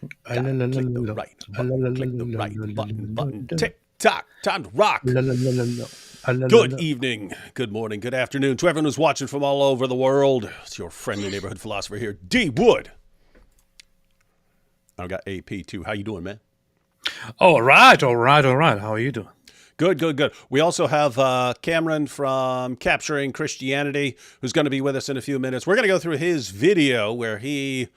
Click the right button. Click the right button. Tick tock. Time to rock. Good evening, good morning, good afternoon to everyone who's watching from all over the world. It's your friendly neighborhood philosopher here, D Wood. I've got AP too. How you doing, man? All right. How are you doing? Good. We also have Cameron from Capturing Christianity, who's going to be with us in a few minutes. We're going to go through his video where he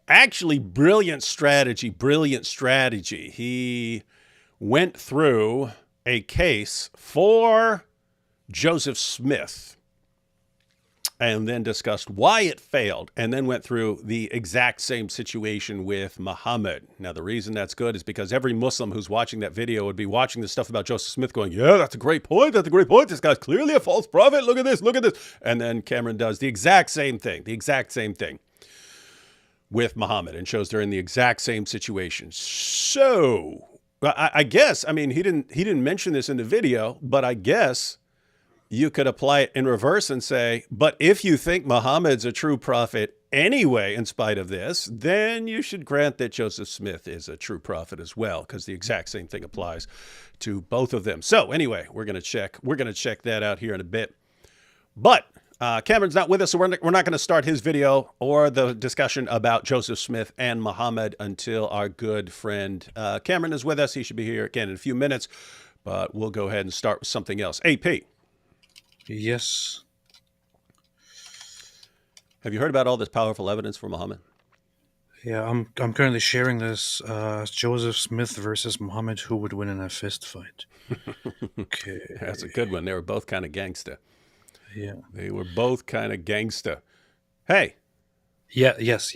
actually brilliant strategy. He went through a case for Joseph Smith and then discussed why it failed, and then went through the exact same situation with Muhammad. Now, the reason that's good is because every Muslim who's watching that video would be watching the stuff about Joseph Smith going, yeah, that's a great point. This guy's clearly a false prophet. Look at this. And then Cameron does the exact same thing with Muhammad and shows they're in the exact same situation. So I guess, I mean, he didn't mention this in the video, but I guess you could apply it in reverse and say, but if you think Muhammad's a true prophet anyway, in spite of this, then you should grant that Joseph Smith is a true prophet as well, because the exact same thing applies to both of them. So anyway, we're going to check that out here in a bit. But Cameron's not with us, so we're not going to start his video or the discussion about Joseph Smith and Muhammad until our good friend Cameron is with us. He should be here again in a few minutes, but we'll go ahead and start with something else. AP. Yes. Have you heard about all this powerful evidence for Muhammad? Yeah, I'm currently sharing this. Joseph Smith versus Muhammad. Who would win in a fist fight? Okay. That's a good one. They were both kind of gangsta. Yeah. They were both kind of gangsta. Hey. Yeah. Yes.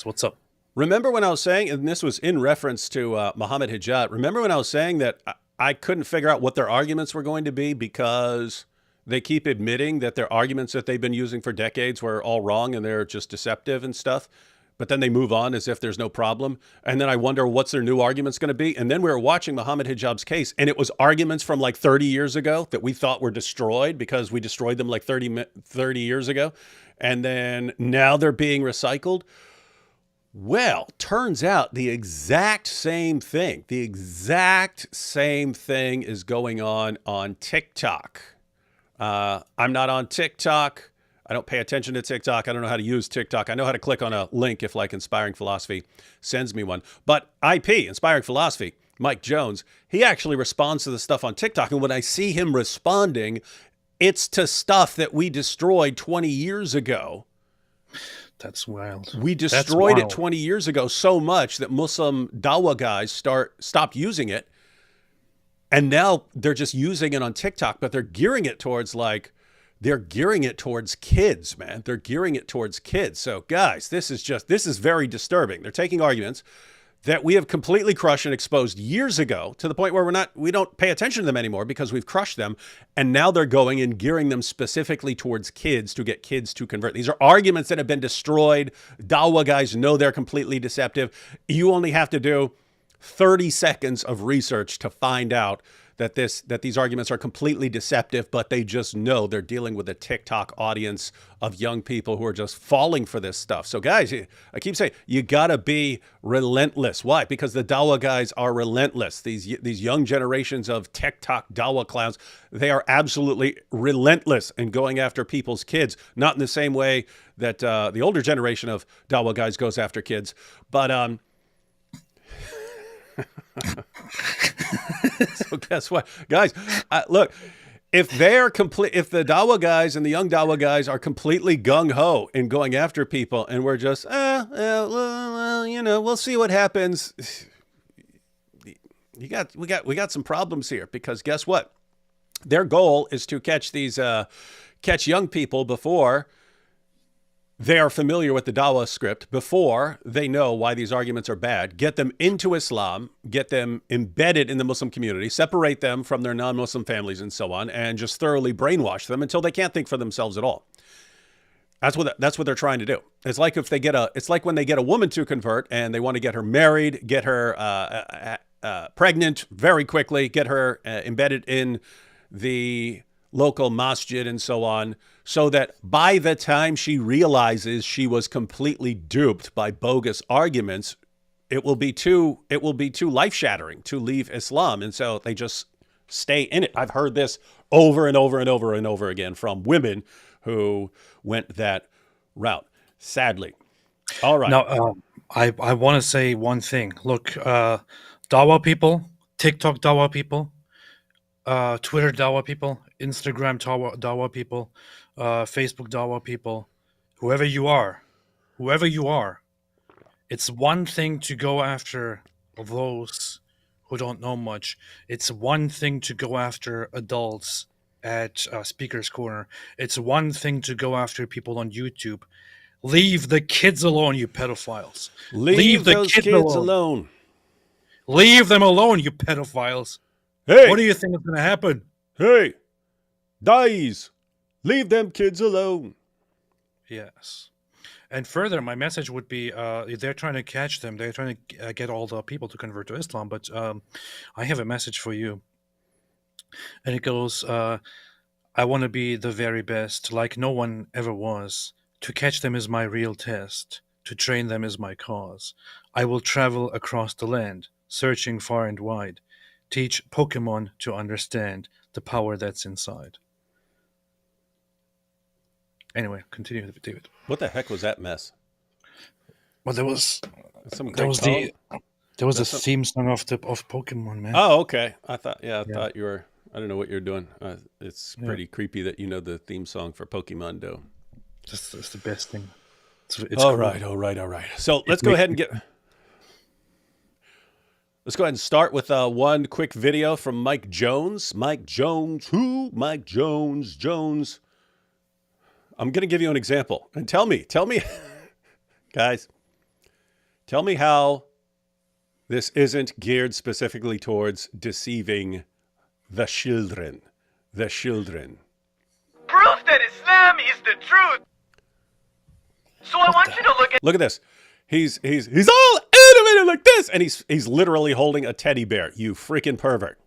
What's up? Remember when I was saying, and this was in reference to Muhammad Hijab, remember when I was saying that I couldn't figure out what their arguments were going to be because they keep admitting that their arguments that they've been using for decades were all wrong and they're just deceptive and stuff. But then they move on as if there's no problem. And then I wonder what's their new argument's going to be. And then we were watching Muhammad Hijab's case, and it was arguments from like 30 years ago that we thought were destroyed because we destroyed them like 30 years ago. And then now they're being recycled. Well, turns out the exact same thing is going on TikTok. I'm not on TikTok. I don't pay attention to TikTok. I don't know how to use TikTok. I know how to click on a link if like Inspiring Philosophy sends me one. But IP, Inspiring Philosophy, Mike Jones, he actually responds to the stuff on TikTok. And when I see him responding, it's to stuff that we destroyed 20 years ago. That's wild. We destroyed it 20 years ago so much that Muslim Dawah guys stopped using it. And now they're just using it on TikTok, but they're gearing it towards kids, man. They're gearing it towards kids. So guys, this is very disturbing. They're taking arguments that we have completely crushed and exposed years ago to the point where we don't pay attention to them anymore because we've crushed them. And now they're going and gearing them specifically towards kids to get kids to convert. These are arguments that have been destroyed. Dawah guys know they're completely deceptive. You only have to do 30 seconds of research to find out that these arguments are completely deceptive, but they just know they're dealing with a TikTok audience of young people who are just falling for this stuff. So guys, I keep saying, you gotta be relentless. Why? Because the Dawah guys are relentless. These young generations of TikTok Dawah clowns, they are absolutely relentless in going after people's kids. Not in the same way that the older generation of Dawah guys goes after kids, but so guess what, guys? Look, if the Dawah guys and the young Dawah guys are completely gung ho in going after people, and we're just, we'll see what happens. We got some problems here because guess what? Their goal is to catch young people before they are familiar with the Dawah script, before they know why these arguments are bad, get them into Islam, get them embedded in the Muslim community, separate them from their non-Muslim families and so on, and just thoroughly brainwash them until they can't think for themselves at all. That's what they're trying to do. It's like when they get a woman to convert and they want to get her married, get her pregnant very quickly, get her embedded in the local masjid and so on, so that by the time she realizes she was completely duped by bogus arguments, it will be too life shattering to leave Islam, and so they just stay in it. I've heard this over and over and over and over again from women who went that route. Sadly. All right. Now, I want to say one thing. Look, Dawa people, TikTok Dawa people, Twitter Dawa people, Instagram Dawa people, Facebook Dawa people, whoever you are, it's one thing to go after those who don't know much. It's one thing to go after adults at Speaker's Corner. It's one thing to go after people on YouTube. Leave the kids alone, you pedophiles. Leave those kids alone. Leave them alone, you pedophiles. Hey. What do you think is going to happen? Hey. Dies. Leave them kids alone. Yes. And further, my message would be, they're trying to catch them. They're trying to get all the people to convert to Islam. But I have a message for you. And it goes, I want to be the very best, like no one ever was. To catch them is my real test. To train them is my cause. I will travel across the land, searching far and wide. Teach Pokemon to understand the power that's inside. Anyway, continue, David. What the heck was that mess? Well, there was the theme song of Pokemon, man. Oh, okay. I thought you were. I don't know what you're doing. It's pretty creepy that you know the theme song for Pokemon Do. It's the best thing. It's all right. So let's go ahead and start with one quick video from Mike Jones. Mike Jones, who? Mike Jones. Jones. I'm going to give you an example. And tell me, guys, tell me how this isn't geared specifically towards deceiving the children. The children. Proof that Islam is the truth. So I want you to look at this. He's all animated like this, and he's literally holding a teddy bear. You freaking pervert.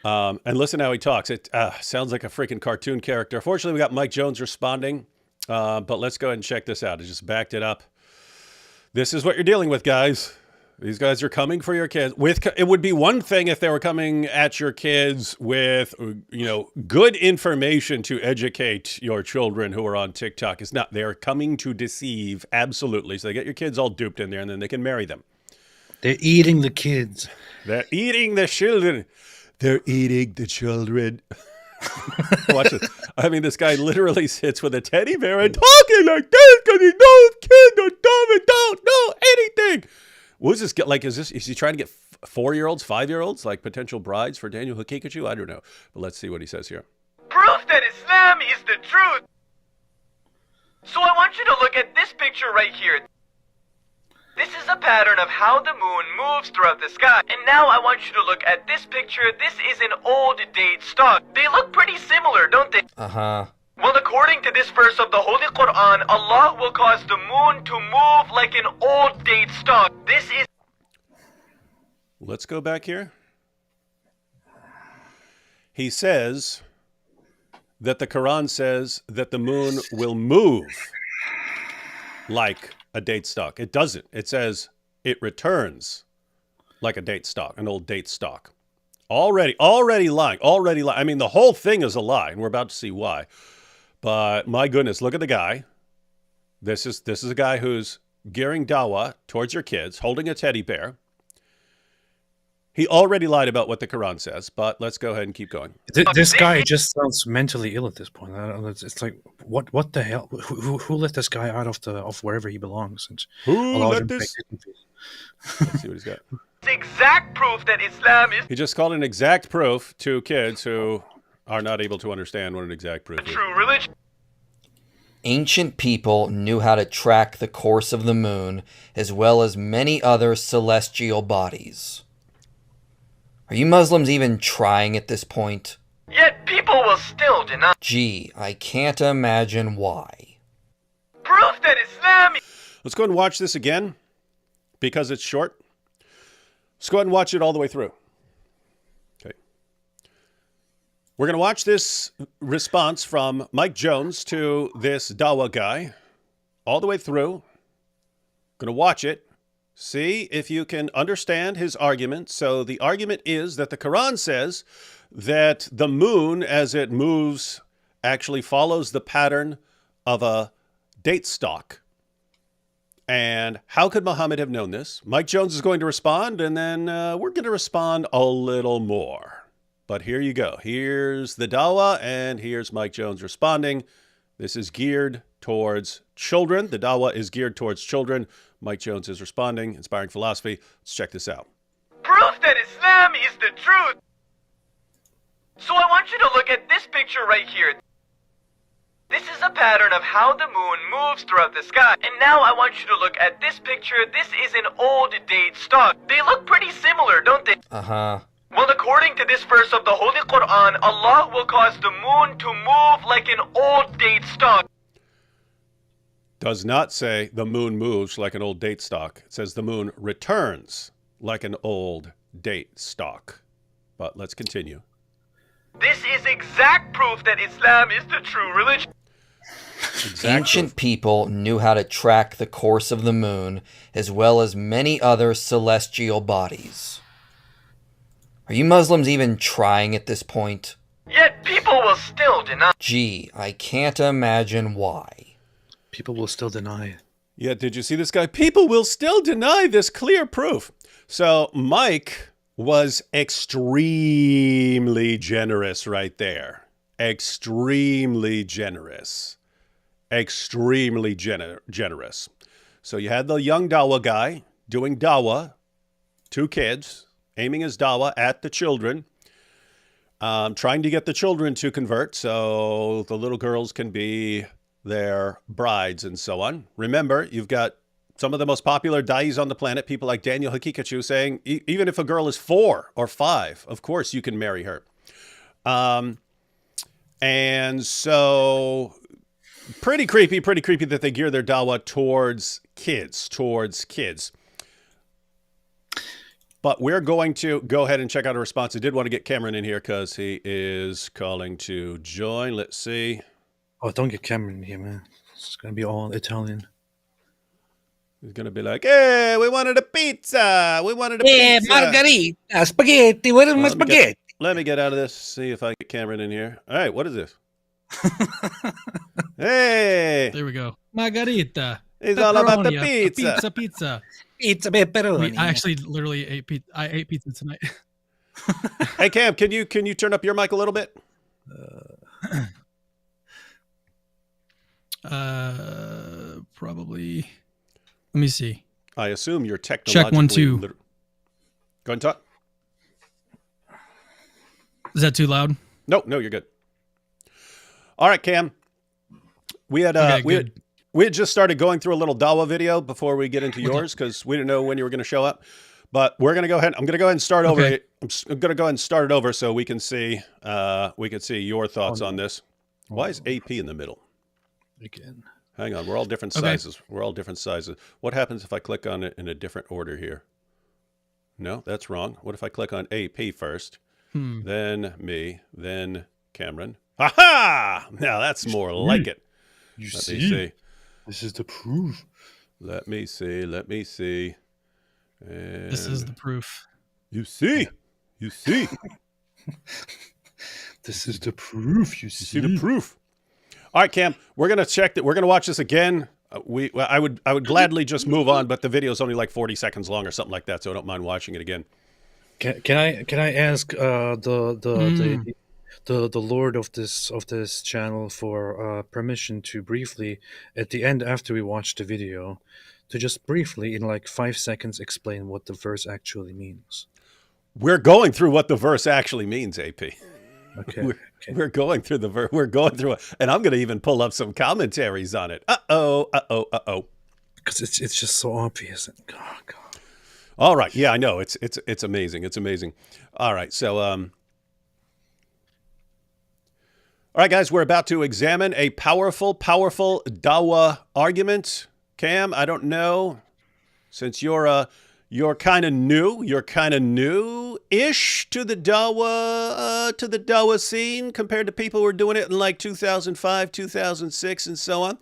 And listen how he talks. It sounds like a freaking cartoon character. Fortunately, we got Mike Jones responding, but let's go ahead and check this out. I just backed it up. This is what you're dealing with, guys. These guys are coming for your kids. It would be one thing if they were coming at your kids with, good information to educate your children who are on TikTok. It's not. They're coming to deceive, absolutely. So they get your kids all duped in there, and then they can marry them. They're eating the kids. They're eating the children. They're eating the children. Watch this. I mean, this guy literally sits with a teddy bear and talking like this because he knows kids are dumb and don't know anything. What is this? Like, is he trying to get 4-year-olds, 5-year-olds, like potential brides for Daniel Hakikachu? I don't know. But let's see what he says here. proof that Islam is the truth. So I want you to look at this picture right here. This is a pattern of how the moon moves throughout the sky. And now I want you to look at this picture. This is an old date stock. They look pretty similar, don't they? Uh-huh. Well, according to this verse of the Holy Quran, Allah will cause the moon to move like an old date stock. This is... Let's go back here. He says that the Quran says that the moon will move like a date stock. It doesn't. It says it returns like a date stock, an old date stock. Already lying. I mean, the whole thing is a lie, and we're about to see why. But my goodness, look at the guy. This is a guy who's gearing dawah towards your kids, holding a teddy bear. He already lied about what the Quran says, but let's go ahead and keep going. This guy just sounds mentally ill at this point. It's like, what the hell? Who let this guy out of wherever he belongs? And Who let this? Let's see what he's got. exact proof that Islam is He just called an exact proof to kids who are not able to understand what an exact proof is. true religion. Ancient people knew how to track the course of the moon, as well as many other celestial bodies. Are you Muslims even trying at this point? Yet people will still deny. Gee, I can't imagine why. Proof that Islam is... Let's go ahead and watch this again because it's short. Let's go ahead and watch it all the way through. Okay. We're going to watch this response from Mike Jones to this Dawah guy all the way through. Going to watch it, See if you can understand his argument. So the argument is that the Quran says that the moon, as it moves, actually follows the pattern of a date stalk. And how could Muhammad have known this? Mike Jones is going to respond, and then we're going to respond a little more. But here you go. Here's the dawah, and here's Mike Jones responding. This is geared towards children. The dawah is geared towards children. Mike Jones is responding, inspiring philosophy. Let's check this out. Proof that Islam is the truth. So I want you to look at this picture right here. This is a pattern of how the moon moves throughout the sky. And now I want you to look at this picture. This is an old date stalk. They look pretty similar, don't they? Uh-huh. Well, according to this verse of the Holy Quran, Allah will cause the moon to move like an old date stalk. Does not say the moon moves like an old date stalk. It says the moon returns like an old date stalk. But let's continue. This is exact proof that Islam is the true religion. Ancient people knew how to track the course of the moon, as well as many other celestial bodies. Are you Muslims even trying at this point? Yet people will still deny. Gee, I can't imagine why. People will still deny. Yeah, did you see this guy? People will still deny this clear proof. So Mike was extremely generous right there. Extremely generous. Extremely generous. So you had the young dawah guy doing dawah, 2 kids, aiming his dawah at the children, trying to get the children to convert so the little girls can be their brides and so on. Remember, you've got some of the most popular dais on the planet, people like Daniel Hakikachu, saying even if a girl is 4 or 5, of course you can marry her. And so pretty creepy that they gear their dawah towards kids. But we're going to go ahead and check out a response. I did want to get Cameron in here because he is calling to join. Let's see. Oh, don't get Cameron in here, man. It's going to be all Italian. He's going to be like, hey, we wanted a pizza. We wanted a pizza. Margarita, spaghetti. Where is my spaghetti? Let me get out of this, see if I get Cameron in here. All right, what is this? Hey. There we go. Margarita. It's all about the Pepperoni, pizza. Pizza. Pizza pepperoni. I actually literally ate pizza. I ate pizza tonight. Hey, Cam, can you turn up your mic a little bit? Probably. Let me see. I assume you're technologically... Check 1 2. Go ahead and talk. Is that too loud? No, you're good. All right, Cam. We had good. we had just started going through a little dawah video before we get into yours because we didn't know when you were going to show up. But we're going to go ahead. I'm going to go ahead and start over. Okay. I'm going to go ahead and start it over so we can see your thoughts on this. Why is AP in the middle? Again. Hang on, we're all different sizes. We're all different sizes. What happens if I click on it in a different order here? No, that's wrong. What if I click on AP first, then me, then Cameron? Ha-ha! Now that's more like it. You Let see? me see. This is the proof. Let me see. And This is the proof. You see. This is the proof. You See the proof. All right, Cam, we're gonna check that. We're gonna watch this again. I would gladly just move on, but the video is only like 40 seconds long or something like that, so I don't mind watching it again. Can I ask the Lord of this channel for permission to briefly, at the end after we watch the video, to just briefly in like 5 seconds explain what the verse actually means? We're going through what the verse actually means, AP. Okay. We're going through the verse. We're going through it, and I'm going to even pull up some commentaries on it. Uh-oh. Because it's just so obvious. Oh, God. All right. Yeah, I know. It's amazing. It's amazing. All right. So, all right, guys, we're about to examine a powerful dawah argument. Cam, I don't know, since you're kind of new-ish to the dawah scene compared to people who were doing it in like 2005, 2006, and so on.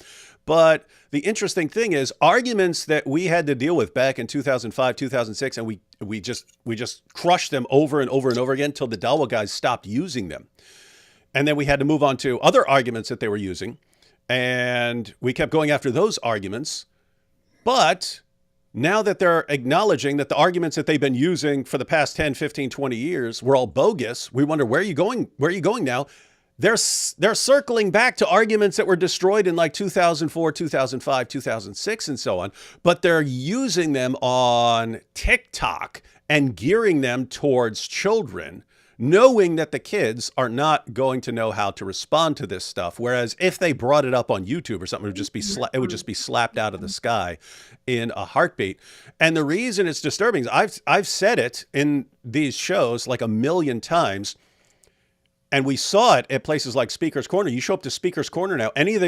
But the interesting thing is arguments that we had to deal with back in 2005, 2006, and we just crushed them over and over and over again until the Dawa guys stopped using them. And then we had to move on to other arguments that they were using. And we kept going after those arguments. But now that they're acknowledging that the arguments that they've been using for the past 10, 15, 20 years were all bogus, we wonder, where are you going? Where are you going now? They're circling back to arguments that were destroyed in like 2004, 2005, 2006, and so on. But they're using them on TikTok and gearing them towards children, knowing that the kids are not going to know how to respond to this stuff. Whereas if they brought it up on YouTube or something, it would just be slapped out of the sky in a heartbeat. And the reason it's disturbing is I've said it in these shows like a million times. And we saw it at places like Speaker's Corner. You show up to Speaker's Corner now. Any of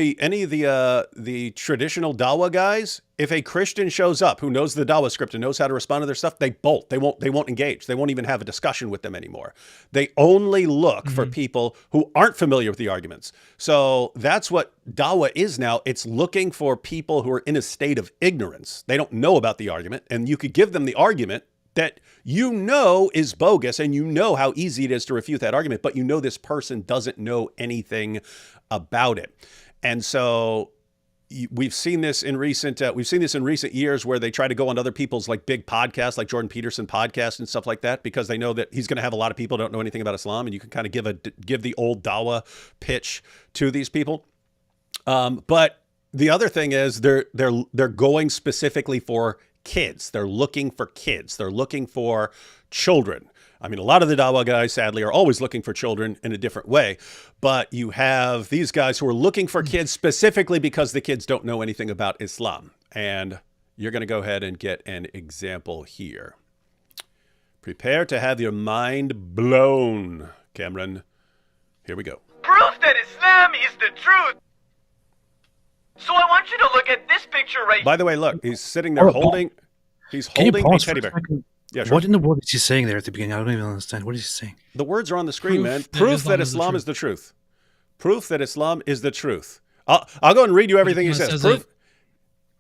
the traditional Dawa guys, if a Christian shows up who knows the Dawa script and knows how to respond to their stuff, they bolt. They won't engage. They won't even have a discussion with them anymore. They only look for people who aren't familiar with the arguments. So that's what Dawa is now. It's looking for people who are in a state of ignorance. They don't know about the argument, and you could give them the argument that you know is bogus, and you know how easy it is to refute that argument, but you know this person doesn't know anything about it. And so we've seen this in recent years where they try to go on other people's like big podcasts, like Jordan Peterson podcast and stuff like that, because they know that he's going to have a lot of people who don't know anything about Islam, and you can kind of give the old Dawa pitch to these people. But the other thing is they're going specifically for kids. They're looking for kids. They're looking for children. I mean, a lot of the Dawa guys, sadly, are always looking for children in a different way. But you have these guys who are looking for kids specifically because the kids don't know anything about Islam. And you're going to go ahead and get an example here. Prepare to have your mind blown, Cameron. Here we go. Proof that Islam is the truth. So I want you to look at this picture right here. By the way, look, he's sitting there holding a teddy bear. Yeah, sure. What in the world is he saying there at the beginning? I don't even understand. What is he saying? The words are on the screen, man. Proof that Islam is the truth. Proof that Islam is the truth. I'll go and read you everything he says.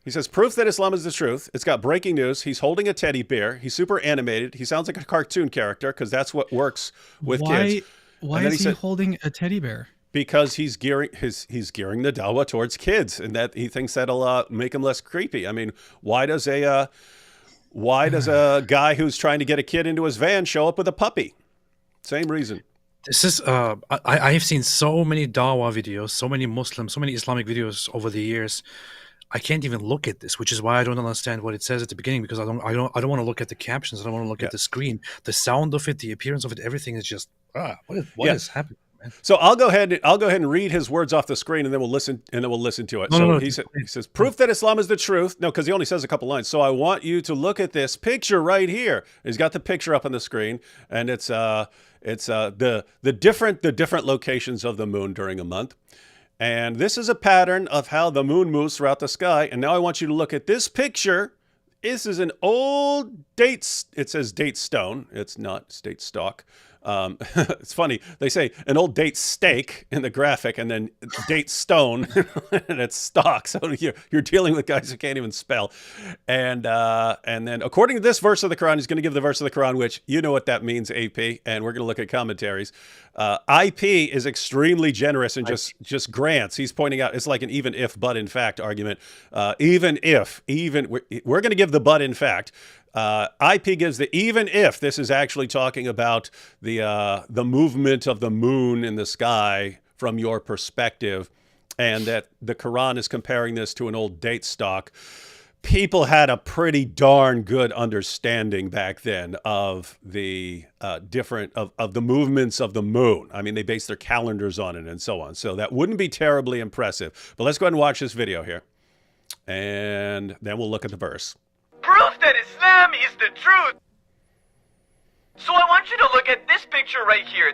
He says, proof that Islam is the truth. It's got breaking news. He's holding a teddy bear. He's super animated. He sounds like a cartoon character because that's what works with kids. Why is he holding a teddy bear? Because he's gearing the Dawa towards kids, and that he thinks that'll make him less creepy. I mean, why does a guy who's trying to get a kid into his van show up with a puppy? Same reason. This is I have seen so many Dawa videos, so many Muslim, so many Islamic videos over the years. I can't even look at this, which is why I don't understand what it says at the beginning, because I don't want to look at the captions. I don't want to look at the screen. The sound of it, the appearance of it, everything is just what is happening? So I'll go ahead and read his words off the screen, and then we'll listen to it. He says, proof that Islam is the truth. No, because he only says a couple lines. So I want you to look at this picture right here. He's got the picture up on the screen, and it's the different locations of the moon during a month. And this is a pattern of how the moon moves throughout the sky. And now I want you to look at this picture. This is an old it says date stone. It's not state stock. It's funny. They say an old date steak in the graphic, and then date stone, and it's stock. So you're dealing with guys who can't even spell. And then according to this verse of the Quran, he's going to give the verse of the Quran, which you know what that means, AP. And we're going to look at commentaries. IP is extremely generous and just grants. He's pointing out it's like an even if but in fact argument. We're going to give the but in fact. IP gives the even if this is actually talking about the movement of the moon in the sky from your perspective, and that the Quran is comparing this to an old date stock. People had a pretty darn good understanding back then of the of the movements of the moon. I mean, they based their calendars on it and so on. So that wouldn't be terribly impressive. But let's go ahead and watch this video here, and then we'll look at the verse. Proof that Islam is the truth. So I want you to look at this picture right here.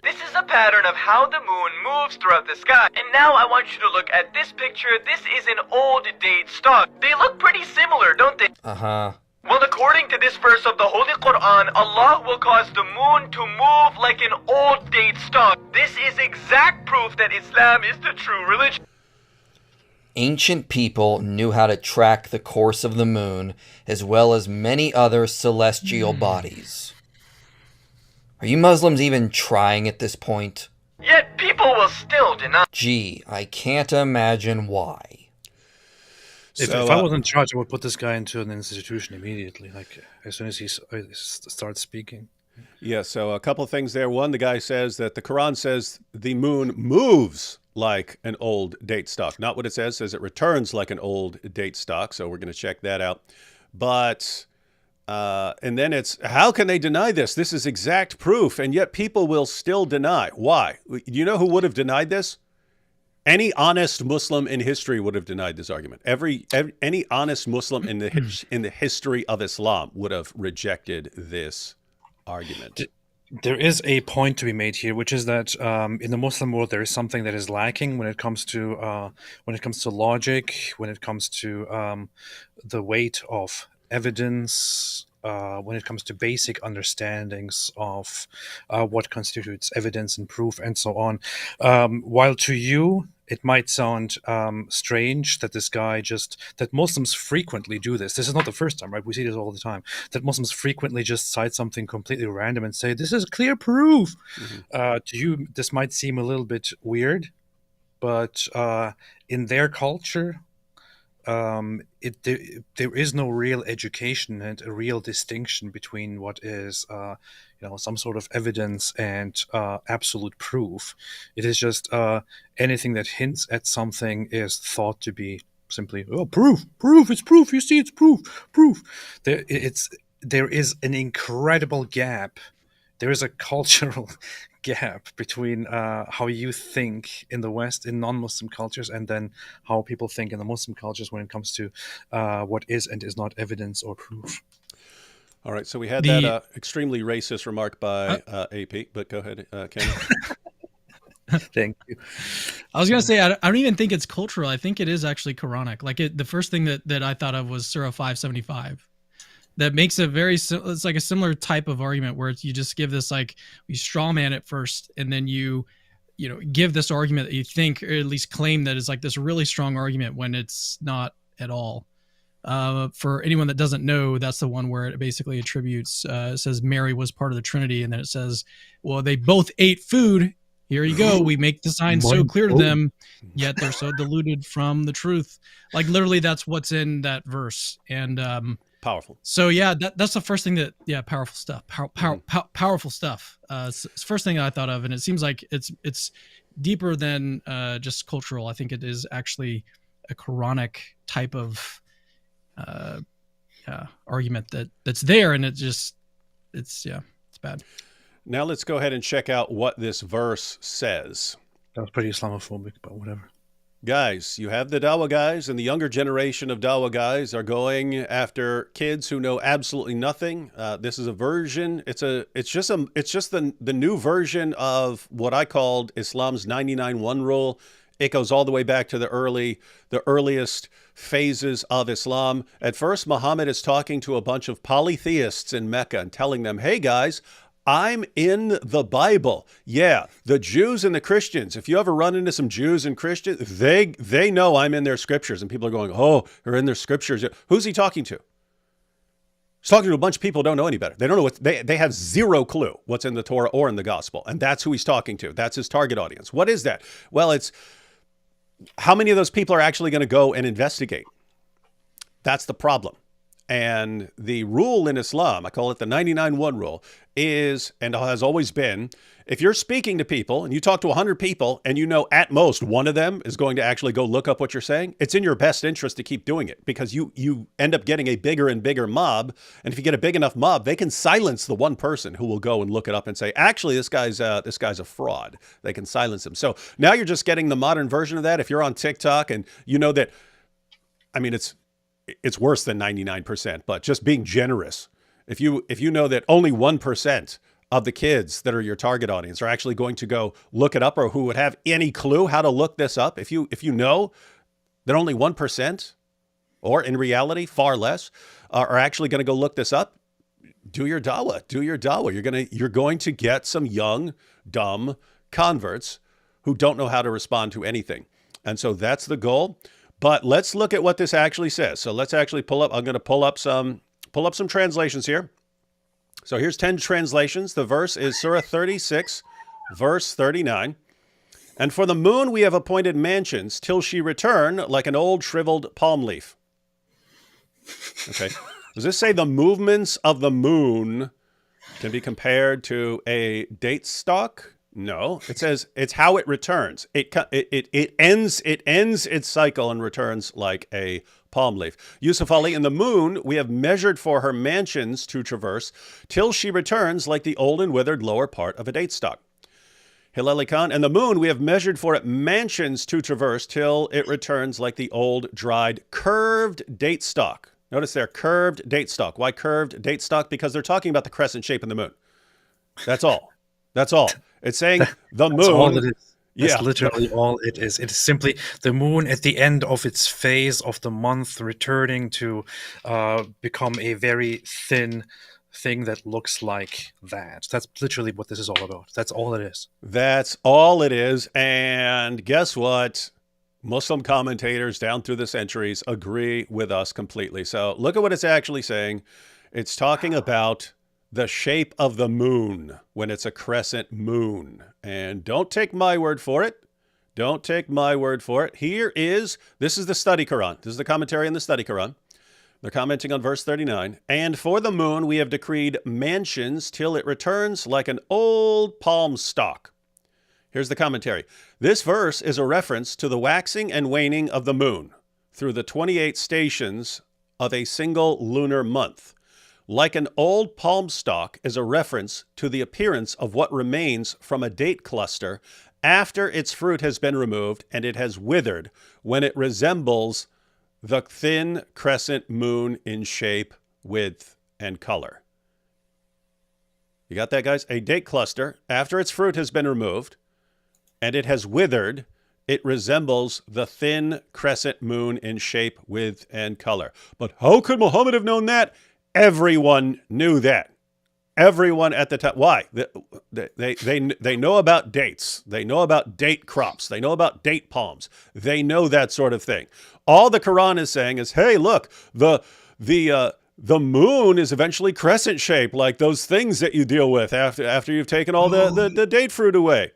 This is a pattern of how the moon moves throughout the sky. And now I want you to look at this picture. This is an old date stock. They look pretty similar, don't they? Uh-huh. Well, according to this verse of the Holy Quran, Allah will cause the moon to move like an old date stock. This is exact proof that Islam is the true religion. Ancient people knew how to track the course of the moon as well as many other celestial bodies. Are you Muslims even trying at this point? Yet people will still deny. Gee, I can't imagine why. If I was in charge, I would put this guy into an institution immediately, like as soon as he starts speaking. Yeah, so a couple of things there. One, the guy says that the Quran says the moon moves like an old date stock. Not what it says it returns like an old date stock. So we're going to check that out. But, and then it's, how can they deny this? This is exact proof, and yet people will still deny. Why? Do you know who would have denied this? Any honest Muslim in history would have denied this argument. Any honest Muslim in the history of Islam would have rejected this argument. There is a point to be made here, which is that in the Muslim world there is something that is lacking when it comes to logic, when it comes to the weight of evidence, when it comes to basic understandings of what constitutes evidence and proof and so on. While to you it might sound strange that that Muslims frequently do this. This is not the first time, right? We see this all the time, that Muslims frequently just cite something completely random and say, this is clear proof. To you, this might seem a little bit weird, but in their culture, there is no real education and a real distinction between what is some sort of evidence and absolute proof. It is just anything that hints at something is thought to be simply proof, it's proof, you see, it's proof. There is an incredible gap. There is a cultural gap between how you think in the West, in non-Muslim cultures, and then how people think in the Muslim cultures when it comes to what is and is not evidence or proof. All right, so we had that extremely racist remark by AP, but go ahead, Ken. Thank you. I was going to say, I don't even think it's cultural. I think it is actually Quranic. Like the first thing that I thought of was Surah 575. That makes it it's like a similar type of argument where you just give this, like, you straw man it first, and then you give this argument that you think, or at least claim that is like this really strong argument when it's not at all. For anyone that doesn't know, that's the one where it basically attributes, it says Mary was part of the Trinity, and then it says, well, they both ate food. Here you go. We make the sign so clear to them, yet they're so deluded from the truth. Like literally, that's what's in that verse. And powerful. So yeah, that's the first thing powerful stuff. Powerful stuff. It's the first thing I thought of, and it seems like it's deeper than just cultural. I think it is actually a Quranic type of argument that's there, and it's bad. Now let's go ahead and check out what this verse says. That was pretty Islamophobic, but whatever. Guys, you have the Dawah guys, and the younger generation of Dawah guys are going after kids who know absolutely nothing. This is a version. It's just the new version of what I called Islam's 99-1 rule. It goes all the way back to the earliest phases of Islam. At first, Muhammad is talking to a bunch of polytheists in Mecca and telling them, hey guys, I'm in the Bible. Yeah, the Jews and the Christians. If you ever run into some Jews and Christians, they know I'm in their scriptures. And people are going, oh, they're in their scriptures. Who's he talking to? He's talking to a bunch of people who don't know any better. They don't know they have zero clue what's in the Torah or in the gospel. And that's who he's talking to. That's his target audience. What is that? Well, it's how many of those people are actually going to go and investigate? That's the problem. And the rule in Islam, I call it the 99-1 rule, is, and has always been, if you're speaking to people and you talk to 100 people and you know at most one of them is going to actually go look up what you're saying, it's in your best interest to keep doing it, because you end up getting a bigger and bigger mob. And if you get a big enough mob, they can silence the one person who will go and look it up and say, actually, this guy's a fraud. They can silence him. So now you're just getting the modern version of that. If you're on TikTok and you know that, I mean, it's worse than 99%, but just being generous. If you know that only 1% of the kids that are your target audience are actually going to go look it up, or who would have any clue how to look this up, if you know that only 1%, or in reality far less, are actually going to go look this up, do your dawah. You're going to get some young, dumb converts who don't know how to respond to anything. And so that's the goal. But let's look at what this actually says. So let's actually pull up. I'm going to pull up some translations here. So here's 10 translations. The verse is Surah 36, verse 39. And for the moon we have appointed mansions till she return like an old shriveled palm leaf. Okay. Does this say the movements of the moon can be compared to a date stalk? No. It says it's how it returns. It ends its cycle and returns like a palm leaf. Yusuf Ali, in the moon we have measured for her mansions to traverse till she returns like the old and withered lower part of a date stalk. Hilali Khan, and the moon we have measured for it mansions to traverse till it returns like the old dried curved date stalk. Notice there, curved date stalk. Why curved date stalk? Because they're talking about the crescent shape in the moon. That's all. That's all. It's saying the moon. That's all it is. That's Yeah. literally all it is. It is simply the moon at the end of its phase of the month returning to become a very thin thing that looks like that. That's literally what this is all about. That's all it is. That's all it is. And guess what? Muslim commentators down through the centuries agree with us completely. So look at what it's actually saying. It's talking about the shape of the moon when it's a crescent moon. And don't take my word for it. Don't take my word for it. This is the study Quran. This is the commentary on the study Quran. They're commenting on verse 39. And for the moon we have decreed mansions till it returns like an old palm stalk. Here's the commentary. This verse is a reference to the waxing and waning of the moon through the 28 stations of a single lunar month. Like an old palm stalk is a reference to the appearance of what remains from a date cluster after its fruit has been removed and it has withered, when it resembles the thin crescent moon in shape, width, and color. You got that, guys? A date cluster, after its fruit has been removed and it has withered, it resembles the thin crescent moon in shape, width, and color. But how could Muhammad have known that? Everyone knew that. Everyone at the time. Why? They know about dates. They know about date crops. They know about date palms. They know that sort of thing. All the Quran is saying is, hey, look, the moon is eventually crescent shaped, like those things that you deal with after you've taken all the date fruit away.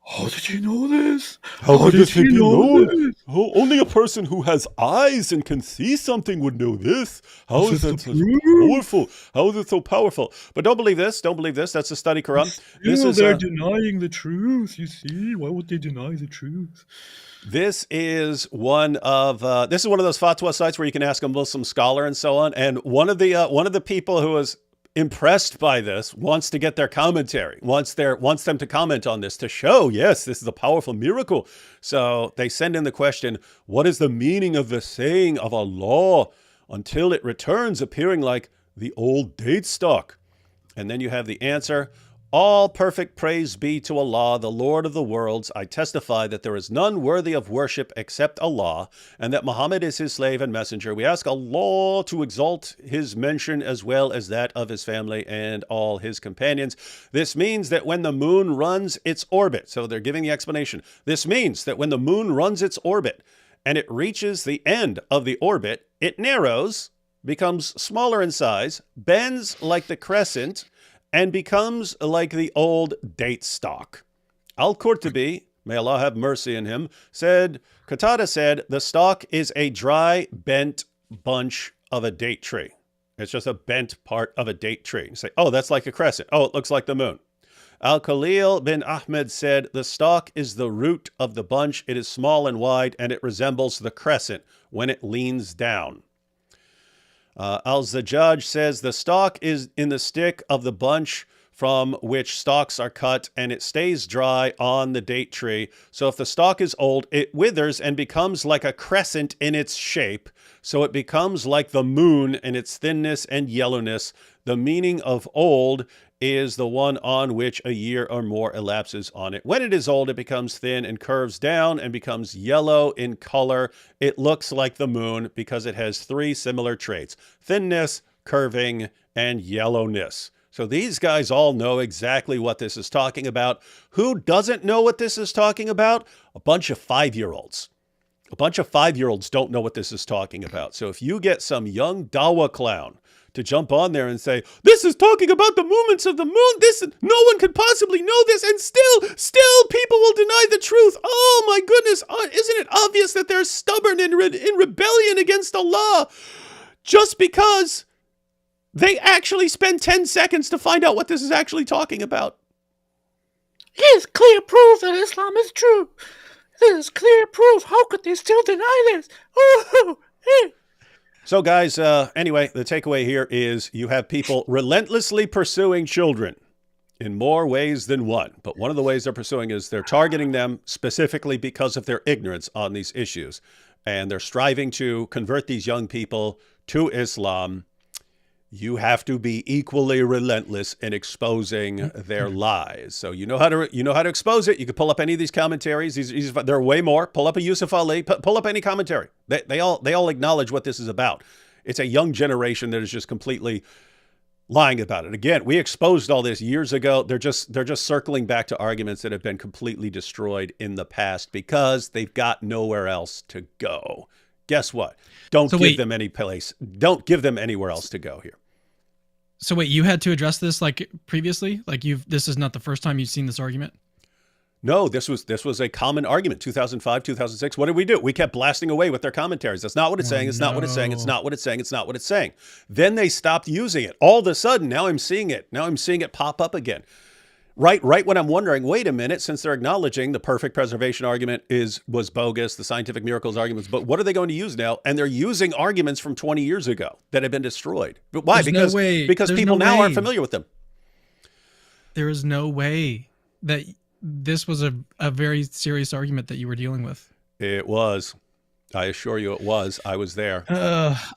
How did you know this? How did you know this? Only a person who has eyes and can see something would know this. How is that so powerful? How is it so powerful? But don't believe this. Don't believe this. That's the study Quran. They're denying the truth. You see, why would they deny the truth? This is one of those fatwa sites where you can ask a Muslim scholar and so on. And one of the people who was impressed by this wants to get their commentary, wants them to comment on this to show, yes, this is a powerful miracle. So they send in the question, what is the meaning of the saying of Allah until it returns appearing like the old date stalk? And then you have the answer. All perfect praise be to Allah, the Lord of the worlds. I testify that there is none worthy of worship except Allah, and that Muhammad is his slave and messenger. We ask Allah to exalt his mention as well as that of his family and all his companions. This means that when the moon runs its orbit, so they're giving the explanation. This means that when the moon runs its orbit and it reaches the end of the orbit, it narrows, becomes smaller in size, bends like the crescent, and becomes like the old date stalk. Al-Qurtubi, may Allah have mercy on him, Qatada said, the stalk is a dry, bent bunch of a date tree. It's just a bent part of a date tree. You say, oh, that's like a crescent. Oh, it looks like the moon. Al-Khalil bin Ahmed said, the stalk is the root of the bunch. It is small and wide, and it resembles the crescent when it leans down. Al-Zajjaj says the stalk is in the stick of the bunch from which stalks are cut, and it stays dry on the date tree. So if the stalk is old, it withers and becomes like a crescent in its shape. So it becomes like the moon in its thinness and yellowness. The meaning of old is the one on which a year or more elapses on it. When it is old, it becomes thin and curves down and becomes yellow in color. It looks like the moon because it has three similar traits: thinness, curving, and yellowness. So these guys all know exactly what this is talking about. Who doesn't know what this is talking about? A bunch of 5-year-olds. A bunch of 5-year-olds don't know what this is talking about. So if you get some young Dawa clown to jump on there and say, this is talking about the movements of the moon, no one could possibly know this, and still people will deny the truth. Oh my goodness, isn't it obvious that they're stubborn in rebellion against Allah just because they actually spend 10 seconds to find out what this is actually talking about? Here's clear proof that Islam is true. This is clear proof. How could they still deny this? Oh, hey. So, guys, anyway, the takeaway here is you have people relentlessly pursuing children in more ways than one. But one of the ways they're pursuing is they're targeting them specifically because of their ignorance on these issues. And they're striving to convert these young people to Islam. You have to be equally relentless in exposing their lies. So you know how to expose it. You can pull up any of these commentaries. There are way more. Pull up a Yusuf Ali. Pull up any commentary. They all acknowledge what this is about. It's a young generation that is just completely lying about it. Again, we exposed all this years ago. They're just circling back to arguments that have been completely destroyed in the past because they've got nowhere else to go. Guess what? Don't give them any place. Don't give them anywhere else to go here. So wait, you had to address this like previously? Like this is not the first time you've seen this argument? No, this was a common argument. 2005, 2006. What did we do? We kept blasting away with their commentaries. That's not what it's saying. It's not what it's saying. It's not what it's saying. It's not what it's saying. Then they stopped using it. All of a sudden, now I'm seeing it. Now I'm seeing it pop up again. Right when I'm wondering, wait a minute, since they're acknowledging the perfect preservation argument was bogus, the scientific miracles arguments, but what are they going to use now? And they're using arguments from 20 years ago that have been destroyed. But why? Because people now aren't familiar with them. There is no way that this was a very serious argument that you were dealing with. It was. I assure you it was. I was there.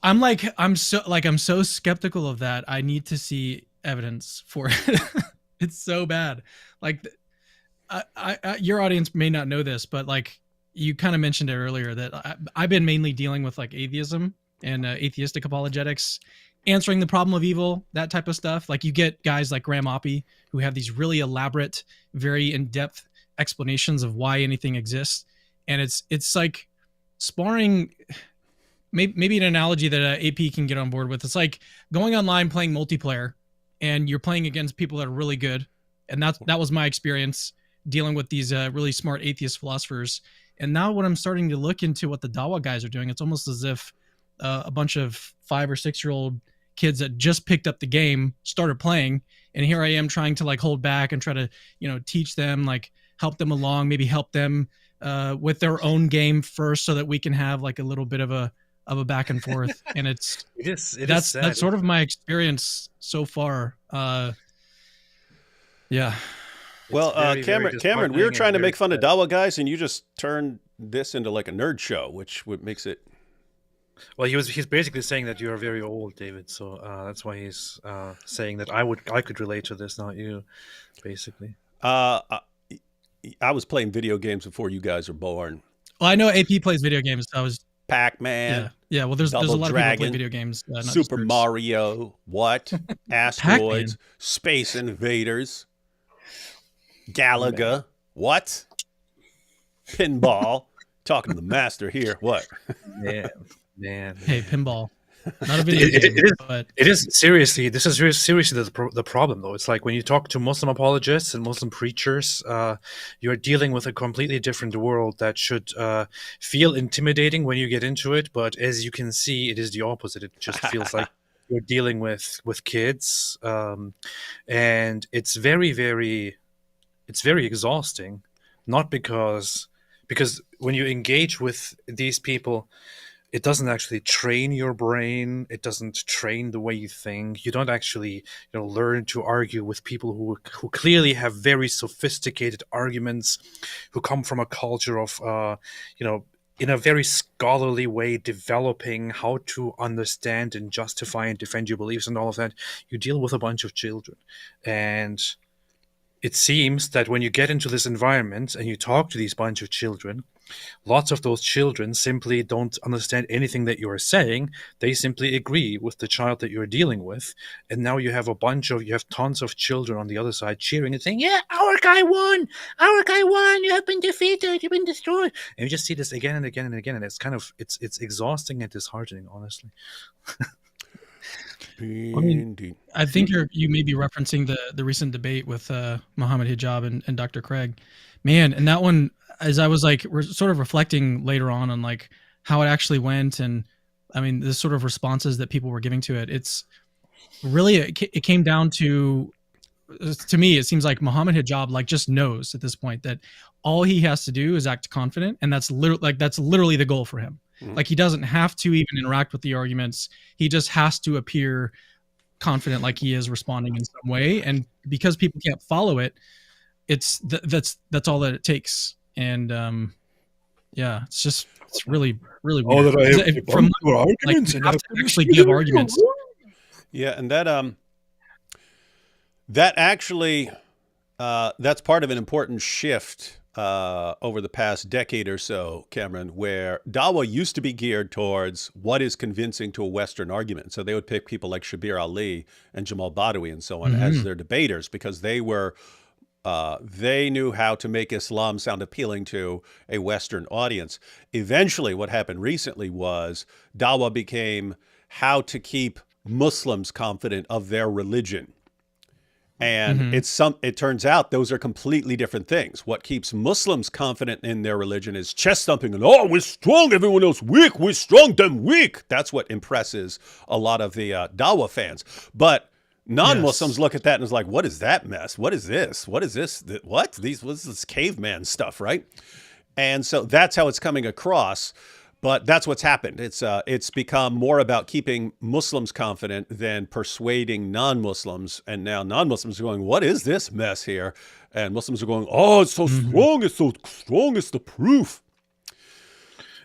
I'm so skeptical of that. I need to see evidence for it. It's so bad. Like, your audience may not know this, but like you kind of mentioned it earlier that I've been mainly dealing with like atheism and atheistic apologetics, answering the problem of evil, that type of stuff. Like you get guys like Graham Oppy who have these really elaborate, very in-depth explanations of why anything exists, and it's like sparring. Maybe an analogy that AP can get on board with. It's like going online playing multiplayer. And you're playing against people that are really good. And that was my experience dealing with these really smart atheist philosophers. And now when I'm starting to look into what the Dawa guys are doing, it's almost as if a bunch of 5 or 6-year-old kids that just picked up the game started playing. And here I am trying to like hold back and try to, teach them, like help them along, maybe help them with their own game first so that we can have like a little bit of a back and forth. And that's sort of my experience so far. Yeah. Well, Cameron, we were trying to make fun of Dawa guys, and you just turned this into like a nerd show, which makes it. Well, he's basically saying that you are very old, David. So that's why he's saying that I could relate to this, not you, basically. I was playing video games before you guys were born. Well, I know AP plays video games. So I was Pac-Man. Yeah. Well, there's a lot Dragon, of people play video games. Super Mario. What? Asteroids. Space Invaders. Galaga. What? Pinball. Talking to the master here. What? Man. Hey, pinball. Not a video game. It is seriously. This is very seriously the problem, though. It's like when you talk to Muslim apologists and Muslim preachers, you're dealing with a completely different world that should feel intimidating when you get into it. But as you can see, it is the opposite. It just feels like you're dealing with kids, and it's very, very, it's very exhausting. Not because when you engage with these people, it doesn't actually train your brain. It doesn't train the way you think. You don't actually, learn to argue with people who clearly have very sophisticated arguments, who come from a culture of, in a very scholarly way, developing how to understand and justify and defend your beliefs and all of that. You deal with a bunch of children. And it seems that when you get into this environment and you talk to these bunch of children, Lots of those children simply don't understand anything that you're saying. They simply agree with the child that you're dealing with. And now you have tons of children on the other side cheering and saying, yeah, our guy won. Our guy won. You have been defeated. You've been destroyed. And you just see this again and again and again. And it's it's exhausting and disheartening, honestly. Indeed. I think you may be referencing the recent debate with Mohammed Hijab and Dr. Craig. Man, and that one, as I was like, we're sort of reflecting later on like how it actually went, and I mean the sort of responses that people were giving to it. It's really it came down to me. It seems like Mohammed Hijab like just knows at this point that all he has to do is act confident, and that's literally the goal for him. Mhm. Like he doesn't have to even interact with the arguments. He just has to appear confident, like he is responding in some way. And because people can't follow it, that's all that it takes. And yeah, it's really really All weird. that I have If- debunked from your like arguments you and have have to been actually give arguments. Yeah, and that actually that's part of an important shift over the past decade or so, Cameron, where Dawa used to be geared towards what is convincing to a Western argument. So they would pick people like Shabir Ali and Jamal Badawi and so on as their debaters because they knew how to make Islam sound appealing to a Western audience. Eventually, what happened recently was Dawa became how to keep Muslims confident of their religion. And it turns out those are completely different things. What keeps Muslims confident in their religion is chest thumping and, oh, we're strong, everyone else weak, we're strong, them weak. That's what impresses a lot of the Dawa fans. But non-Muslims look at that and is like, what is that mess? What is this? What is this? What's this caveman stuff, right? And so that's how it's coming across. But that's what's happened. It's become more about keeping Muslims confident than persuading non-Muslims. And now non-Muslims are going, what is this mess here? And Muslims are going, oh, it's so strong. It's so strong. It's the proof.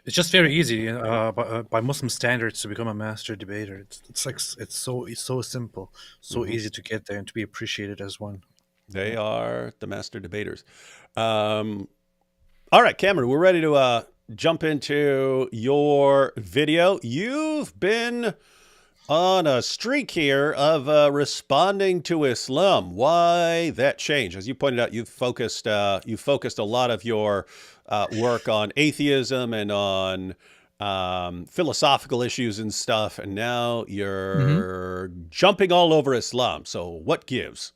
It's just very easy by Muslim standards to become a master debater. It's so simple, so easy to get there and to be appreciated as one. They are the master debaters. All right, Cameron, we're ready to jump into your video. You've been on a streak here of responding to Islam. Why that change? As you pointed out, you've focused a lot of your work on atheism and on philosophical issues and stuff, and now you're jumping all over Islam. So what gives?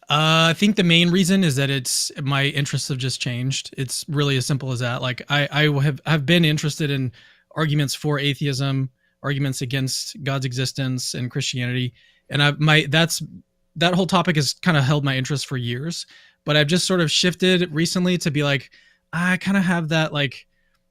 I think the main reason is that my interests have just changed. It's really as simple as that. Like I have been interested in arguments for atheism, arguments against God's existence and Christianity, and that whole topic has kind of held my interest for years. But I've just sort of shifted recently to be like, I kind of have that like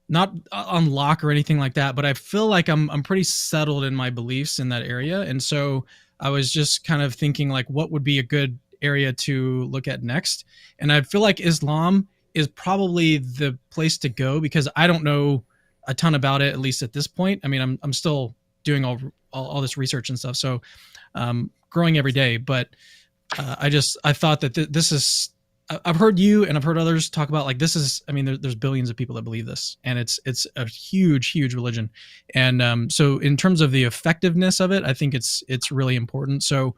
not on lock or anything like that, but I feel like I'm pretty settled in my beliefs in that area, and so I was just kind of thinking like, what would be a good area to look at next. And I feel like Islam is probably the place to go because I don't know a ton about it, at least at this point. I mean, I'm still doing all this research and stuff, so growing every day. But I thought that this is. I've heard you and I've heard others talk about like this is. I mean, there's billions of people that believe this, and it's a huge religion. And so in terms of the effectiveness of it, I think it's really important. So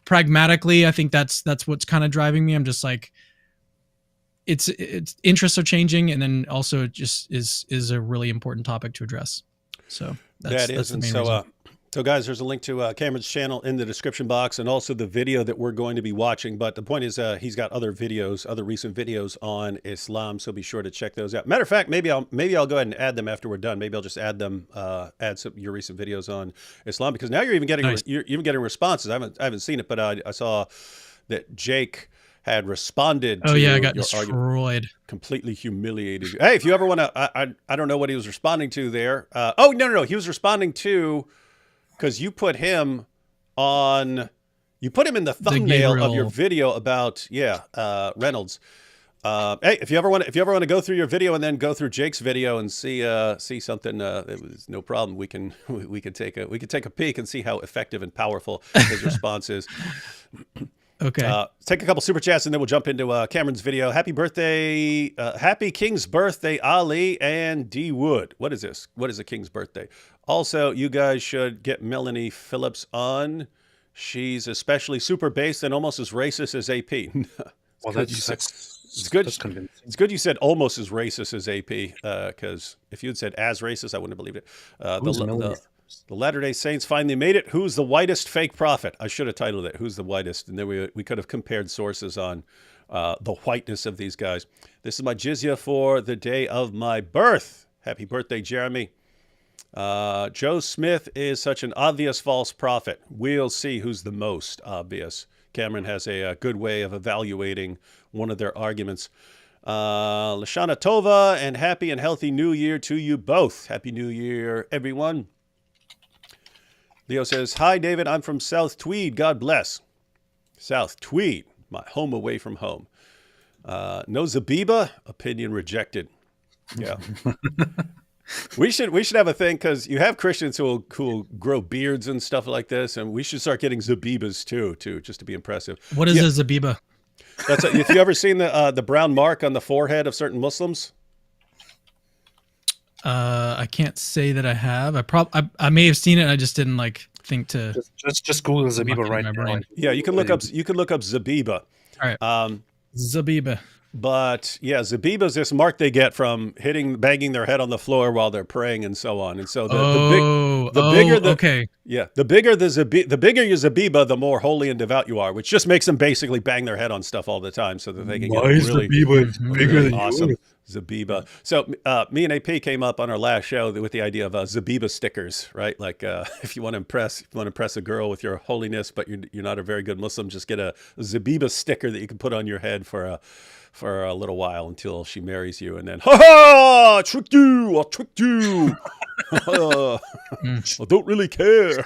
pragmatically, I think that's what's kind of driving me. I'm just like, it's interests are changing, and then also it just is a really important topic to address. So that's the main reason. So guys, there's a link to Cameron's channel in the description box, and also the video that we're going to be watching. But the point is, he's got other recent videos on Islam, so be sure to check those out. Matter of fact, maybe I'll go ahead and add them after we're done. Maybe I'll just add them, add your recent videos on Islam, because now you're even getting you're even getting responses. I haven't seen it, but I saw that Jake had responded to I got your destroyed. Argument, completely humiliated you. Hey, if you ever want to, I don't know what he was responding to there. Oh, no, he was responding to, because you put him in the thumbnail of your video about, Reynolds. Hey, if you ever want to go through your video and then go through Jake's video and see something, it was no problem. We can take a peek and see how effective and powerful his response is. Okay. Take a couple super chats and then we'll jump into Cameron's video. Happy birthday, happy King's birthday, Ali and D Wood. What is this? What is a King's birthday? Also, you guys should get Melanie Phillips on. She's especially super based and almost as racist as AP. Well, It's good. That's convincing. It's good you said almost as racist as AP, because if you had said as racist, I wouldn't have believed it. Who's Melanie? The Latter-day Saints finally made it. Who's the whitest fake prophet? I should have titled it, Who's the Whitest? And then we could have compared sources on the whiteness of these guys. This is my jizya for the day of my birth. Happy birthday, Jeremy. Joe Smith is such an obvious false prophet. We'll see who's the most obvious. Cameron has a good way of evaluating one of their arguments. Lashana Tova, and happy and healthy New Year to you both. Happy New Year, everyone. Leo says, hi, David. I'm from South Tweed. God bless. South Tweed, my home away from home. No Zabiba? Opinion rejected. Yeah. We should have a thing, because you have Christians who will grow beards and stuff like this, and we should start getting Zabibas too, just to be impressive. What is a Zabiba? If you ever seen the brown mark on the forehead of certain Muslims? I can't say that I have. I may have seen it. I just didn't think to. Just Google Zabiba right now. Yeah, you can look up Zabiba. All right. Zabiba. But yeah, Zabiba is this mark they get from banging their head on the floor while they're praying and so on. And so the bigger your Zabiba, the more holy and devout you are, which just makes them basically bang their head on stuff all the time so that they can get really Zabiba is bigger than awesome yours. Zabiba. So me and AP came up on our last show with the idea of Zabiba stickers, right? Like if you want to impress a girl with your holiness, but you're not a very good Muslim, just get a Zabiba sticker that you can put on your head for a little while until she marries you, and then I tricked you. I don't really care.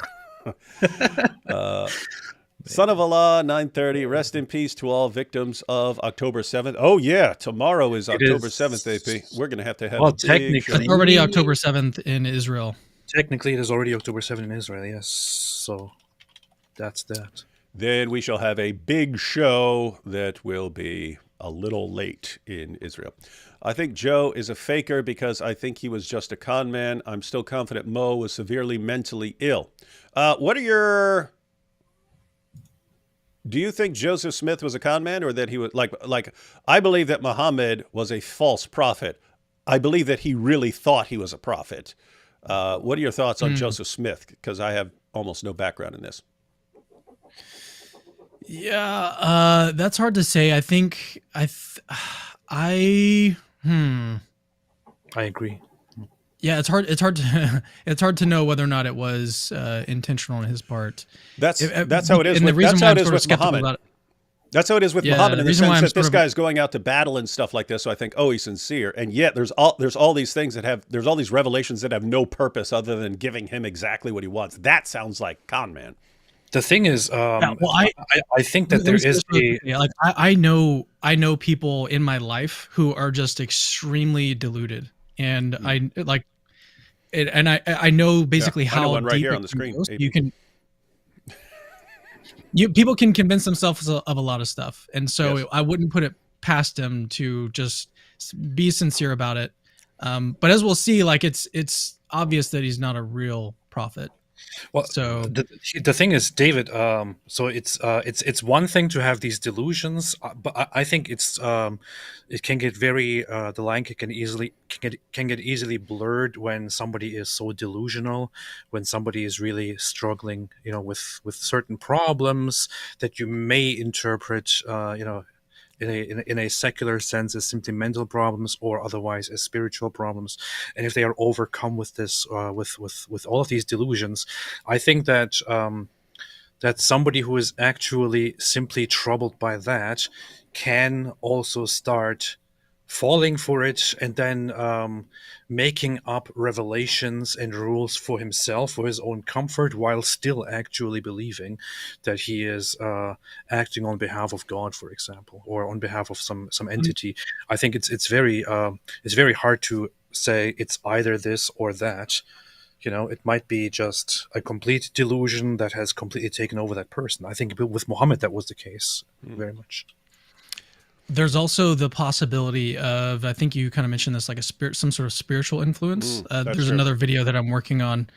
Son of Allah, 9:30. Rest in peace to all victims of October 7th. Oh yeah, tomorrow is October 7th, AP. We're gonna have to have a big technically, show. It's already October 7th in Israel. Technically, it is already October 7th in Israel. Yes, so that's that. Then we shall have a big show that will be a little late in Israel. I think Joe is a faker because I think he was just a con man. I'm still confident Mo was severely mentally ill. Do you think Joseph Smith was a con man, or that he was like I believe that Muhammad was a false prophet. I believe that he really thought he was a prophet. What are your thoughts on Joseph Smith? Because I have almost no background in this. Yeah, that's hard to say. I think I agree. Yeah, it's hard to know whether or not it was intentional on his part. That's how it is. That's how it is with Muhammad. That's how it is with Muhammad, in the sense that this guy's going out to battle and stuff like this. So I think, he's sincere, and yet there's all these things there's all these revelations that have no purpose other than giving him exactly what he wants. That sounds like con man. The thing is, I think that there is I know people in my life who are just extremely deluded, and I know basically how I know one right deep here on the screen. People can convince themselves of a lot of stuff, and so I wouldn't put it past them to just be sincere about it. But as we'll see, it's obvious that he's not a real prophet. Well, so the thing is, David. So it's one thing to have these delusions, but I think it can get very the line can get easily blurred when somebody is so delusional, when somebody is really struggling, with certain problems that you may interpret, in a secular sense as simply mental problems, or otherwise as spiritual problems. And if they are overcome with this, with all of these delusions, I think that that somebody who is actually simply troubled by that can also start falling for it, and then making up revelations and rules for himself, for his own comfort, while still actually believing that he is acting on behalf of God, for example, or on behalf of some entity. I think it's very hard to say it's either this or that. It might be just a complete delusion that has completely taken over that person. I think with Muhammad that was the case very much. There's also the possibility of, I think you kind of mentioned this, like some sort of spiritual influence. There's true. another video that I'm working on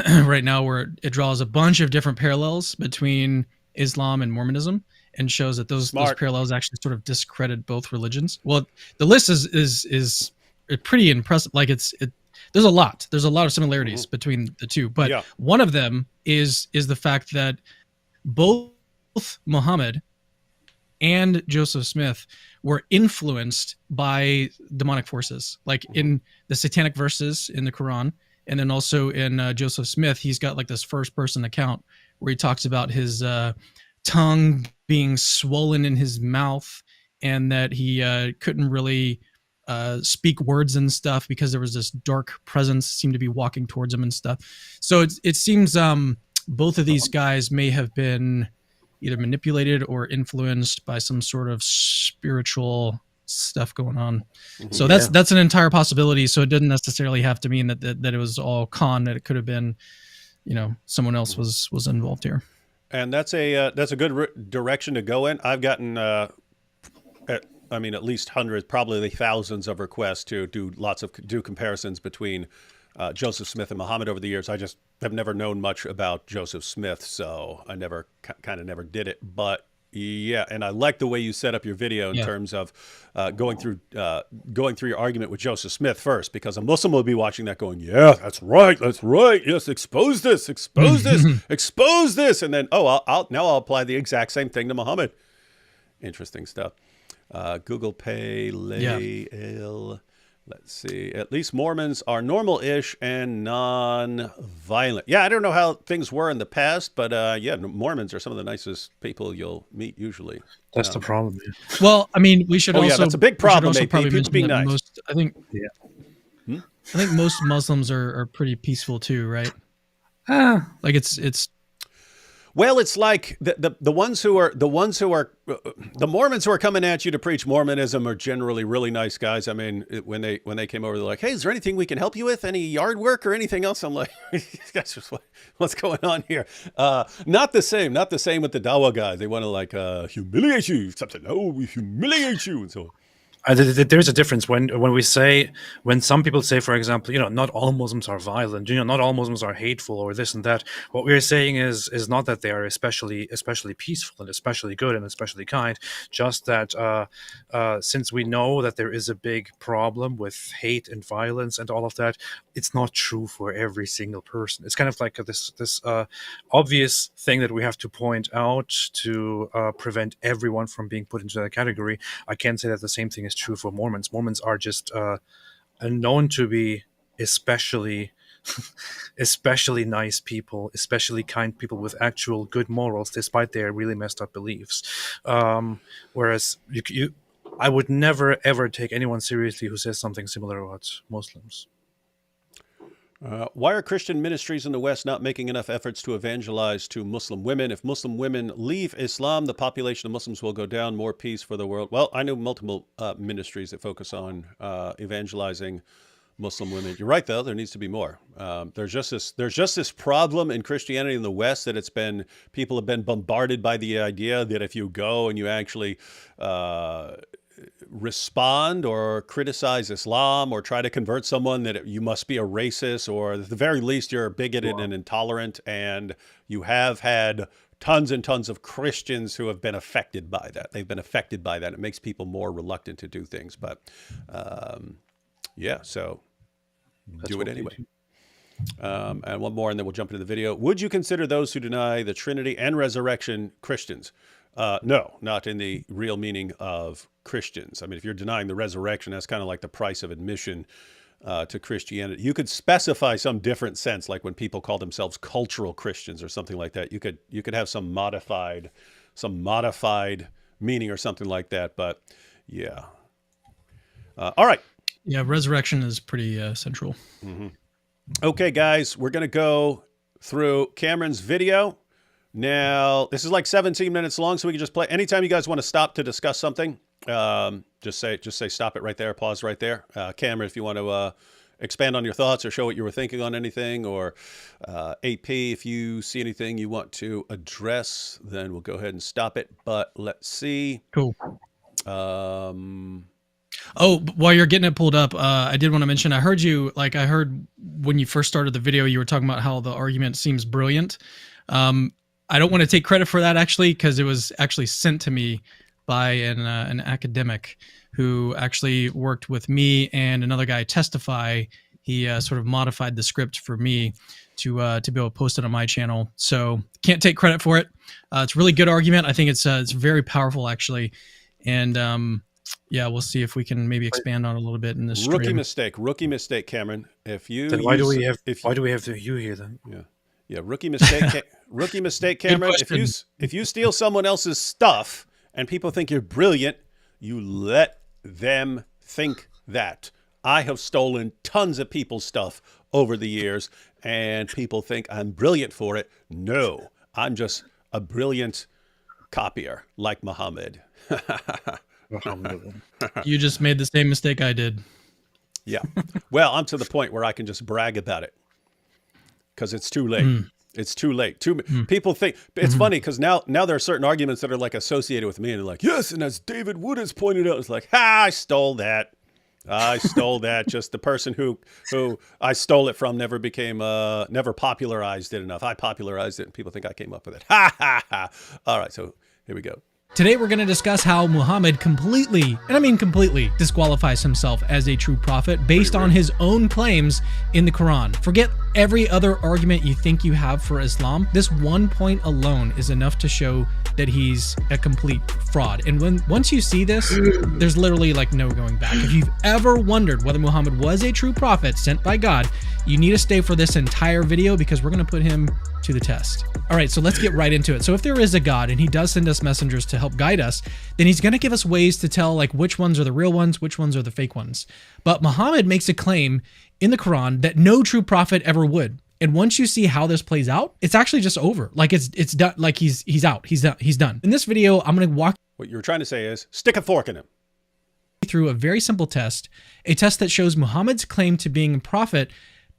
right now where it draws a bunch of different parallels between Islam and Mormonism and shows that those parallels actually sort of discredit both religions. Well, the list is pretty impressive. Like there's a lot of similarities between the two, but one of them is the fact that both Muhammad and Joseph Smith were influenced by demonic forces, like in the satanic verses in the Quran. And then also in Joseph Smith, he's got like this first person account where he talks about his tongue being swollen in his mouth and that he couldn't really speak words and stuff because there was this dark presence seemed to be walking towards him and stuff. So it seems both of these guys may have been either manipulated or influenced by some sort of spiritual stuff going on. So that's an entire possibility. So it didn't necessarily have to mean that it was all con, that it could have been, someone else was involved here. And that's a good direction to go in. I've gotten, at least hundreds, probably thousands of requests to do comparisons between Joseph Smith and Muhammad over the years. I just have never known much about Joseph Smith, so I never did it. But yeah, and I like the way you set up your video in terms of going through your argument with Joseph Smith first, because a Muslim will be watching that going, yeah, that's right, yes, expose this, expose this, and then I'll apply the exact same thing to Muhammad. Interesting stuff. Google Pay, let's see. At least Mormons are normal-ish and non-violent. Yeah, I don't know how things were in the past, but Mormons are some of the nicest people you'll meet usually. That's the problem. Yeah. Well, we should also. Yeah, that's a big problem. People being nice. Most, I think most Muslims are pretty peaceful too, right? Like it's. Well, it's like the ones who are the Mormons who are coming at you to preach Mormonism are generally really nice guys. I mean, when they came over, they're like, "Hey, is there anything we can help you with? Any yard work or anything else?" I'm like, "Guys, what's going on here?" Not the same with the Dawa guys. They want to humiliate you. Something. Oh, we humiliate you, and so. There's a difference when some people say, for example, not all Muslims are violent, not all Muslims are hateful or this and that. What we're saying is not that they are especially peaceful and especially good and especially kind, just that since we know that there is a big problem with hate and violence and all of that, it's not true for every single person. It's kind of like this obvious thing that we have to point out to prevent everyone from being put into that category. I can't say that the same thing is true for Mormons. Mormons are just known to be especially nice people, especially kind people with actual good morals, despite their really messed up beliefs. Whereas I would never ever take anyone seriously who says something similar about Muslims. Why are Christian ministries in the West not making enough efforts to evangelize to Muslim women? If Muslim women leave Islam, the population of Muslims will go down. More peace for the world. Well, I know multiple ministries that focus on evangelizing Muslim women. You're right, though. There needs to be more. There's just this problem in Christianity in the West that people have been bombarded by the idea that if you go and you actually respond or criticize Islam or try to convert someone, that you must be a racist, or at the very least you're bigoted and intolerant. And you have had tons and tons of Christians who have been affected by that. They've been affected by that. It makes people more reluctant to do things. But so do it anyway. And one more, and then we'll jump into the video. Would you consider those who deny the Trinity and resurrection Christians? No, not in the real meaning of Christians. I mean, if you're denying the resurrection, that's kind of like the price of admission to Christianity. You could specify some different sense, like when people call themselves cultural Christians or something like that. You could have some modified meaning or something like that. But yeah. All right. Yeah, resurrection is pretty central. Mm-hmm. Okay, guys, we're going to go through Cameron's video. Now, this is like 17 minutes long, so we can just play. Anytime you guys want to stop to discuss something, just say stop it right there, pause right there. Cameron, if you want to expand on your thoughts or show what you were thinking on anything, or AP, if you see anything you want to address, then we'll go ahead and stop it. But let's see. Cool. Um, Oh, while you're getting it pulled up, I did want to mention, I heard when you first started the video, you were talking about how the argument seems brilliant. I don't want to take credit for that, actually, because it was actually sent to me by an academic who actually worked with me and another guy, Testify. He sort of modified the script for me to be able to post it on my channel. So can't take credit for it. It's a really good argument. I think it's very powerful, actually. And yeah, we'll see if we can maybe expand on it a little bit in this stream. Rookie mistake, Cameron. If you Then why do we have you here then? Yeah, rookie mistake. Rookie mistake, Cameron. If you steal someone else's stuff and people think you're brilliant, you let them think that. I have stolen tons of people's stuff over the years, and people think I'm brilliant for it. No, I'm just a brilliant copier, like Muhammad. You just made the same mistake I did. Yeah. Well, I'm to the point where I can just brag about it because it's too late. It's too late. People think it's funny because now there are certain arguments that are like associated with me, and they're like, yes, and as David Wood has pointed out, it's like, I stole that. I stole that. Just the person who I stole it from never popularized it enough. I popularized it, and people think I came up with it. Ha ha ha! All right, so here we go. Today we're going to discuss how Muhammad completely, and I mean completely, disqualifies himself as a true prophet based on his own claims in the Quran. Forget every other argument you think you have for Islam. This one point alone is enough to show that he's a complete fraud. And once you see this, there's literally like no going back. If you've ever wondered whether Muhammad was a true prophet sent by God, you need to stay for this entire video because we're going to put him to the test. All right, so let's get right into it. So if there is a God and he does send us messengers to help guide us, then he's going to give us ways to tell like which ones are the real ones, which ones are the fake ones. But Muhammad makes a claim in the Quran that no true prophet ever would. And once you see how this plays out, it's actually just over. Like it's done. Like he's out. He's done. In this video, I'm going to walk. What you're trying to say is stick a fork in him. Through a very simple test, a test that shows Muhammad's claim to being a prophet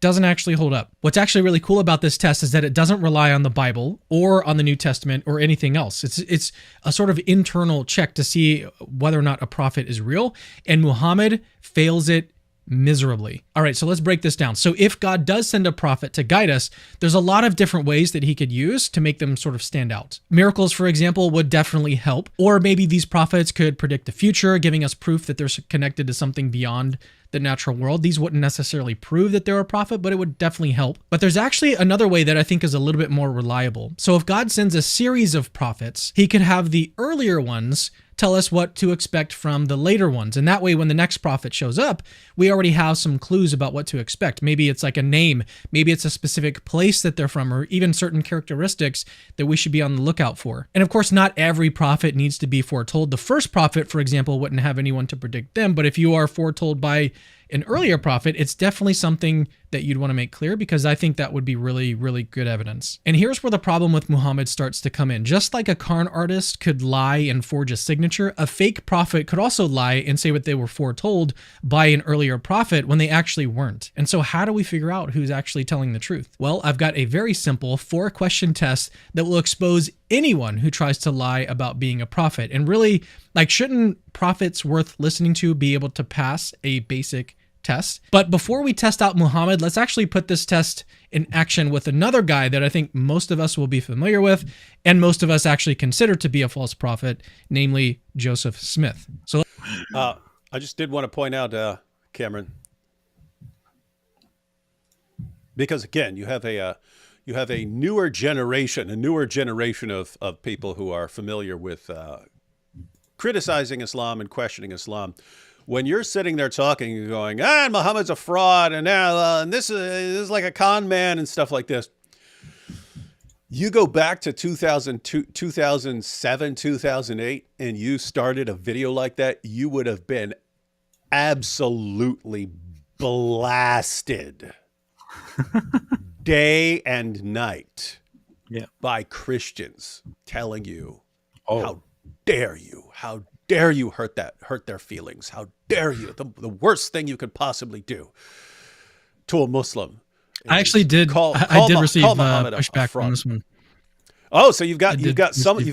doesn't actually hold up. What's actually really cool about this test is that it doesn't rely on the Bible or on the New Testament or anything else. It's a sort of internal check to see whether or not a prophet is real, and Muhammad fails it miserably. All right, so let's break this down. So if God does send a prophet to guide us, there's a lot of different ways that he could use to make them sort of stand out. Miracles, for example, would definitely help. Or maybe these prophets could predict the future, giving us proof that they're connected to something beyond the natural world. These wouldn't necessarily prove that they're a prophet, but it would definitely help. But there's actually another way that I think is a little bit more reliable. So if God sends a series of prophets, he could have the earlier ones tell us what to expect from the later ones. And that way, when the next prophet shows up, we already have some clues about what to expect. Maybe it's like a name, maybe it's a specific place that they're from, or even certain characteristics that we should be on the lookout for. And of course, not every prophet needs to be foretold. The first prophet, for example, wouldn't have anyone to predict them, but if you are foretold by an earlier prophet, it's definitely something that you'd want to make clear, because I think that would be really, really good evidence. And here's where the problem with Muhammad starts to come in. Just like a con artist could lie and forge a signature, a fake prophet could also lie and say what they were foretold by an earlier prophet when they actually weren't. And so how do we figure out who's actually telling the truth? Well, I've got a very simple 4-question test that will expose anyone who tries to lie about being a prophet. And really, like, shouldn't prophets worth listening to be able to pass a basic test? But before we test out Muhammad, let's actually put this test in action with another guy that I think most of us will be familiar with, and most of us actually consider to be a false prophet, namely Joseph Smith. So I just did want to point out, Cameron, because again, you have a newer generation of people who are familiar with criticizing Islam and questioning Islam. When you're sitting there talking and going, Muhammad's a fraud, and this is like a con man and stuff like this, you go back to 2002, 2007, 2008, and you started a video like that, you would have been absolutely blasted day and night by Christians telling you, how dare you hurt their feelings? How dare you? The worst thing you could possibly do. to a Muslim. I actually did. I did receive pushback on this one. Oh, so you've got some of the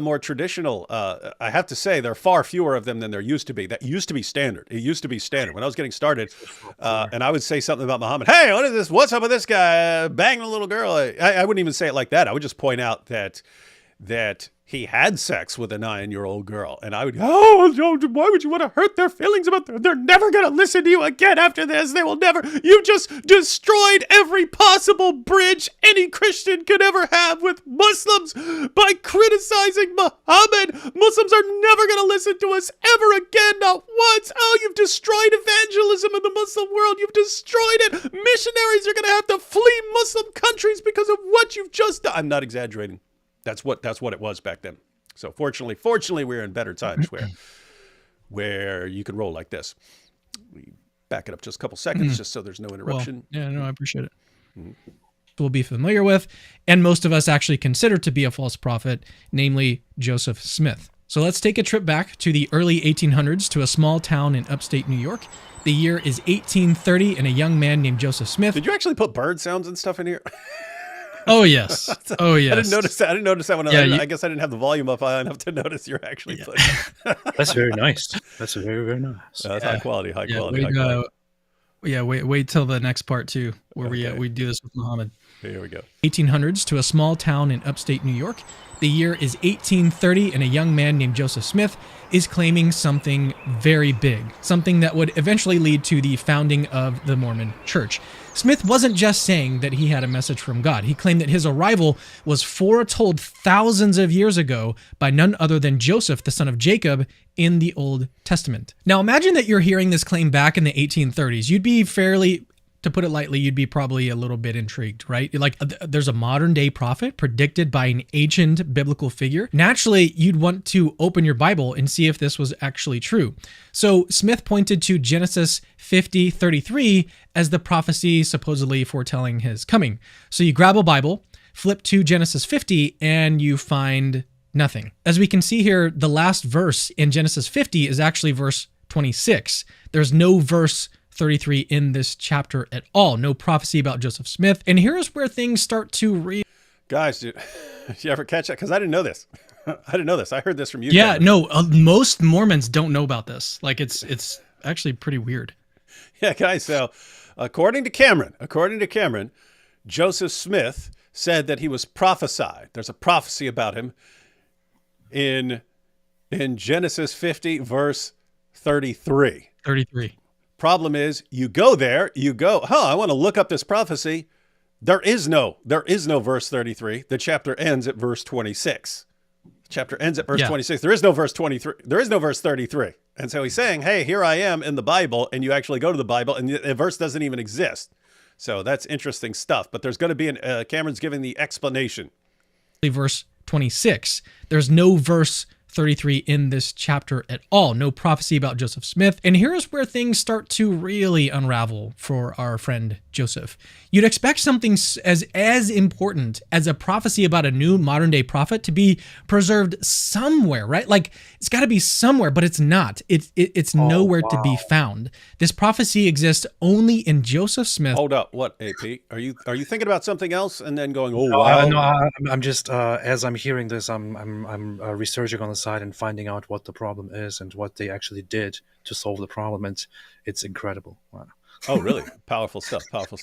more traditional. I have to say there are far fewer of them than there used to be. That used to be standard. It used to be standard when I was getting started, and I would say something about Muhammad. Hey, what is this? What's up with this guy banging a little girl? I wouldn't even say it like that. I would just point out that he had sex with a 9-year-old girl, and I would go, oh, why would you want to hurt their feelings about that? They're never going to listen to you again after this. They will never. You just destroyed every possible bridge any Christian could ever have with Muslims by criticizing Muhammad. Muslims are never going to listen to us ever again, not once. Oh, you've destroyed evangelism in the Muslim world. You've destroyed it. Missionaries are going to have to flee Muslim countries because of what you've just done. I'm not exaggerating. That's what it was back then. So fortunately, we're in better times where you can roll like this. We back it up just a couple seconds, just so there's no interruption. Well, yeah, no, I appreciate it. We'll be familiar with, and most of us actually consider to be a false prophet, namely Joseph Smith. So let's take a trip back to the early 1800s to a small town in upstate New York. The year is 1830, and a young man named Joseph Smith. Did you actually put bird sounds and stuff in here? Oh yes. Oh yes. I didn't notice that one. Yeah, I guess I didn't have the volume up high enough to notice you're actually putting. That's very nice. That's very, very nice. That's high quality. Wait till the next part too, where we do this with Muhammad. Here we go. 1800s to a small town in upstate New York. The year is 1830, and a young man named Joseph Smith is claiming something very big, something that would eventually lead to the founding of the Mormon Church. Smith wasn't just saying that he had a message from God. He claimed that his arrival was foretold thousands of years ago by none other than Joseph, the son of Jacob, in the Old Testament. Now imagine that you're hearing this claim back in the 1830s. You'd be fairly, to put it lightly, you'd be probably a little bit intrigued, right? Like, there's a modern day prophet predicted by an ancient biblical figure. Naturally, you'd want to open your Bible and see if this was actually true. So Smith pointed to Genesis 50:33 as the prophecy supposedly foretelling his coming. So you grab a Bible, flip to Genesis 50, and you find nothing. As we can see here, the last verse in Genesis 50 is actually verse 26. There's no verse 33 in this chapter at all. No prophecy about Joseph Smith. And here's where things start to Guys, did you ever catch that? Because I didn't know this. I didn't know this. I heard this from you. Yeah, no, most Mormons don't know about this. Like, it's actually pretty weird. Yeah, guys. So according to Cameron, Joseph Smith said that he was prophesied. There's a prophecy about him in Genesis 50, verse 33. 33. Problem is, you go, I want to look up this prophecy. There is no verse 33. The chapter ends at verse 26. Chapter ends at verse 26. There is no verse 23. There is no verse 33. And so he's saying, hey, here I am in the Bible, and you actually go to the Bible, and the verse doesn't even exist. So that's interesting stuff. But there's going to be Cameron's giving the explanation. Verse 26. There's no verse 33 in this chapter at all. No prophecy about Joseph Smith. And here's where things start to really unravel for our friend Joseph. You'd expect something as important as a prophecy about a new modern day prophet to be preserved somewhere, right? Like, it's got to be somewhere, but it's not. It's nowhere to be found. This prophecy exists only in Joseph Smith. Hold up. What, AP? Are you thinking about something else and then going, oh, wow? No, I'm just, as I'm hearing this, I'm researching on the side and finding out what the problem is and what they actually did to solve the problem. And it's incredible. Wow. Oh, really? Powerful stuff. Back up a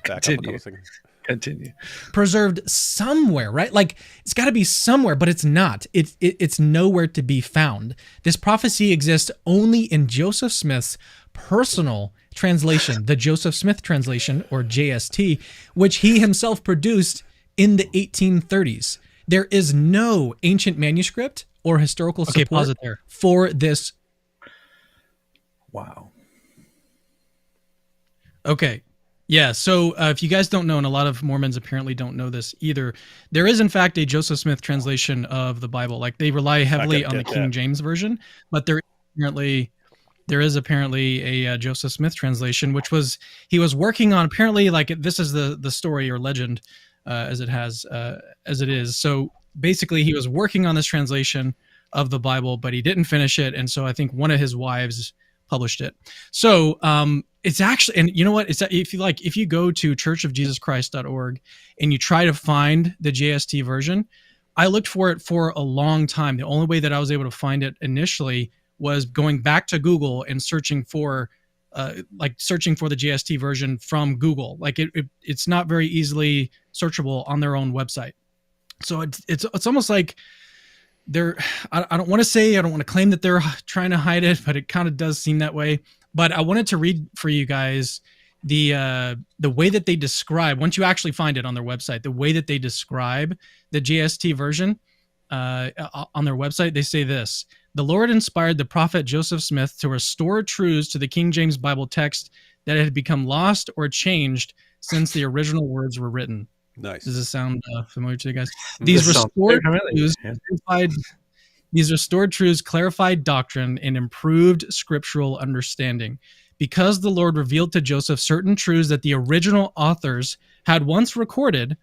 couple seconds. Continue. Preserved somewhere, right? Like, it's got to be somewhere, but it's not. It's nowhere to be found. This prophecy exists only in Joseph Smith's personal translation, the Joseph Smith translation, or JST, which he himself produced in the 1830s. There is no ancient manuscript or historical support for this. Wow. Okay. Yeah. So if you guys don't know, and a lot of Mormons apparently don't know this either, there is in fact a Joseph Smith translation of the Bible. Like, they rely heavily on the King James version, but there is apparently a Joseph Smith translation, which he was working on. Apparently, like, this is the story or legend as it is. So basically, he was working on this translation of the Bible, but he didn't finish it, and so I think one of his wives published it. So it's actually, and you know what? It's if you go to churchofjesuschrist.org and you try to find the JST version, I looked for it for a long time. The only way that I was able to find it initially was going back to Google and searching for the JST version from Google. Like it's not very easily searchable on their own website. So it's almost like I don't want to claim that they're trying to hide it, but it kind of does seem that way. But I wanted to read for you guys the way that they describe, once you actually find it on their website, the way that they describe the JST version on their website. They say this: the Lord inspired the prophet Joseph Smith to restore truths to the King James Bible text that had become lost or changed since the original words were written. Nice. Does this sound familiar to you guys? These restored truths clarified doctrine and improved scriptural understanding. Because the Lord revealed to Joseph certain truths that the original authors had once recorded,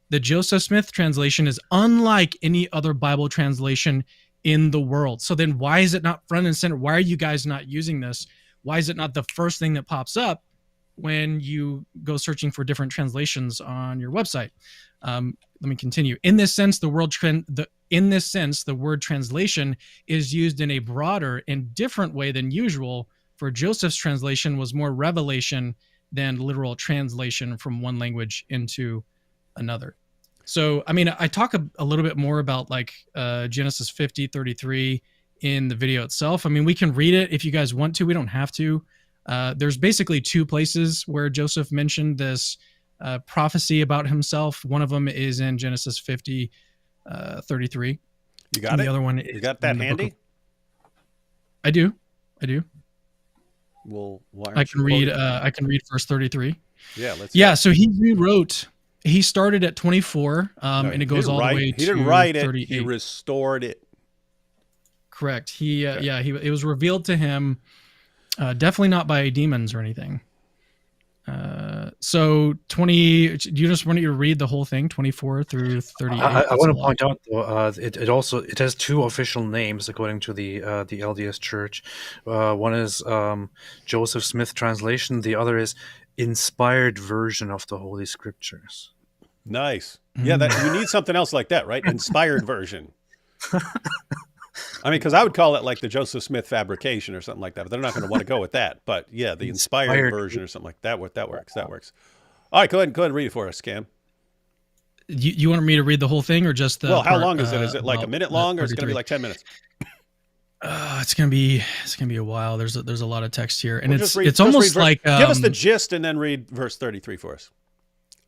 the Joseph Smith translation is unlike any other Bible translation in the world. So then why is it not front and center? Why are you guys not using this? Why is it not the first thing that pops up when you go searching for different translations on your website? Let me continue. In this sense, the word translation is used in a broader and different way than usual. For Joseph's translation was more revelation than literal translation from one language into another. So, I mean, I talk a little bit more about like Genesis 50:33 in the video itself. I mean, we can read it if you guys want to. We don't have to. There's basically two places where Joseph mentioned this prophecy about himself. One of them is in Genesis 50:33. You got it? The other one You got that handy? I do. Well, why I can read verse 33. Yeah, let's so he rewrote. He started at 24 and it goes all the way to 38. He didn't write it, he restored it. Correct. It was revealed to him, definitely not by demons or anything. So 20, do you just want to read the whole thing, 24 through 38? I want to point out though, it has two official names according to the LDS Church. One is Joseph Smith translation. The other is inspired version of the Holy Scriptures. Nice. Yeah, you need something else like that, right? Inspired version. I mean, because I would call it like the Joseph Smith fabrication or something like that, but they're not going to want to go with that. But yeah, the inspired version or something like that. That works. All right, go ahead and read it for us, Cam. You want me to read the whole thing or just the? Well, how long is it? Is it like a minute long, or is it going to be like 10 minutes? It's gonna be a while. There's a lot of text here, and it's almost like give us the gist and then read verse 33 for us.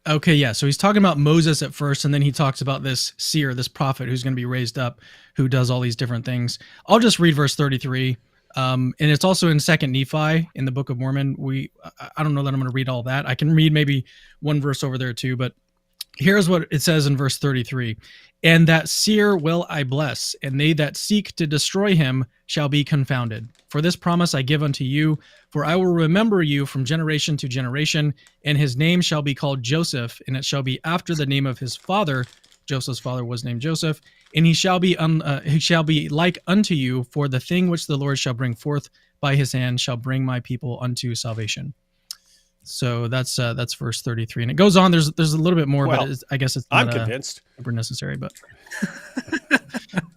Okay, yeah. So he's talking about Moses at first, and then he talks about this seer, this prophet who's going to be raised up, who does all these different things. I'll just read verse 33, and it's also in Second Nephi in the Book of Mormon. I don't know that I'm going to read all that. I can read maybe one verse over there too, but here's what it says in verse 33. And that seer will I bless, and they that seek to destroy him shall be confounded. For this promise I give unto you, for I will remember you from generation to generation, and his name shall be called Joseph, and it shall be after the name of his father. Joseph's father was named Joseph, and he shall be like unto you, for the thing which the Lord shall bring forth by his hand shall bring my people unto salvation. So that's verse 33, and it goes on. There's a little bit more, but I guess it's not, I'm convinced super necessary. But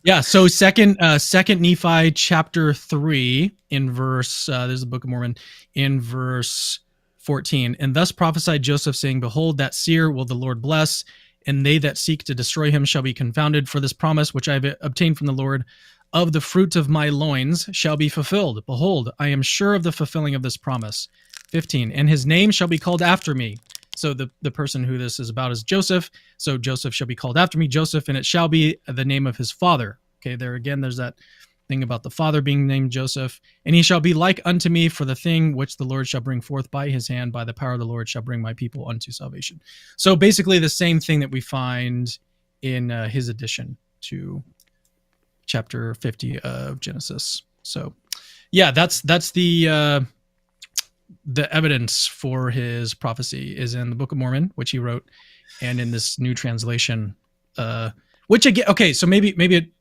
yeah, so second Nephi chapter 3 in verse there's the Book of Mormon in verse 14, and thus prophesied Joseph, saying, "Behold, that seer will the Lord bless, and they that seek to destroy him shall be confounded. For this promise which I have obtained from the Lord of the fruit of my loins shall be fulfilled. Behold, I am sure of the fulfilling of this promise." 15, and his name shall be called after me. So the person who this is about is Joseph. So Joseph shall be called after me, Joseph, and it shall be the name of his father. Okay, there again, there's that thing about the father being named Joseph. And he shall be like unto me, for the thing which the Lord shall bring forth by his hand, by the power of the Lord shall bring my people unto salvation. So basically the same thing that we find in his addition to chapter 50 of Genesis. So yeah, that's the evidence for his prophecy is in the Book of Mormon, which he wrote, and in this new translation, which again, okay, so maybe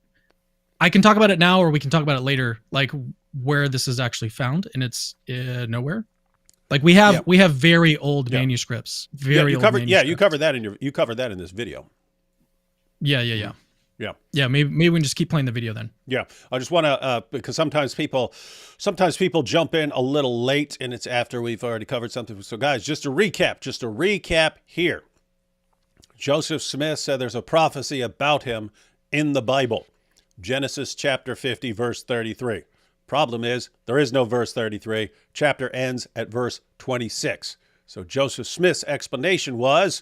I can talk about it now, or we can talk about it later. Like, where this is actually found, and it's nowhere. Like we have very old manuscripts, very old manuscripts. You covered that in this video. Yeah. Yeah. Maybe we can just keep playing the video then. Yeah, I just want to because sometimes people jump in a little late, and it's after we've already covered something. So, guys, just a recap here. Joseph Smith said there's a prophecy about him in the Bible, Genesis chapter 50, verse 33. Problem is, there is no verse 33. Chapter ends at verse 26. So Joseph Smith's explanation was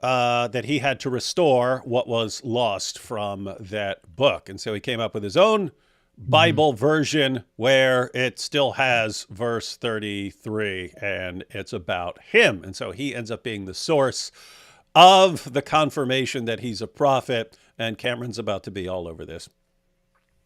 that he had to restore what was lost from that book. And so he came up with his own Bible version where it still has verse 33, and it's about him. And so he ends up being the source of the confirmation that he's a prophet, and Cameron's about to be all over this.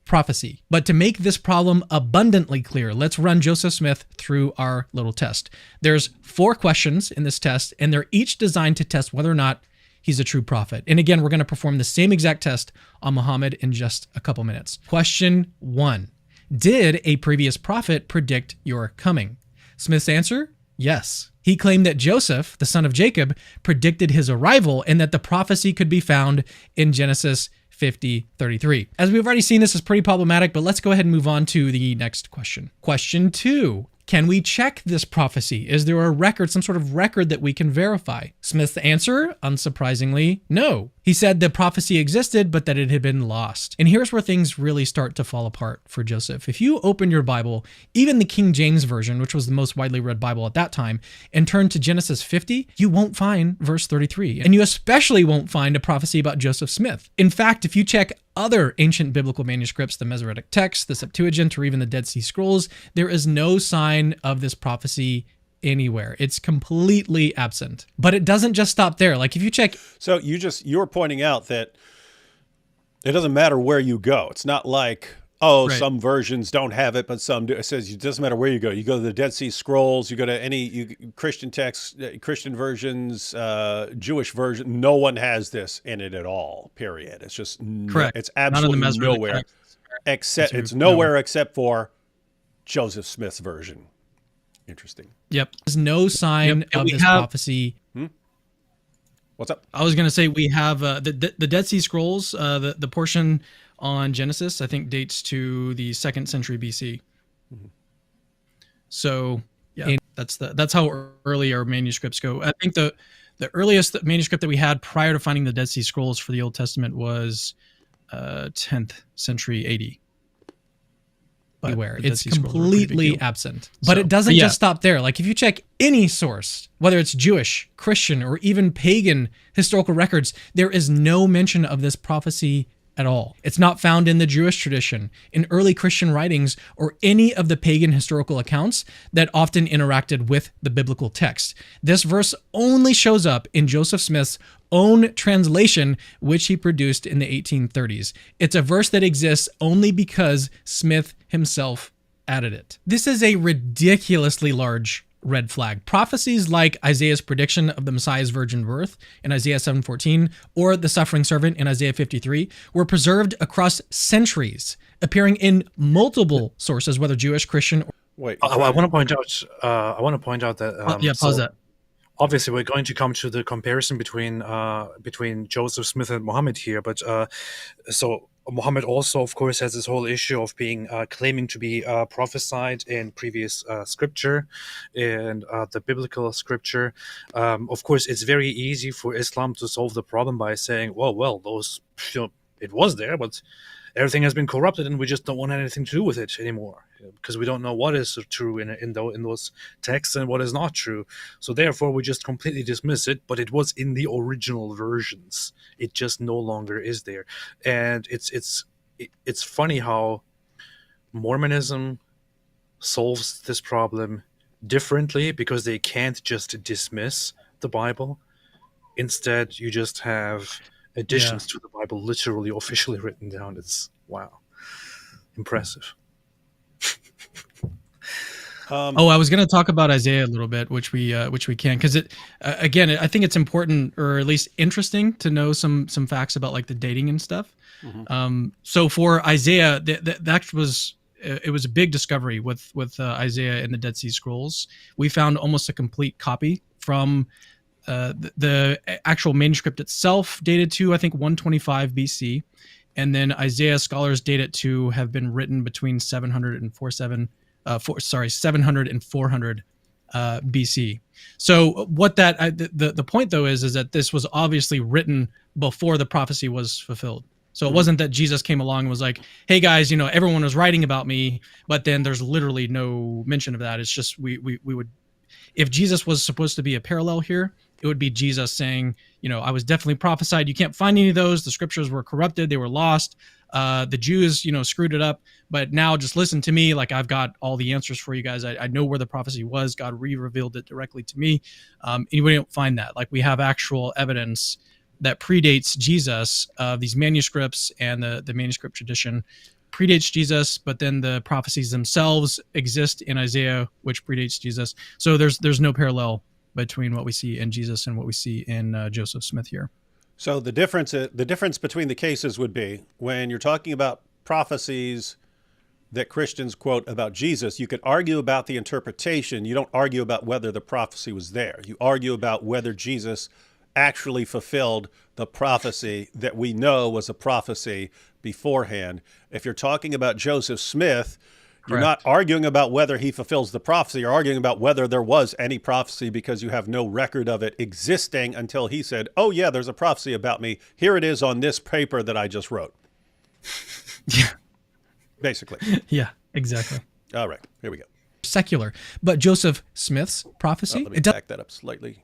Prophecy. But to make this problem abundantly clear, let's run Joseph Smith through our little test. There's 4 questions in this test, and they're each designed to test whether or not he's a true prophet. And again, we're going to perform the same exact test on Muhammad in just a couple minutes. Question 1. Did a previous prophet predict your coming? Smith's answer, yes. He claimed that Joseph, the son of Jacob, predicted his arrival and that the prophecy could be found in Genesis 50:33. As we've already seen, this is pretty problematic, but let's go ahead and move on to the next question. Question 2. Can we check this prophecy? Is there a record, some sort of record that we can verify? Smith's answer, unsurprisingly, no. He said the prophecy existed, but that it had been lost. And here's where things really start to fall apart for Joseph. If you open your Bible, even the King James Version, which was the most widely read Bible at that time, and turn to Genesis 50, you won't find verse 33. And you especially won't find a prophecy about Joseph Smith. In fact, if you check other ancient biblical manuscripts, the Masoretic text, the Septuagint, or even the Dead Sea Scrolls, there is no sign of this prophecy anywhere. It's completely absent. But it doesn't just stop there. Like if you check... So you're pointing out that it doesn't matter where you go. It's not like, some versions don't have it, but some do. It says it doesn't matter where you go. You go to the Dead Sea Scrolls, you go to any Christian texts, Christian versions, Jewish version. No one has this in it at all, period. It's just... Correct. It's absolutely nowhere. It's nowhere except for Joseph Smith's version. Interesting. Yep. There's no sign of this prophecy. What's up? I was going to say we have the Dead Sea Scrolls, the portion on Genesis, I think dates to the 2nd century BC. So yeah, that's how early our manuscripts go. I think the earliest manuscript that we had prior to finding the Dead Sea Scrolls for the Old Testament was 10th century AD. Beware, it's completely absent. But it doesn't just stop there. Like if you check any source, whether it's Jewish, Christian, or even pagan historical records, there is no mention of this prophecy at all. It's not found in the Jewish tradition, in early Christian writings, or any of the pagan historical accounts that often interacted with the biblical text. This verse only shows up in Joseph Smith's own translation, which he produced in the 1830s. It's a verse that exists only because Smith himself added it. This is a ridiculously large red flag. Prophecies like Isaiah's prediction of the Messiah's virgin birth in Isaiah 7:14 or the suffering servant in Isaiah 53 were preserved across centuries, appearing in multiple sources, whether Jewish, Christian, or... Wait, I want to point out that pause that. Obviously, we're going to come to the comparison between Joseph Smith and Muhammad here, but so Muhammad also, of course, has this whole issue of being claiming to be prophesied in previous scripture and the biblical scripture. Of course, it's very easy for Islam to solve the problem by saying, well, those, it was there, but everything has been corrupted, and we just don't want anything to do with it anymore because we don't know what is true in those texts and what is not true. So therefore, we just completely dismiss it. But it was in the original versions. It just no longer is there, and it's funny how Mormonism solves this problem differently because they can't just dismiss the Bible. Instead, you just have additions to the Bible literally officially written down. It's wow, impressive. I was going to talk about Isaiah a little bit, which we can, because it again, I think it's important, or at least interesting, to know some facts about like the dating and stuff. So for Isaiah, that was it was a big discovery with Isaiah and the Dead Sea Scrolls. We found almost a complete copy from the actual manuscript itself, dated to I think 125 BC, and then Isaiah scholars date it to have been written between 700 and 700 and 400 BC. So what the point though is that this was obviously written before the prophecy was fulfilled. So it wasn't that Jesus came along and was like, hey guys, everyone was writing about me, but then there's literally no mention of that. It's just we would, if Jesus was supposed to be a parallel here, it would be Jesus saying, I was definitely prophesied. You can't find any of those. The scriptures were corrupted. They were lost. The Jews, screwed it up. But now just listen to me. Like, I've got all the answers for you guys. I know where the prophecy was. God re-revealed it directly to me. Anybody don't find that. Like, we have actual evidence that predates Jesus. These manuscripts and the manuscript tradition predates Jesus, but then the prophecies themselves exist in Isaiah, which predates Jesus. So there's no parallel between what we see in Jesus and what we see in Joseph Smith here. So the difference between the cases would be when you're talking about prophecies that Christians quote about Jesus, you could argue about the interpretation. You don't argue about whether the prophecy was there. You argue about whether Jesus actually fulfilled the prophecy that we know was a prophecy beforehand. If you're talking about Joseph Smith, you're not arguing about whether he fulfills the prophecy. You're arguing about whether there was any prophecy because you have no record of it existing until he said, oh yeah, there's a prophecy about me. Here it is on this paper that I just wrote. Yeah. Basically. Yeah, exactly. All right, here we go. Secular. But Joseph Smith's prophecy, Let me back that up slightly.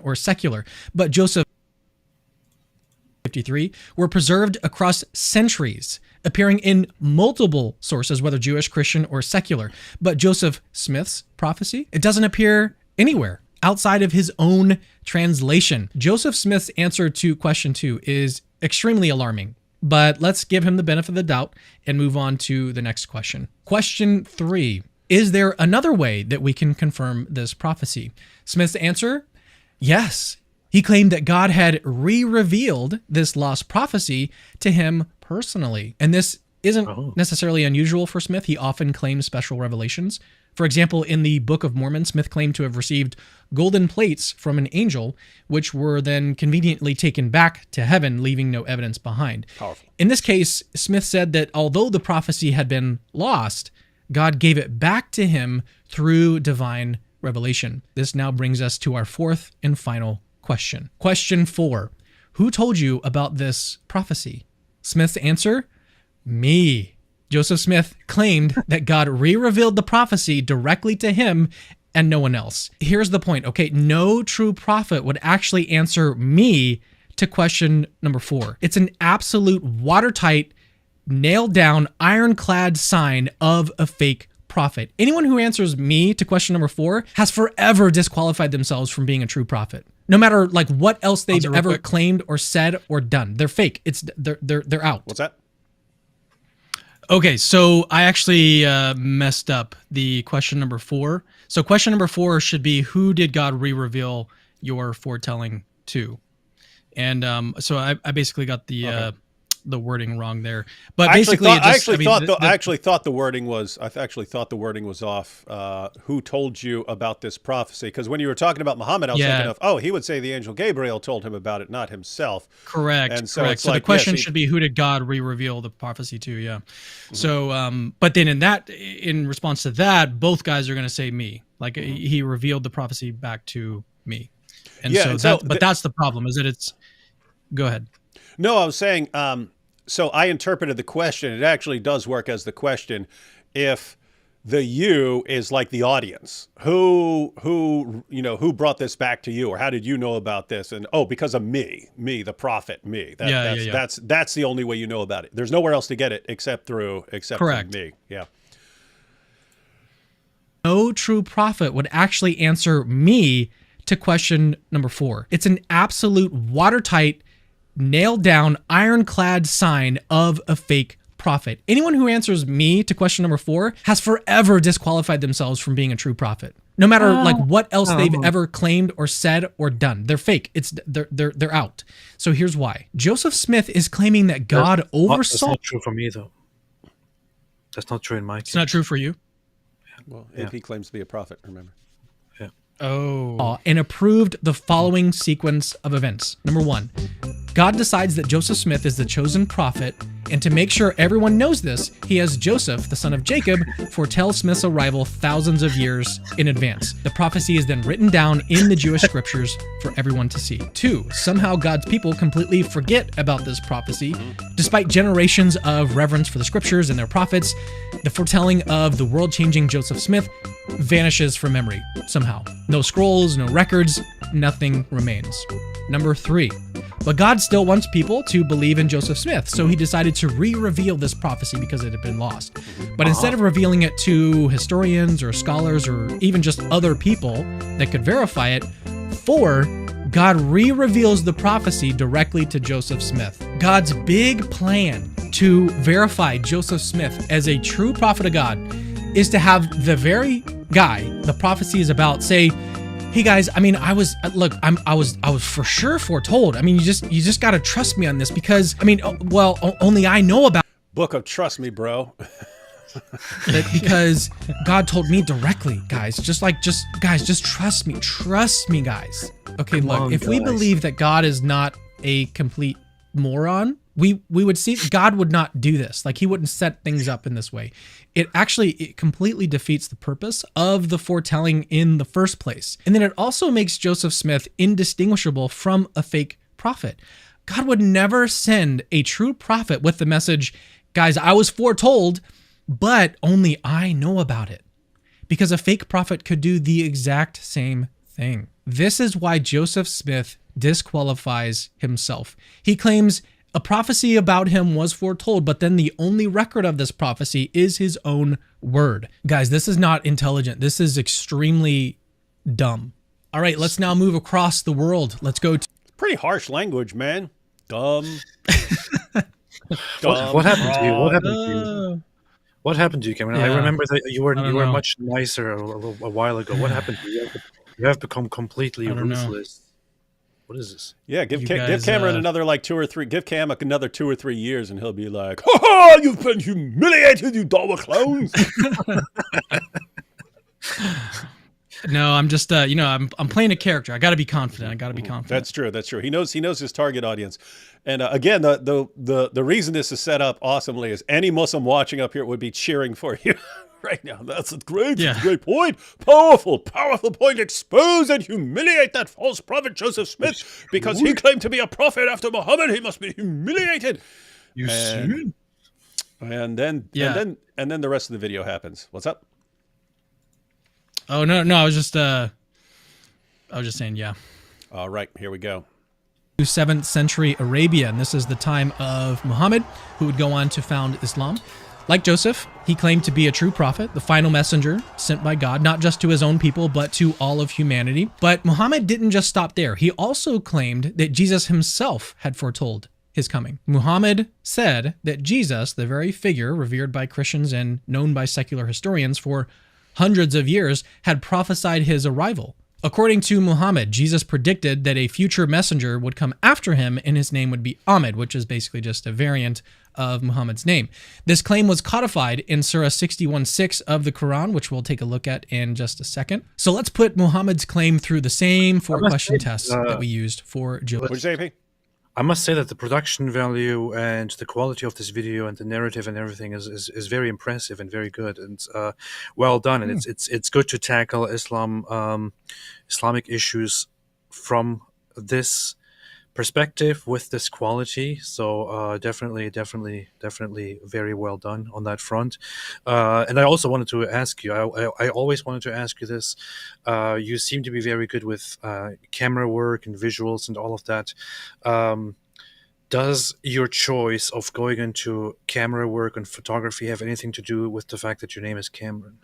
Or secular, but Joseph 53 were preserved across centuries, appearing in multiple sources, whether Jewish, Christian, or secular. But Joseph Smith's prophecy, it doesn't appear anywhere outside of his own translation. Joseph Smith's answer to question 2 is extremely alarming, but let's give him the benefit of the doubt and move on to the next question. Question 3, is there another way that we can confirm this prophecy? Smith's answer, yes. He claimed that God had re-revealed this lost prophecy to him personally. And this isn't necessarily unusual for Smith. He often claims special revelations. For example, in the Book of Mormon, Smith claimed to have received golden plates from an angel, which were then conveniently taken back to heaven, leaving no evidence behind. Powerful. In this case, Smith said that although the prophecy had been lost, God gave it back to him through divine revelation. This now brings us to our fourth and final question. Question 4. Who told you about this prophecy? Smith's answer, me. Joseph Smith claimed that God re-revealed the prophecy directly to him and no one else. Here's the point. Okay, no true prophet would actually answer me to question number 4. It's an absolute watertight, nailed down, ironclad sign of a fake prophet. Anyone who answers me to question number 4 has forever disqualified themselves from being a true prophet. No matter like what else they've ever claimed or said or done. They're fake. They're out. What's that? Okay, so I actually messed up the question number 4. So question number 4 should be, who did God re-reveal your foretelling to? And so I basically got the wording wrong there. But I actually thought the wording was off. Who told you about this prophecy? Because when you were talking about Muhammad, I was thinking of, he would say the angel Gabriel told him about it, not himself. Correct. And so correct. It's so like, the question should be, who did God re-reveal the prophecy to? Yeah. Mm-hmm. So, but then in response to that, both guys are going to say me. Like he revealed the prophecy back to me. And but that's the problem, is that it's. Go ahead. No, I was saying. So I interpreted the question. It actually does work as the question. If the you is like the audience, who brought this back to you, or how did you know about this? And because of me, the prophet, me. That's the only way you know about it. There's nowhere else to get it except through me. Yeah. No true prophet would actually answer me to question number 4. It's an absolute watertight, nailed down, ironclad sign of a fake prophet. Anyone who answers me to question number 4 has forever disqualified themselves from being a true prophet. No matter like what else they've ever claimed or said or done. They're fake. They're out. So here's why. Joseph Smith is claiming that God oversaw. That's not true for me though. That's not true in my case. It's not true for you. Well, Yeah. AP claims to be a prophet, remember? And approved the following sequence of events. Number 1, God decides that Joseph Smith is the chosen prophet, and to make sure everyone knows this, he has Joseph, the son of Jacob, foretell Smith's arrival thousands of years in advance. The prophecy is then written down in the Jewish scriptures for everyone to see. 2, somehow God's people completely forget about this prophecy. Despite generations of reverence for the scriptures and their prophets, the foretelling of the world-changing Joseph Smith vanishes from memory somehow. No scrolls, no records, nothing remains. Number 3, but God still wants people to believe in Joseph Smith, so he decided to re-reveal this prophecy because it had been lost. But instead of revealing it to historians or scholars or even just other people that could verify it, 4, God re-reveals the prophecy directly to Joseph Smith. God's big plan to verify Joseph Smith as a true prophet of God is to have the very guy the prophecy is about say, "Hey guys, I mean, I was for sure foretold. I mean, you just got to trust me on this because only I know about Book of Trust Me, bro. it because God told me directly, guys. Just trust me, guys. Okay, look, on, if we guys. believe that God is not a complete moron, we would see God would not do this. Like, he wouldn't set things up in this way. It completely defeats the purpose of the foretelling in the first place. And then it also makes Joseph Smith indistinguishable from a fake prophet. God would never send a true prophet with the message, guys, I was foretold, but only I know about it. Because a fake prophet could do the exact same thing. This is why Joseph Smith disqualifies himself. He claims a prophecy about him was foretold, but then the only record of this prophecy is his own word. Guys, this is not intelligent. This is extremely dumb. All right, let's now move across the world. Let's go to... Pretty harsh language, man. Dumb. What happened to you? What happened to you? Uh, What happened to you, Cameron? I Yeah. remember that you were I don't you were know. much nicer a while ago. What happened to you? You have become completely I don't know. ruthless. What is this? Yeah, give You give guys, Cameron another like 2 or 3. Give Cam another 2 or 3 years, and he'll be like, "Ha ha! You've been humiliated, you dog of clowns." No, I'm just I'm playing a character. I got to be confident. I got to be confident. That's true. That's true. He knows his target audience, and again, the reason this is set up awesomely is any Muslim watching up here would be cheering for you right now. That's a great, Yeah. great point. Powerful point. Expose and humiliate that false prophet Joseph Smith because he claimed to be a prophet after Muhammad. He must be humiliated. You And- And then, Yeah. and then the rest of the video happens. What's up? Oh no, I was just saying, yeah. All right, here we go. 7th century Arabia, and this is the time of Muhammad, who would go on to found Islam. Like Joseph, he claimed to be a true prophet, the final messenger sent by God, not just to his own people, but to all of humanity. But Muhammad didn't just stop there. He also claimed that Jesus himself had foretold his coming. Muhammad said that Jesus, the very figure revered by Christians and known by secular historians for hundreds of years, had prophesied his arrival. According to Muhammad, Jesus predicted that a future messenger would come after him and his name would be Ahmed, which is basically just a variant of Muhammad's name. This claim was codified in Surah 61:6 of the Quran, which we'll take a look at in just a second. So let's put Muhammad's claim through the same 4-question test that we used for Joseph. What'd you say, AP? I must say that the production value and the quality of this video and the narrative and everything is very impressive and very good and well done. And it's good to tackle Islamic issues from this perspective with this quality. So definitely very well done on that front. And I also wanted to ask you, I always wanted to ask you this. You seem to be very good with camera work and visuals and all of that. Does your choice of going into camera work and photography have anything to do with the fact that your name is Cameron?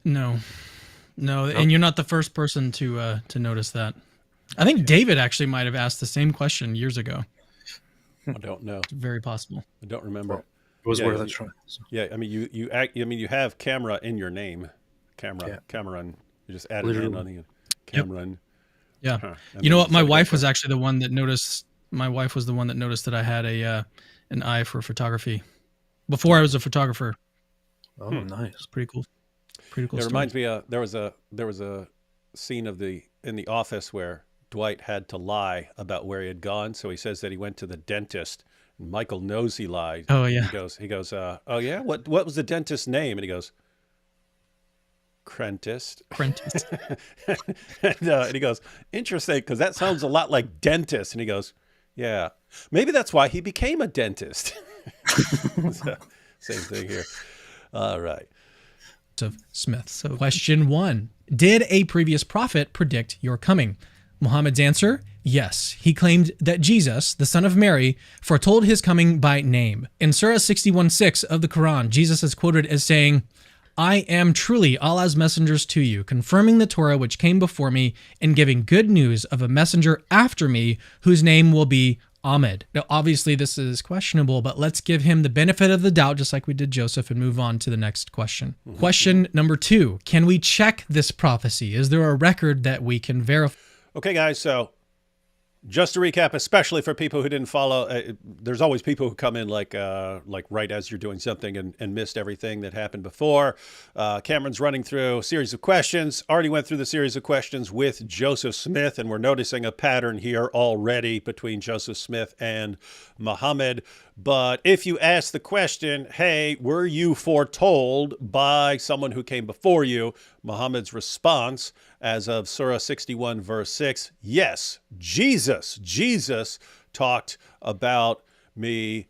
No, and you're not the first person to notice that. I think David actually might have asked the same question years ago. I don't know. It's very possible. I don't remember. It was Yeah, worth a you- try. So. Yeah, I mean you have camera in your name. Cameron. You just add it in Literally. on the end. Cameron. Yeah. Huh. And You know then what? My it's like, wife was actually the one that noticed. My wife was the one that noticed that I had an eye for photography before I was a photographer. Oh, nice. Pretty cool. Pretty cool. It story. reminds me. There was a scene in the office where Dwight had to lie about where he had gone. So he says that he went to the dentist. And Michael knows he lied. Oh, yeah. He goes. Oh yeah. What was the dentist's name? And he goes, Crentist. Prentice. And he goes, interesting, because that sounds a lot like dentist. And he goes, yeah, maybe that's why he became a dentist. So, same thing here. All right. Of Smith. So question 1. Did a previous prophet predict your coming? Muhammad's answer, yes. He claimed that Jesus, the son of Mary, foretold his coming by name. In Surah 61:6 of the Quran, Jesus is quoted as saying, I am truly Allah's messengers to you, confirming the Torah which came before me and giving good news of a messenger after me whose name will be Ahmed. Now, obviously, this is questionable, but let's give him the benefit of the doubt, just like we did Joseph, and move on to the next question. Question number 2. Can we check this prophecy? Is there a record that we can verify? Okay, guys. So just to recap, especially for people who didn't follow, there's always people who come in like right as you're doing something and missed everything that happened before. Cameron's running through a series of questions. Already went through the series of questions with Joseph Smith, and we're noticing a pattern here already between Joseph Smith and Muhammad. But if you ask the question, hey, were you foretold by someone who came before you? Muhammad's response, as of Surah 61, verse 6, yes, Jesus talked about me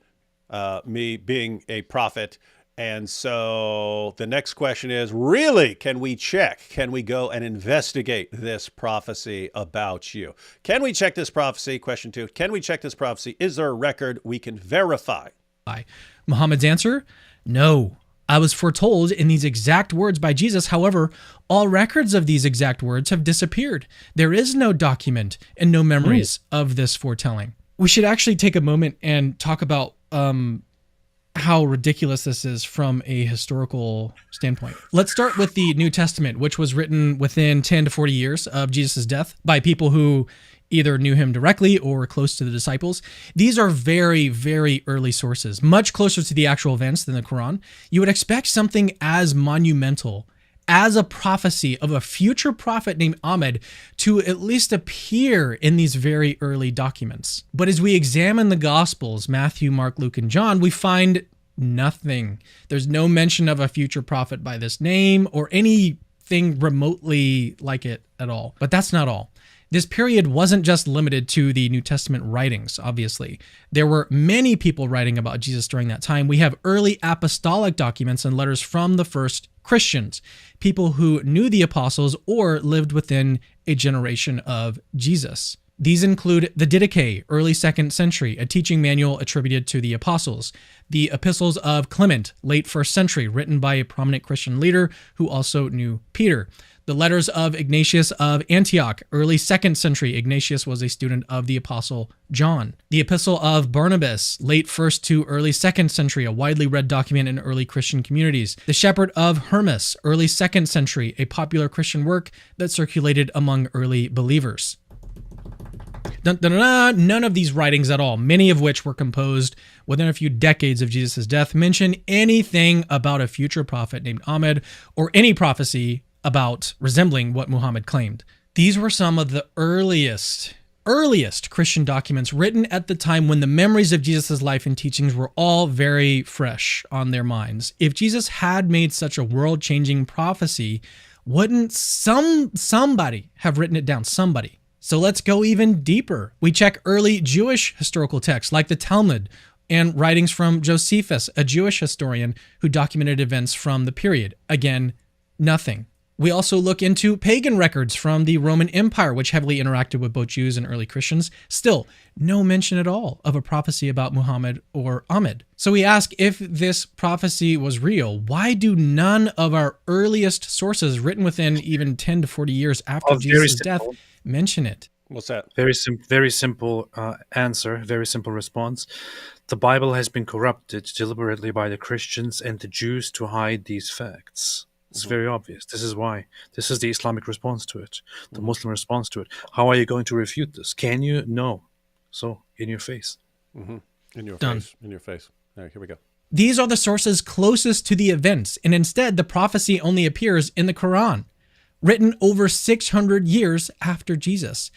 being a prophet. And so the next question is, really, can we check? Can we go and investigate this prophecy about you? Can we check this prophecy? Question 2, can we check this prophecy? Is there a record we can verify? Muhammad's answer, no. I was foretold in these exact words by Jesus. However, all records of these exact words have disappeared. There is no document and no memories of this foretelling. We should actually take a moment and talk about how ridiculous this is from a historical standpoint. Let's start with the New Testament, which was written within 10 to 40 years of Jesus' death by people who either knew him directly or were close to the disciples. These are very, very early sources, much closer to the actual events than the Quran. You would expect something as monumental as a prophecy of a future prophet named Ahmed to at least appear in these very early documents. But as we examine the Gospels, Matthew, Mark, Luke, and John, we find nothing. There's no mention of a future prophet by this name or anything remotely like it at all. But that's not all. This period wasn't just limited to the New Testament writings, obviously. There were many people writing about Jesus during that time. We have early apostolic documents and letters from the first Christians, people who knew the apostles or lived within a generation of Jesus. These include the Didache, early 2nd century, a teaching manual attributed to the apostles. The epistles of Clement, late 1st century, written by a prominent Christian leader who also knew Peter. The letters of Ignatius of Antioch, early 2nd century. Ignatius was a student of the apostle John. The epistle of Barnabas, late 1st to early 2nd century, a widely read document in early Christian communities. The Shepherd of Hermas, early 2nd century, a popular Christian work that circulated among early believers. None of these writings at all, many of which were composed within a few decades of Jesus' death, mention anything about a future prophet named Ahmed or any prophecy about resembling what Muhammad claimed. These were some of the earliest Christian documents written at the time when the memories of Jesus' life and teachings were all very fresh on their minds. If Jesus had made such a world-changing prophecy, wouldn't somebody have written it down? Somebody. So let's go even deeper. We check early Jewish historical texts like the Talmud and writings from Josephus, a Jewish historian who documented events from the period. Again, nothing. We also look into pagan records from the Roman Empire, which heavily interacted with both Jews and early Christians. Still, no mention at all of a prophecy about Muhammad or Ahmed. So we ask, if this prophecy was real, why do none of our earliest sources written within even 10 to 40 years after Jesus' death mention it? What's that? Very simple answer, very simple response. The Bible has been corrupted deliberately by the Christians and the Jews to hide these facts. It's very obvious. This is why. This is the Islamic response to it, the Muslim response to it. How are you going to refute this? Can you? No. So, in your face. In your Done. face. In your face. All right, here we go. These are the sources closest to the events, and instead the prophecy only appears in the Quran, written over 600 years after Jesus.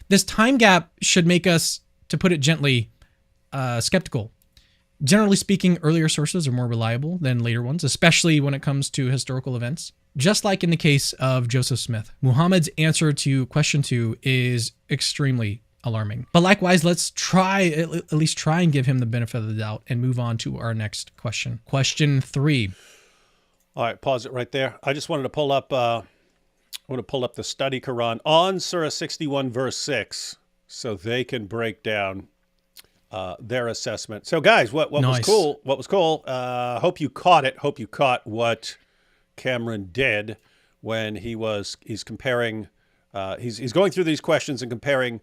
This time gap should make us, to put it gently, skeptical. Generally speaking, earlier sources are more reliable than later ones, especially when it comes to historical events. Just like in the case of Joseph Smith, Muhammad's answer to question 2 is extremely alarming. But likewise, let's at least try and give him the benefit of the doubt and move on to our next question. Question 3. All right, pause it right there. I just wanted to pull up the study Quran on Surah 61, verse 6, so they can break down their assessment. So, guys, what Nice. was cool? What was cool? Hope you caught it. Hope you caught what Cameron did when he's comparing. He's going through these questions and comparing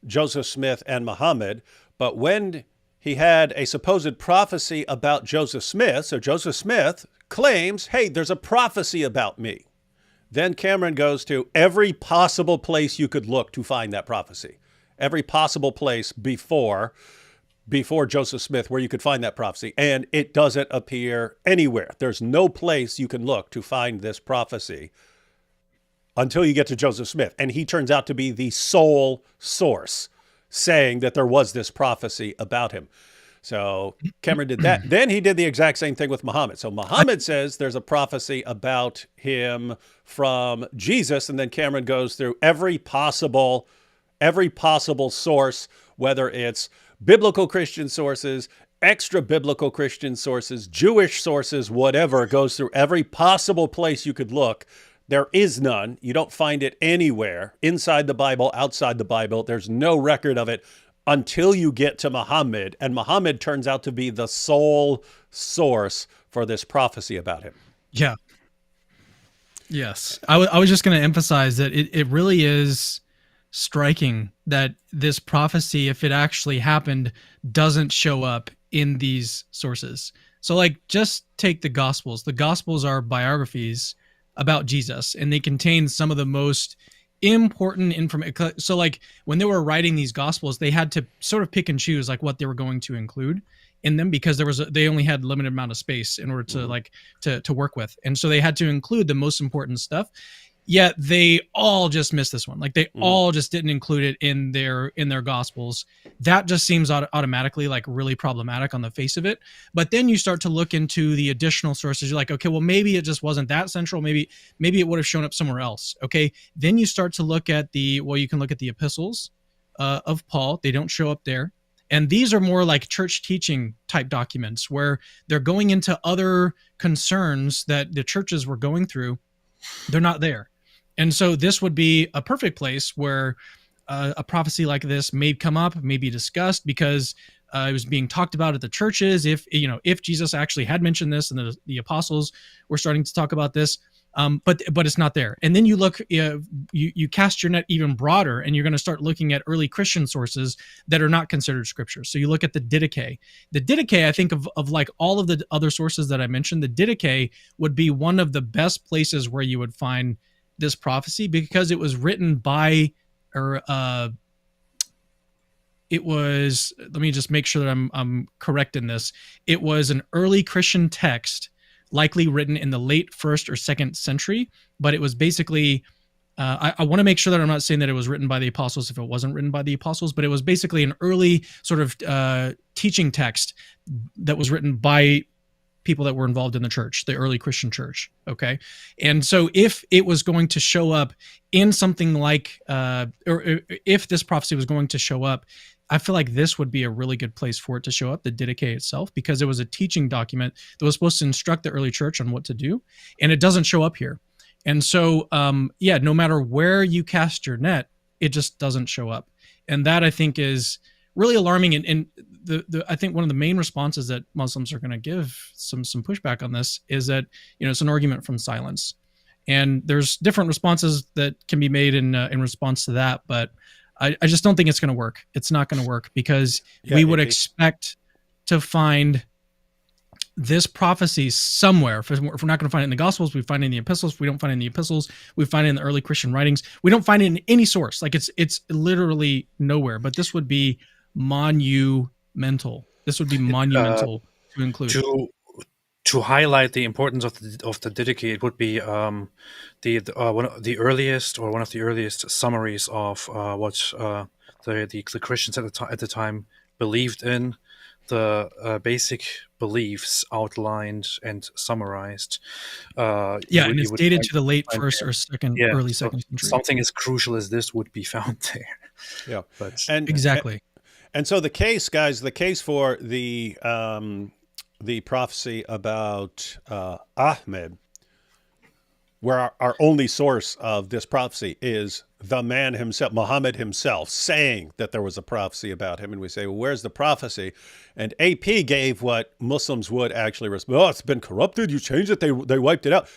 Joseph Smith and Muhammad. But when he had a supposed prophecy about Joseph Smith, so Joseph Smith claims, "Hey, there's a prophecy about me." Then Cameron goes to every possible place you could look to find that prophecy. Every possible place before Joseph Smith where you could find that prophecy. And it doesn't appear anywhere. There's no place you can look to find this prophecy until you get to Joseph Smith. And he turns out to be the sole source saying that there was this prophecy about him. So Cameron did that. Then he did the exact same thing with Muhammad. So Muhammad says there's a prophecy about him from Jesus. And then Cameron goes through every possible source, whether it's biblical Christian sources, extra biblical Christian sources, Jewish sources, whatever, goes through every possible place you could look. There is none. You don't find it anywhere inside the Bible, outside the Bible. There's no record of it until you get to Muhammad. And Muhammad turns out to be the sole source for this prophecy about him. Yeah. Yes. I was just going to emphasize that it really is striking that this prophecy, if it actually happened, doesn't show up in these sources. So like, just take the Gospels. The Gospels are biographies about Jesus, and they contain some of the most important information. So like, when they were writing these Gospels, they had to sort of pick and choose like what they were going to include in them, because they only had limited amount of space in order to to work with. And so they had to include the most important stuff. Yet they all just missed this one. Like they all just didn't include it in their Gospels. That just seems automatically like really problematic on the face of it. But then you start to look into the additional sources. You're like, okay, well, maybe it just wasn't that central. Maybe it would have shown up somewhere else. Okay. Then you start to look at you can look at the epistles of Paul. They don't show up there. And these are more like church teaching type documents where they're going into other concerns that the churches were going through. They're not there. And so this would be a perfect place where a prophecy like this may come up, may be discussed, because it was being talked about at the churches. If Jesus actually had mentioned this, and the apostles were starting to talk about this, but it's not there. And then you look, you cast your net even broader, and you're going to start looking at early Christian sources that are not considered scripture. So you look at the Didache. The Didache, I think of like all of the other sources that I mentioned, the Didache would be one of the best places where you would find this prophecy, because it was written by, let me just make sure that I'm correct in this. It was an early Christian text, likely written in the late 1st or 2nd century, but it was basically, I want to make sure that I'm not saying that it was written by the apostles if it wasn't written by the apostles, but it was basically an early sort of teaching text that was written by people that were involved in the church, the early Christian church. Okay. And so if it was going to show up in something like, or if this prophecy was going to show up, I feel like this would be a really good place for it to show up, the Didache itself, because it was a teaching document that was supposed to instruct the early church on what to do. And it doesn't show up here. And so, no matter where you cast your net, it just doesn't show up. And that, I think, is really alarming. And I think one of the main responses that Muslims are going to give some pushback on this is that, it's an argument from silence. And there's different responses that can be made in response to that. But I just don't think it's going to work. It's not going to work, because we would expect to find this prophecy somewhere. If we're not going to find it in the Gospels, we find it in the epistles. If we don't find it in the epistles, we find it in the early Christian writings. We don't find it in any source. Like it's literally nowhere. But this would be monumental. This would be monumental to include. To highlight the importance of the Didache, it would be one of the earliest summaries of what the Christians at the time believed in, the basic beliefs outlined and summarized. And it's dated to the late first or second, early second century. Something as crucial as this would be found there. Yeah, but exactly. And so the case, guys, the case for the prophecy about Ahmed, where our only source of this prophecy is the man himself, Muhammad himself, saying that there was a prophecy about him. And we say, well, where's the prophecy? And AP gave what Muslims would actually respond. Oh, it's been corrupted. You changed it. They wiped it out.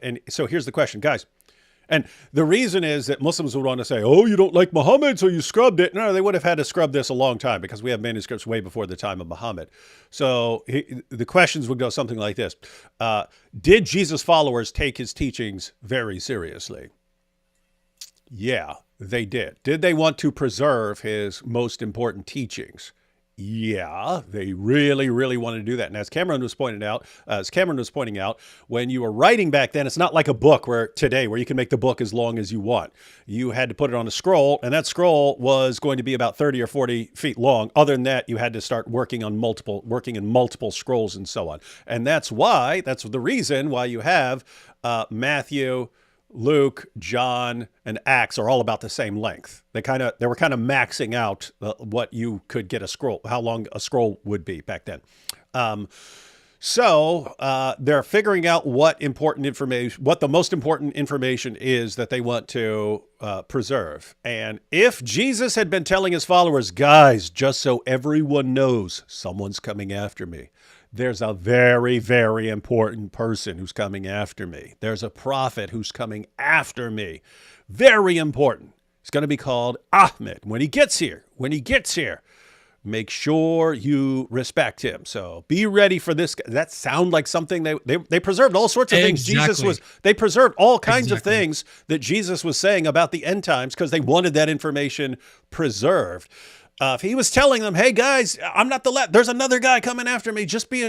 And so here's the question, guys. And the reason is that Muslims would want to say, oh, you don't like Muhammad, so you scrubbed it. No, they would have had to scrub this a long time because we have manuscripts way before the time of Muhammad. So the questions would go something like this. Did Jesus' followers take his teachings very seriously? Yeah, they did. Did they want to preserve his most important teachings? Yeah, they really, really wanted to do that. And as Cameron was pointing out, when you were writing back then, it's not like a book where you can make the book as long as you want. You had to put it on a scroll, and that scroll was going to be about 30 or 40 feet long. Other than that, you had to start working in multiple scrolls and so on. And that's the reason why you have Matthew, Luke, John, and Acts are all about the same length. They were kind of maxing out what you could get how long a scroll would be back then. So they're figuring out what the most important information is that they want to preserve. And if Jesus had been telling his followers, guys, just so everyone knows, someone's coming after me. There's a very, very important person who's coming after me. There's a prophet who's coming after me. Very important. It's going to be called Ahmed. When he gets here, make sure you respect him. So be ready for this. That sound like something they preserved all sorts of things. Exactly. They preserved all kinds of things that Jesus was saying about the end times because they wanted that information preserved. If he was telling them, hey guys, I'm not the last, there's another guy coming after me. Just be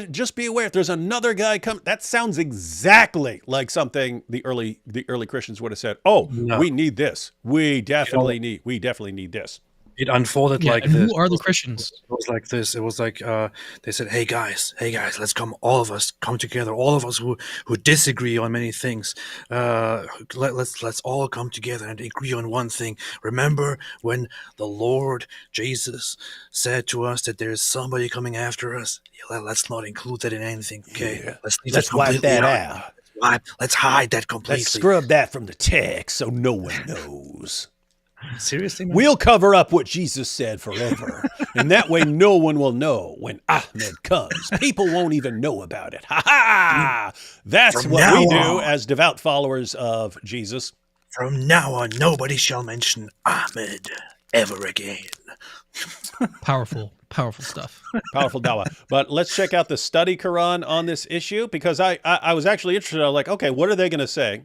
aware. If there's another guy coming, that sounds exactly like something the early Christians would have said. Oh, no. We need this. We definitely need this. It unfolded like and this. Who are the Christians? It was like this. It was like they said, hey guys, let's all of us come together. All of us who disagree on many things. Let's all come together and agree on one thing. Remember when the Lord Jesus said to us that there is somebody coming after us? Yeah, let's not include that in anything. Okay, yeah. Let's wipe that out. Let's hide that completely. Let's scrub that from the text so no one knows. Seriously, man? We'll cover up what Jesus said forever. And that way no one will know when Ahmed comes. People won't even know about it. Ha ha! That's From what we now do on. as devout followers of Jesus. From now on, nobody shall mention Ahmed ever again. Powerful stuff. Powerful dawah. But let's check out the study Quran on this issue because I was actually interested. I was like, okay, what are they going to say?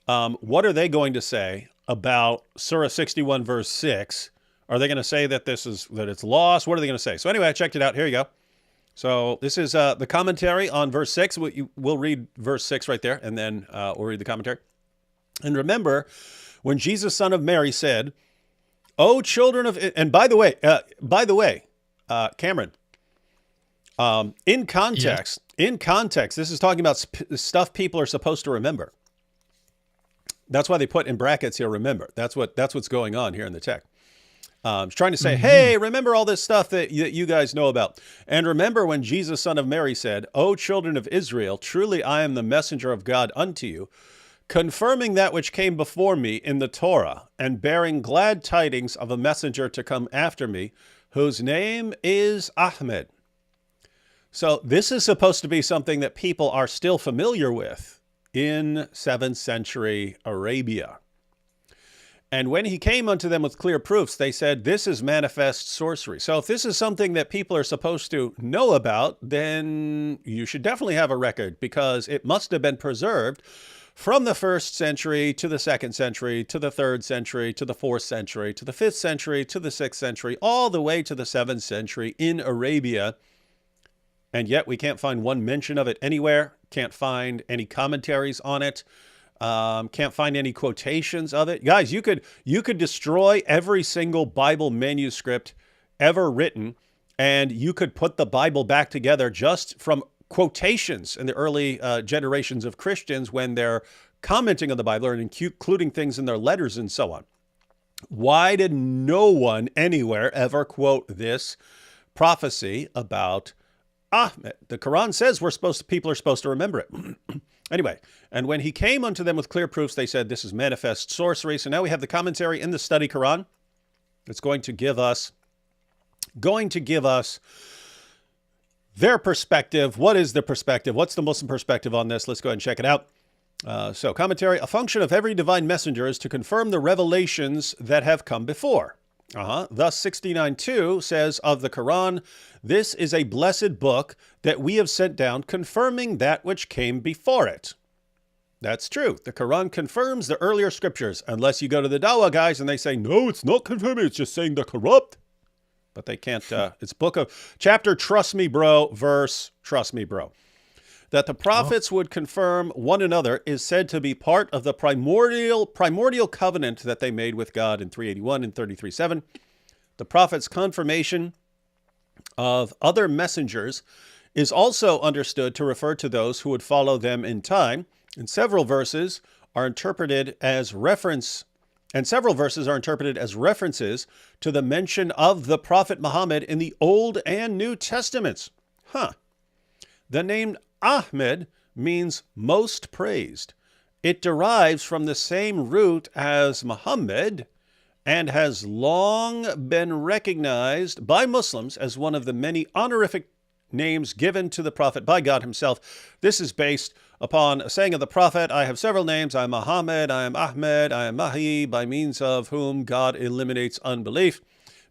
What are they going to say about Surah 61 verse 6? Are they going to say that it's lost? What are they going to say? So anyway, I checked it out. Here you go. So this is the commentary on verse 6. We'll read verse 6 right there, and then we'll read the commentary. And remember, when Jesus, son of Mary, said, "O children of..." And by the way, Cameron, in context, this is talking about stuff people are supposed to remember. That's why they put in brackets here, remember. That's what's going on here in the text. It's trying to say, hey, remember all this stuff that you guys know about. And remember when Jesus, son of Mary, said, O children of Israel, truly I am the messenger of God unto you, confirming that which came before me in the Torah, and bearing glad tidings of a messenger to come after me, whose name is Ahmed. So this is supposed to be something that people are still familiar with in 7th century Arabia. And when he came unto them with clear proofs, they said, this is manifest sorcery. So if this is something that people are supposed to know about, then you should definitely have a record because it must have been preserved from the 1st century to the 2nd century, to the 3rd century, to the 4th century, to the 5th century, to the 6th century, all the way to the 7th century in Arabia. And yet we can't find one mention of it anywhere. Can't find any commentaries on it. Can't find any quotations of it. Guys, you could destroy every single Bible manuscript ever written, and you could put the Bible back together just from quotations in the early generations of Christians when they're commenting on the Bible and including things in their letters and so on. Why did no one anywhere ever quote this prophecy about Ahmed? The Quran says people are supposed to remember it. Anyway, and when he came unto them with clear proofs, they said, this is manifest sorcery. So now we have the commentary in the study Quran. It's going to give us their perspective. What is the perspective? What's the Muslim perspective on this? Let's go ahead and check it out. So commentary, a function of every divine messenger is to confirm the revelations that have come before. Thus 69:2 says of the Quran, this is a blessed book that we have sent down confirming that which came before it. That's true. The Quran confirms the earlier scriptures, unless you go to the Dawah guys and they say, no, it's not confirming, it's just saying they're corrupt. But they can't, it's book of chapter, trust me, bro, verse, trust me, bro. That the prophets would confirm one another is said to be part of the primordial covenant that they made with God in 381 and 33:7. The prophet's confirmation of other messengers is also understood to refer to those who would follow them in time, and several verses are interpreted as references to the mention of the Prophet Muhammad in the Old and New Testaments. The name Ahmed means most praised. It derives from the same root as Muhammad and has long been recognized by Muslims as one of the many honorific names given to the Prophet by God himself. This is based upon a saying of the Prophet, I have several names. I am Muhammad, I am Ahmed, I am Mahi, by means of whom God eliminates unbelief.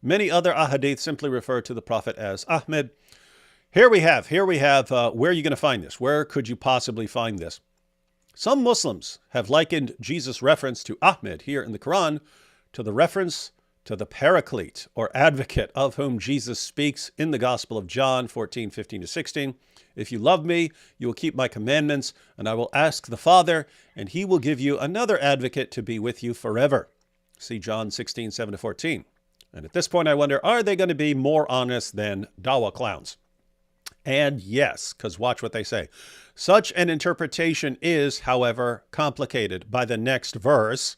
Many other ahadith simply refer to the Prophet as Ahmed. Here we have, where are you going to find this? Where could you possibly find this? Some Muslims have likened Jesus' reference to Ahmed here in the Quran to the reference to the Paraclete or advocate of whom Jesus speaks in the Gospel of John 14:15-16. If you love me, you will keep my commandments, and I will ask the Father, and he will give you another advocate to be with you forever. See John 16:7-14. And at this point, I wonder, are they going to be more honest than Dawah clowns? And yes, because watch what they say. Such an interpretation is, however, complicated by the next verse,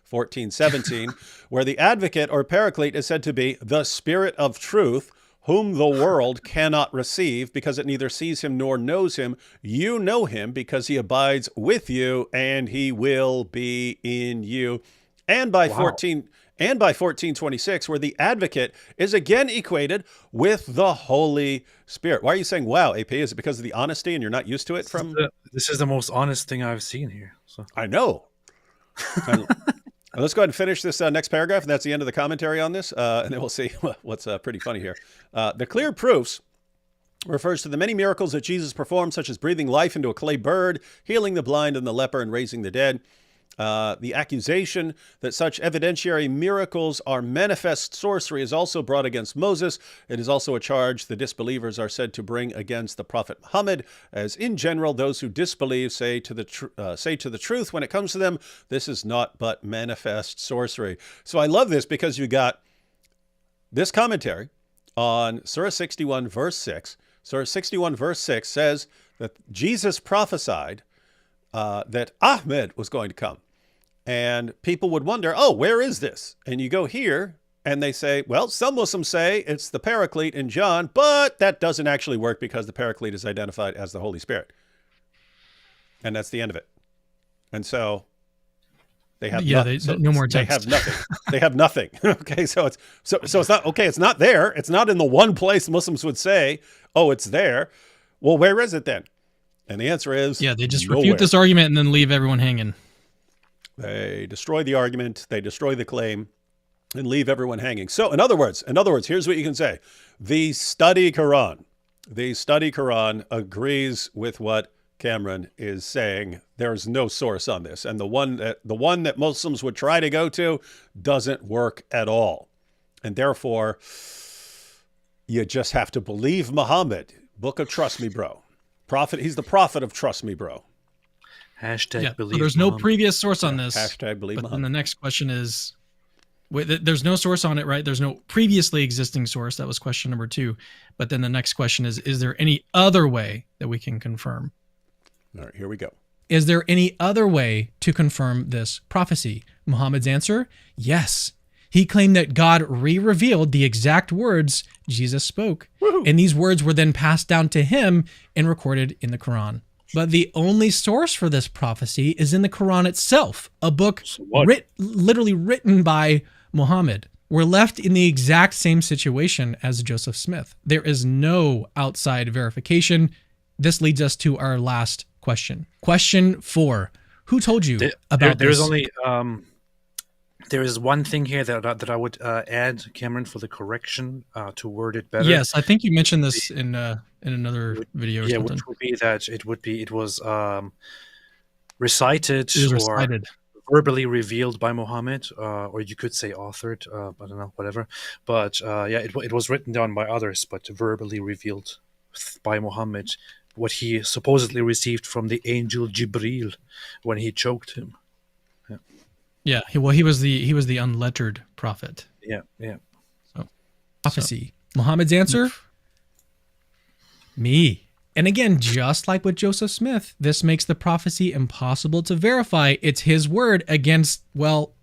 14:17, where the advocate or paraclete is said to be the Spirit of truth, whom the world cannot receive because it neither sees him nor knows him. You know him because he abides with you and he will be in you. And by 14:26, where the advocate is again equated with the Holy Spirit. Why are you saying, wow, AP? Is it because of the honesty and you're not used to it? This is the most honest thing I've seen here. So. I know. Let's go ahead and finish this next paragraph, and that's the end of the commentary on this, and then we'll see what's pretty funny here. The clear proofs refers to the many miracles that Jesus performed, such as breathing life into a clay bird, healing the blind and the leper, and raising the dead. The accusation that such evidentiary miracles are manifest sorcery is also brought against Moses. It is also a charge the disbelievers are said to bring against the Prophet Muhammad, as in general those who disbelieve say to the truth when it comes to them, this is not but manifest sorcery. So I love this because you got this commentary on Surah 61 verse 6. Surah 61 verse 6 says that Jesus prophesied that Ahmed was going to come. And people would wonder, oh, where is this? And you go here and they say, well, some Muslims say it's the Paraclete in John, but that doesn't actually work because the Paraclete is identified as the Holy Spirit. And that's the end of it. And so they have no more text. They have nothing. They have nothing. Okay, so it's not okay, it's not there. It's not in the one place Muslims would say, oh, it's there. Well, where is it then? And the answer is they just nowhere. refute this argument and then leave everyone hanging. They destroy the argument, they destroy the claim, and leave everyone hanging. So in other words, here's what you can say. The study Quran agrees with what Cameron is saying. There's no source on this. And the one that Muslims would try to go to doesn't work at all. And therefore, you just have to believe Muhammad. Book of Trust Me Bro. Prophet. He's the prophet of Trust Me Bro. Hashtag Yeah. believe. So there's no Mom. previous source on this. Hashtag believe But then Muhammad. the next question is, wait, there's no source on it, right? There's no previously existing source. That was question number 2. But then the next question is there any other way that we can confirm? All right, here we go. Is there any other way to confirm this prophecy? Muhammad's answer, yes. He claimed that God re-revealed the exact words Jesus spoke. Woohoo. And these words were then passed down to him and recorded in the Quran. But the only source for this prophecy is in the Quran itself, a book literally written by Muhammad. We're left in the exact same situation as Joseph Smith. There is no outside verification. This leads us to our last question. Question 4. Who told you about There's this? only there is one thing here that I would add, Cameron, for the correction to word it better. Yes, I think you mentioned this in another video or Yeah, something. which would be that it was recited, It was or recited. verbally revealed by Muhammad, or you could say authored. I don't know, whatever. But it was written down by others, but verbally revealed by Muhammad. What he supposedly received from the angel Jibril when he choked him. Yeah, he was the unlettered prophet. Yeah. Prophecy. Muhammad's answer? Me. And again, just like with Joseph Smith, this makes the prophecy impossible to verify. It's his word against, well,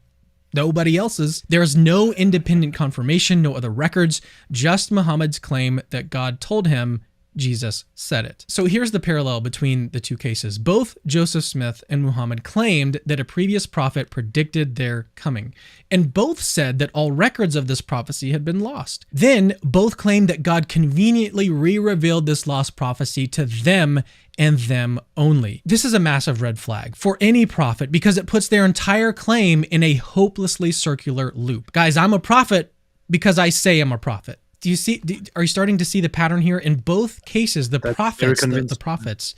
nobody else's. There's no independent confirmation, no other records, just Muhammad's claim that God told him Jesus said it. So here's the parallel between the two cases. Both Joseph Smith and Muhammad claimed that a previous prophet predicted their coming, and both said that all records of this prophecy had been lost. Then both claimed that God conveniently re-revealed this lost prophecy to them and them only. This is a massive red flag for any prophet because it puts their entire claim in a hopelessly circular loop. Guys, I'm a prophet because I say I'm a prophet. Do you see? Are you starting to see the pattern here? In both cases, the prophets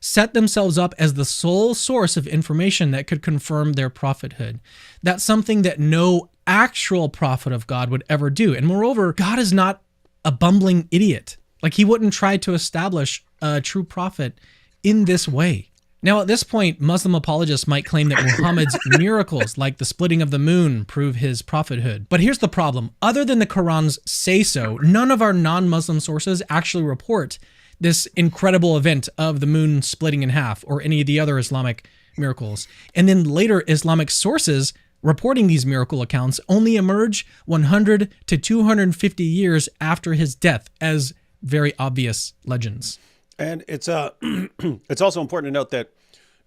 set themselves up as the sole source of information that could confirm their prophethood. That's something that no actual prophet of God would ever do. And moreover, God is not a bumbling idiot. Like, he wouldn't try to establish a true prophet in this way. Now, at this point, Muslim apologists might claim that Muhammad's miracles, like the splitting of the moon, prove his prophethood. But here's the problem. Other than the Quran's say-so, none of our non-Muslim sources actually report this incredible event of the moon splitting in half or any of the other Islamic miracles. And then later Islamic sources reporting these miracle accounts only emerge 100 to 250 years after his death as very obvious legends. And it's it's also important to note that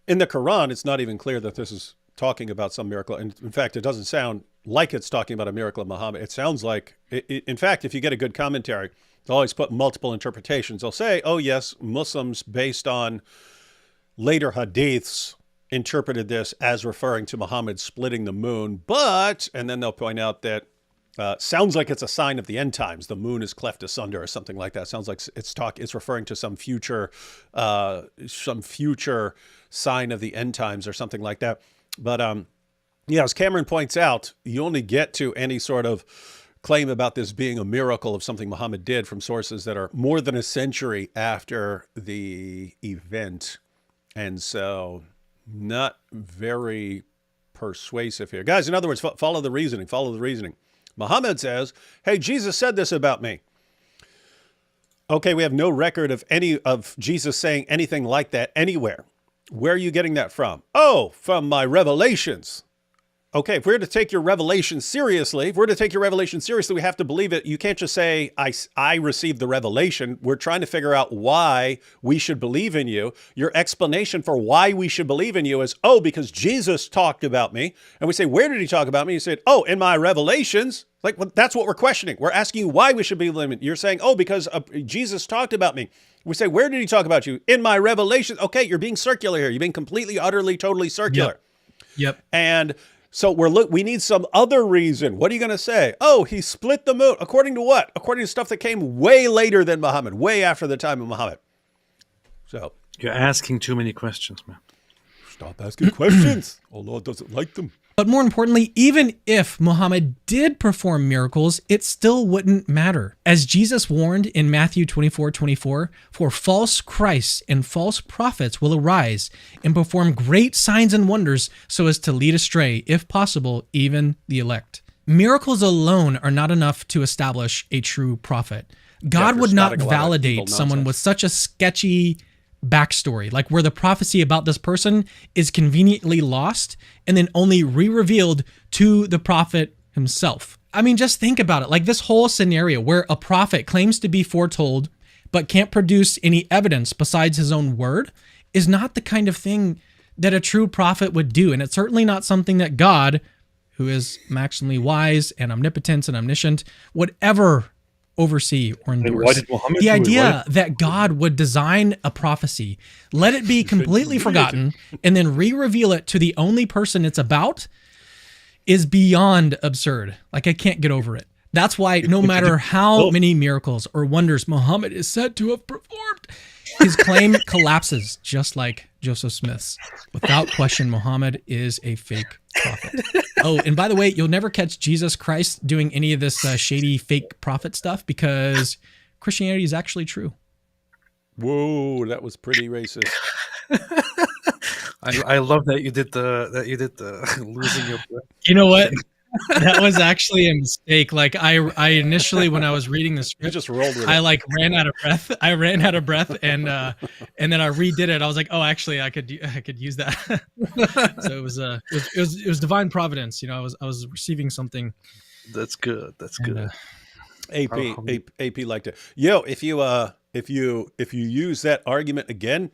in the Quran, it's not even clear that this is talking about some miracle. And in fact, it doesn't sound like it's talking about a miracle of Muhammad. It sounds like, in fact, if you get a good commentary, they'll always put multiple interpretations. They'll say, oh, yes, Muslims, based on later hadiths, interpreted this as referring to Muhammad splitting the moon. But, and then they'll point out that sounds like it's a sign of the end times. The moon is cleft asunder or something like that. Sounds like it's referring to some future sign of the end times or something like that. But yeah, as Cameron points out, you only get to any sort of claim about this being a miracle of something Muhammad did from sources that are more than a century after the event. And so not very persuasive here. Guys, in other words, follow the reasoning. Muhammad says, hey, Jesus said this about me. Okay, we have no record of Jesus saying anything like that anywhere. Where are you getting that from? Oh, from my revelations. Okay, if we're to take your revelation seriously, we have to believe it. You can't just say, I received the revelation. We're trying to figure out why we should believe in you. Your explanation for why we should believe in you is, oh, because Jesus talked about me. And we say, where did he talk about me? You said, oh, in my revelations. Like, well, that's what we're questioning. We're asking you why we should believe in you. You're saying, oh, because Jesus talked about me. We say, where did he talk about you? In my revelations. Okay, you're being circular here. You're being completely, utterly, totally circular. Yep. And so we need some other reason. What are you going to say? Oh, he split the moon. According to what? According to stuff that came way later than Muhammad, way after the time of Muhammad. So You're asking too many questions, man. Stop asking questions. Allah doesn't like them. But more importantly, even if Muhammad did perform miracles, it still wouldn't matter. As Jesus warned in Matthew 24:24, for false Christs and false prophets will arise and perform great signs and wonders so as to lead astray, if possible, even the elect. Miracles alone are not enough to establish a true prophet. God would not validate someone with such a sketchy backstory, like where the prophecy about this person is conveniently lost and then only re-revealed to the prophet himself. I mean, just think about it. Like this whole scenario where a prophet claims to be foretold but can't produce any evidence besides his own word is not the kind of thing that a true prophet would do. And it's certainly not something that God, who is maximally wise and omnipotent and omniscient, would ever oversee or endorse. The idea that God would design a prophecy, let it be completely forgotten, and then re-reveal it to the only person it's about is beyond absurd. Like, I can't get over it. That's why no matter how many miracles or wonders Muhammad is said to have performed, his claim collapses just like Joseph Smith's. Without question, Muhammad is a fake prophet. Oh, and by the way, you'll never catch Jesus Christ doing any of this shady fake prophet stuff because Christianity is actually true. Whoa, that was pretty racist. I love that you did the losing your breath. You know what? That was actually a mistake. Like I initially, when I was reading the script, You just rolled with I it. like ran out of breath. I ran out of breath, and then I redid it. I was like, oh, actually, I could use that. So it was divine providence. You know, I was receiving something. That's good. That's good. AP liked it. Yo, if you use that argument again,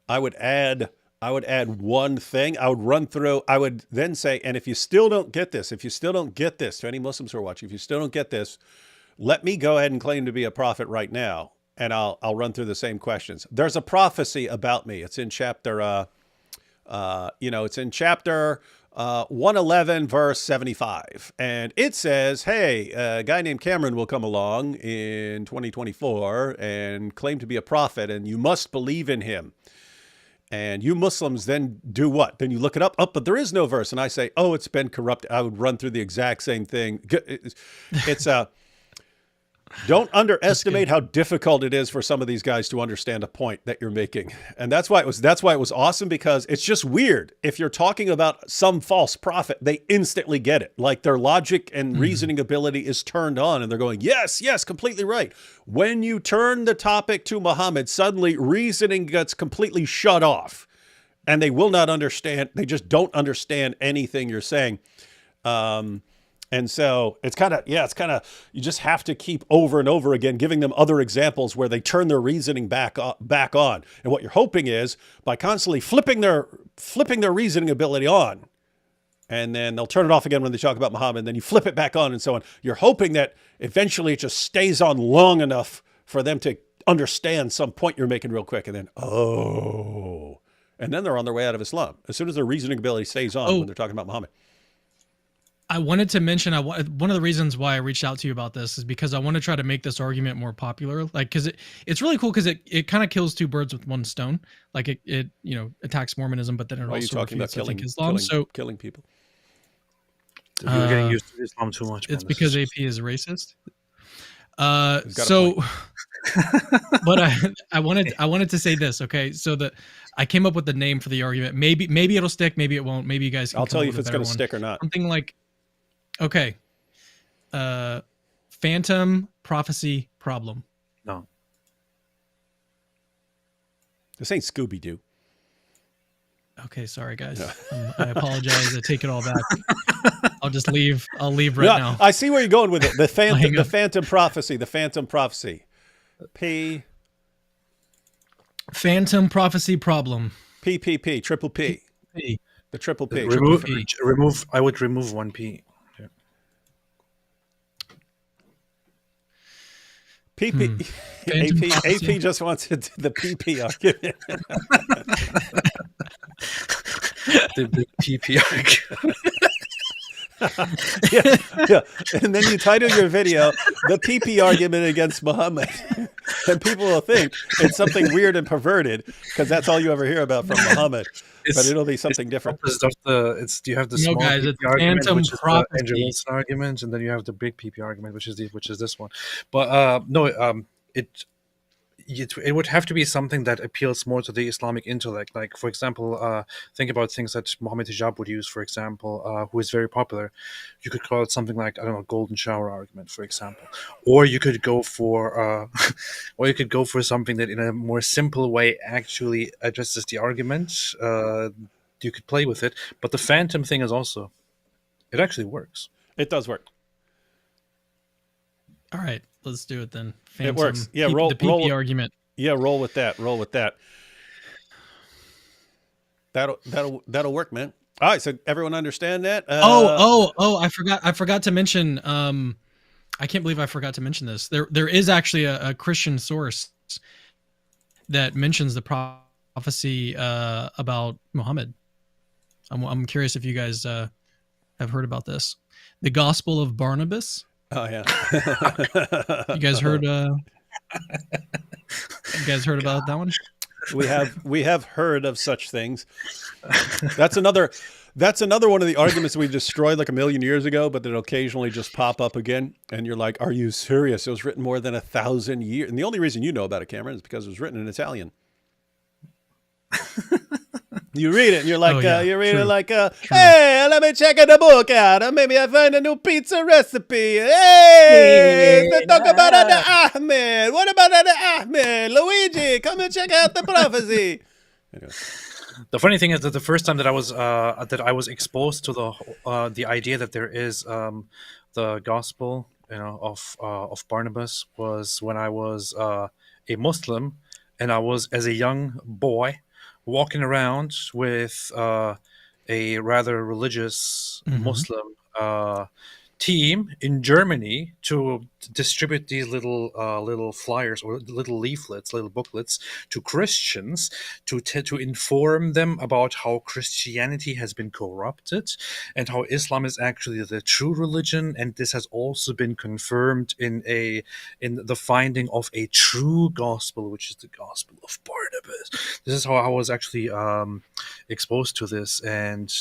I would add one thing. I would run through. I would then say, and if you still don't get this, to any Muslims who are watching, if you still don't get this, let me go ahead and claim to be a prophet right now, and I'll run through the same questions. There's a prophecy about me. It's in chapter, it's in chapter 111, verse 75, and it says, "Hey, a guy named Cameron will come along in 2024 and claim to be a prophet, and you must believe in him." And you Muslims then do what? Then you look it up. Oh, but there is no verse. And I say, oh, it's been corrupted. I would run through the exact same thing. It's don't underestimate how difficult it is for some of these guys to understand a point that you're making. And that's why it was awesome, because it's just weird. If you're talking about some false prophet, they instantly get it. Like their logic and reasoning ability is turned on and they're going, yes, completely right. When you turn the topic to Muhammad, suddenly reasoning gets completely shut off and they will not understand. They just don't understand anything you're saying. And so it's kind of, you just have to keep over and over again, giving them other examples where they turn their reasoning back on. And what you're hoping is by constantly flipping their reasoning ability on, and then they'll turn it off again when they talk about Muhammad, and then you flip it back on and so on. You're hoping that eventually it just stays on long enough for them to understand some point you're making real quick. And then, and then they're on their way out of Islam. As soon as their reasoning ability stays on when they're talking about Muhammad. I wanted to mention, one of the reasons why I reached out to you about this is because I want to try to make this argument more popular. Like, because it's really cool because it kind of kills two birds with one stone. Like it attacks Mormonism, but then it also refutes Islam. Killing people. You're getting used to Islam too much. It's because AP is racist. But I wanted to say this. Okay, so I came up with the name for the argument. Maybe it'll stick. Maybe it won't. Maybe you guys can I'll tell you if it's going to stick or not. Something like, okay, Phantom Prophecy Problem. No. This ain't Scooby-Doo. Okay, sorry guys. I apologize. I take it all back. I'll just leave. I'll leave now. I see where you're going with it. The Phantom Prophecy. The Phantom Prophecy. Phantom Prophecy Problem. PPP. Triple P. The triple P. Remove. I would remove one P. Yeah. PP. AP just wants the PP argument. the PP argument. Yeah, yeah. And then you title your video "The PP Argument Against Muhammad," and people will think it's something weird and perverted because that's all you ever hear about from Muhammad. But it'll be something different. Opposite of you have the No, small guys, PP it's argument, phantom which is the prophecy. Andrew Wilson argument, and then you have the big PP argument, which is this one. But no, it would have to be something that appeals more to the Islamic intellect. Like, for example, think about things that Mohammed Hijab would use, for example, who is very popular. You could call it something like, I don't know, golden shower argument, for example. Or you could go for something that in a more simple way actually addresses the argument. You could play with it. But the phantom thing is also, it actually works. It does work. All right, let's do it then. It works. Yeah, the PP argument. Yeah, roll with that. Roll with that. That'll work, man. All right, so everyone understand that? I forgot to mention. I can't believe I forgot to mention this. There is actually a Christian source that mentions the prophecy about Muhammad. I'm curious if you guys have heard about this. The Gospel of Barnabas. Oh yeah. You guys heard? You guys heard about that one? We have heard of such things. That's another one of the arguments we destroyed like a million years ago, but that occasionally just pop up again. And you're like, "Are you serious? It was written more than 1,000 years." And the only reason you know about it, Cameron, is because it was written in Italian. You read it and you're like, hey, let me check the book out. Maybe I find a new pizza recipe. Hey, let's talk about the Ahmed. What about the Ahmed? Luigi, come and check out the prophecy. Anyway. The funny thing is that the first time that I was exposed to the idea that there is the gospel, of Barnabas, was when I was a Muslim, and I was, as a young boy, walking around with a rather religious Muslim team in Germany to distribute these little flyers or little leaflets, little booklets to Christians to inform them about how Christianity has been corrupted and how Islam is actually the true religion, and this has also been confirmed in the finding of a true gospel, which is the gospel of Barnabas. This is how I was actually exposed to this, and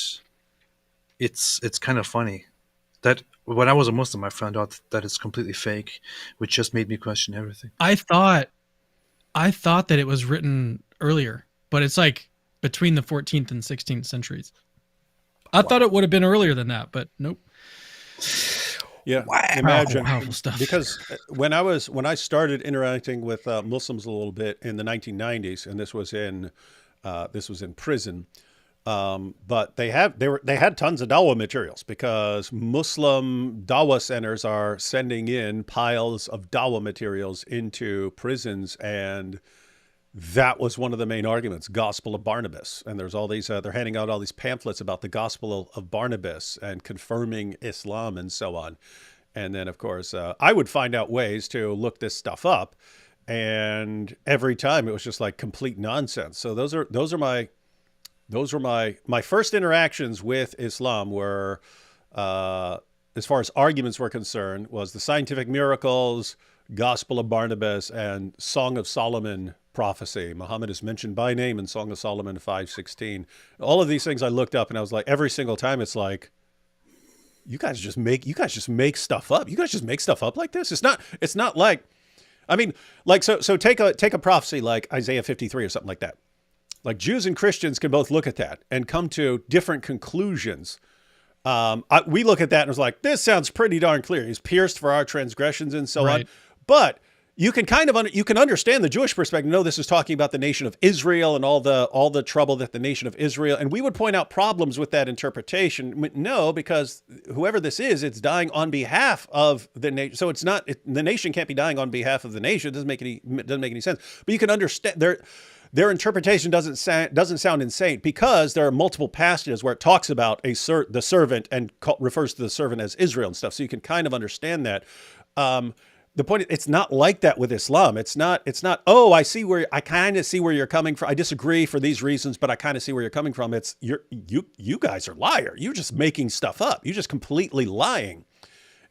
it's kind of funny that when I was a Muslim, I found out that it's completely fake, which just made me question everything. I thought that it was written earlier, but it's like between the 14th and 16th centuries. I thought it would have been earlier than that, but nope. Yeah, wow. Imagine Powerful stuff. Because when I started interacting with Muslims a little bit in the 1990s, and this was in prison. But they had tons of dawah materials because Muslim dawah centers are sending in piles of dawah materials into prisons, and that was one of the main arguments, Gospel of Barnabas. And there's all these, they're handing out all these pamphlets about the Gospel of Barnabas and confirming Islam and so on. And then, of course, I would find out ways to look this stuff up, and every time it was just like complete nonsense. So those are my first interactions with Islam were, as far as arguments were concerned, was the scientific miracles, Gospel of Barnabas, and Song of Solomon prophecy. Muhammad is mentioned by name in Song of Solomon 5:16. All of these things I looked up, and I was like, every single time it's like, you guys just make stuff up. You guys just make stuff up like this. It's not like, I mean, like, so take a prophecy like Isaiah 53 or something like that. Like, Jews and Christians can both look at that and come to different conclusions. We look at that and it's like, this sounds pretty darn clear. He's pierced for our transgressions and so on. But you can you can understand the Jewish perspective. No, this is talking about the nation of Israel and all the trouble that the nation of Israel. And we would point out problems with that interpretation. No, because whoever this is, it's dying on behalf of the nation. So it's not the nation can't be dying on behalf of the nation. It doesn't make any sense. But you can understand their interpretation doesn't sound insane because there are multiple passages where it talks about the servant and refers to the servant as Israel and stuff. So you can kind of understand that. the point, it's not like that with Islam. It's not, oh, I kind of see where you're coming from. I disagree for these reasons, but I kind of see where you're coming from. It's you guys are liar. You're just making stuff up. You're just completely lying.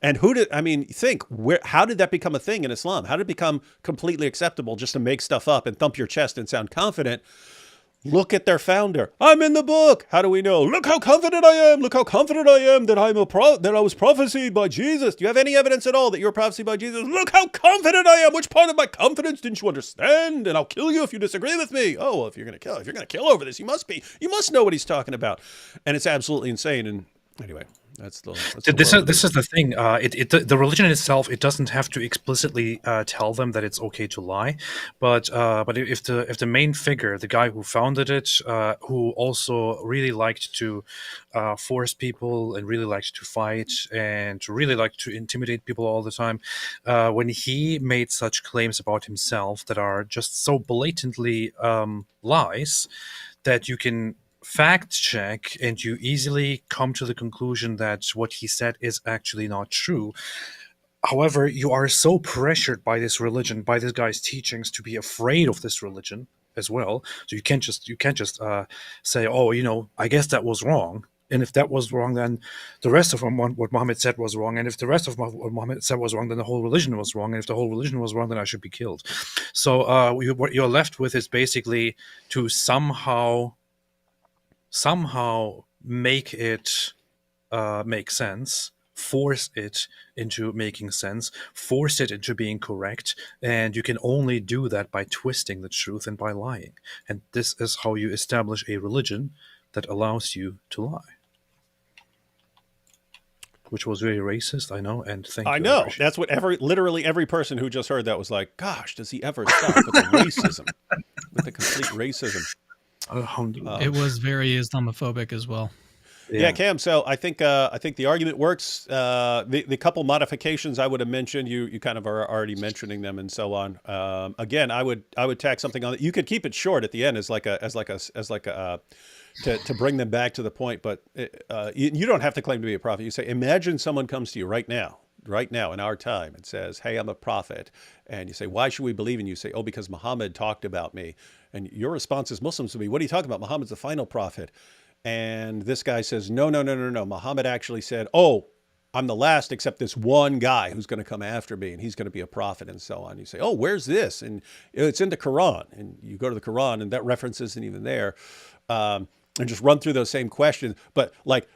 And how did that become a thing in Islam? How did it become completely acceptable just to make stuff up and thump your chest and sound confident? Look at their founder. I'm in the book. How do we know? Look how confident I am. Look how confident I am that that I was prophesied by Jesus. Do you have any evidence at all that you were prophesied by Jesus? Look how confident I am. Which part of my confidence didn't you understand? And I'll kill you if you disagree with me. Oh, well, if you're gonna kill over this, you must know what he's talking about. And it's absolutely insane. And anyway, this is the thing. The religion itself, it doesn't have to explicitly tell them that it's okay to lie, but if the main figure, the guy who founded it, who also really liked to force people and really liked to fight and really liked to intimidate people all the time, when he made such claims about himself that are just so blatantly lies that you can fact check and you easily come to the conclusion that what he said is actually not true. However, you are so pressured by this religion, by this guy's teachings, to be afraid of this religion as well. So you can't just say, oh, I guess that was wrong. And if that was wrong, then the rest of what Muhammad said was wrong. And if the rest of what Muhammad said was wrong, then the whole religion was wrong. And if the whole religion was wrong, then I should be killed. So what you're left with is basically to somehow make it make sense, force it into making sense, force it into being correct, and you can only do that by twisting the truth and by lying. And this is how you establish a religion that allows you to lie. Which was very racist, I know, and thank you. I know. That's what literally every person who just heard that was like, gosh, does he ever stop with the racism, with the complete racism? It was very Islamophobic as well. Yeah, Cam. So I think the argument works. The couple modifications I would have mentioned, you kind of are already mentioning them and so on. Again, I would tack something on it. You could keep it short at the end as like a to bring them back to the point. But you don't have to claim to be a prophet. You say, imagine someone comes to you right now in our time and says, hey, I'm a prophet. And you say, why should we believe in you? You say, oh, because Muhammad talked about me. And your response as Muslims would be, what are you talking about? Muhammad's the final prophet. And this guy says, no. Muhammad actually said, oh, I'm the last except this one guy who's going to come after me and he's going to be a prophet and so on. You say, oh, where's this? And it's in the Quran. And you go to the Quran and that reference isn't even there. And just run through those same questions. But like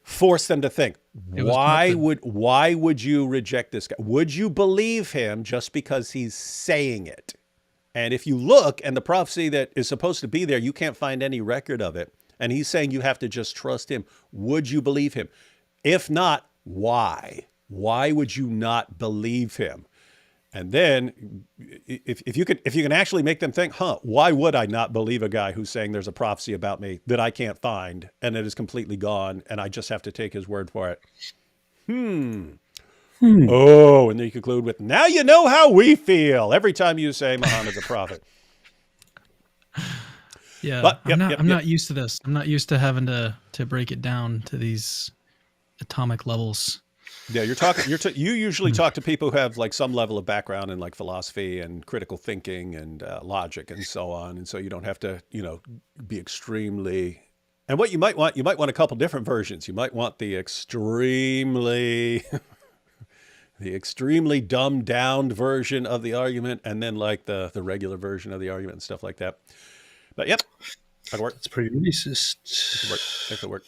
force them to think, why would you reject this guy? Would you believe him just because he's saying it? And if you look and the prophecy that is supposed to be there, you can't find any record of it. And he's saying you have to just trust him. Would you believe him? If not, why? Why would you not believe him? And then if you can actually make them think, why would I not believe a guy who's saying there's a prophecy about me that I can't find and it is completely gone and I just have to take his word for it? Oh, and then you conclude with, now you know how we feel every time you say Muhammad's a prophet. Yeah, but, I'm not used to this. I'm not used to having to break it down to these atomic levels. Yeah, you usually talk to people who have like some level of background in like philosophy and critical thinking and logic and so on. And so you don't have to, be extremely. And what you might want a couple different versions. You might want the extremely dumbed down version of the argument, and then like the regular version of the argument and stuff like that. But yep, that'll work. It's pretty racist. That could work.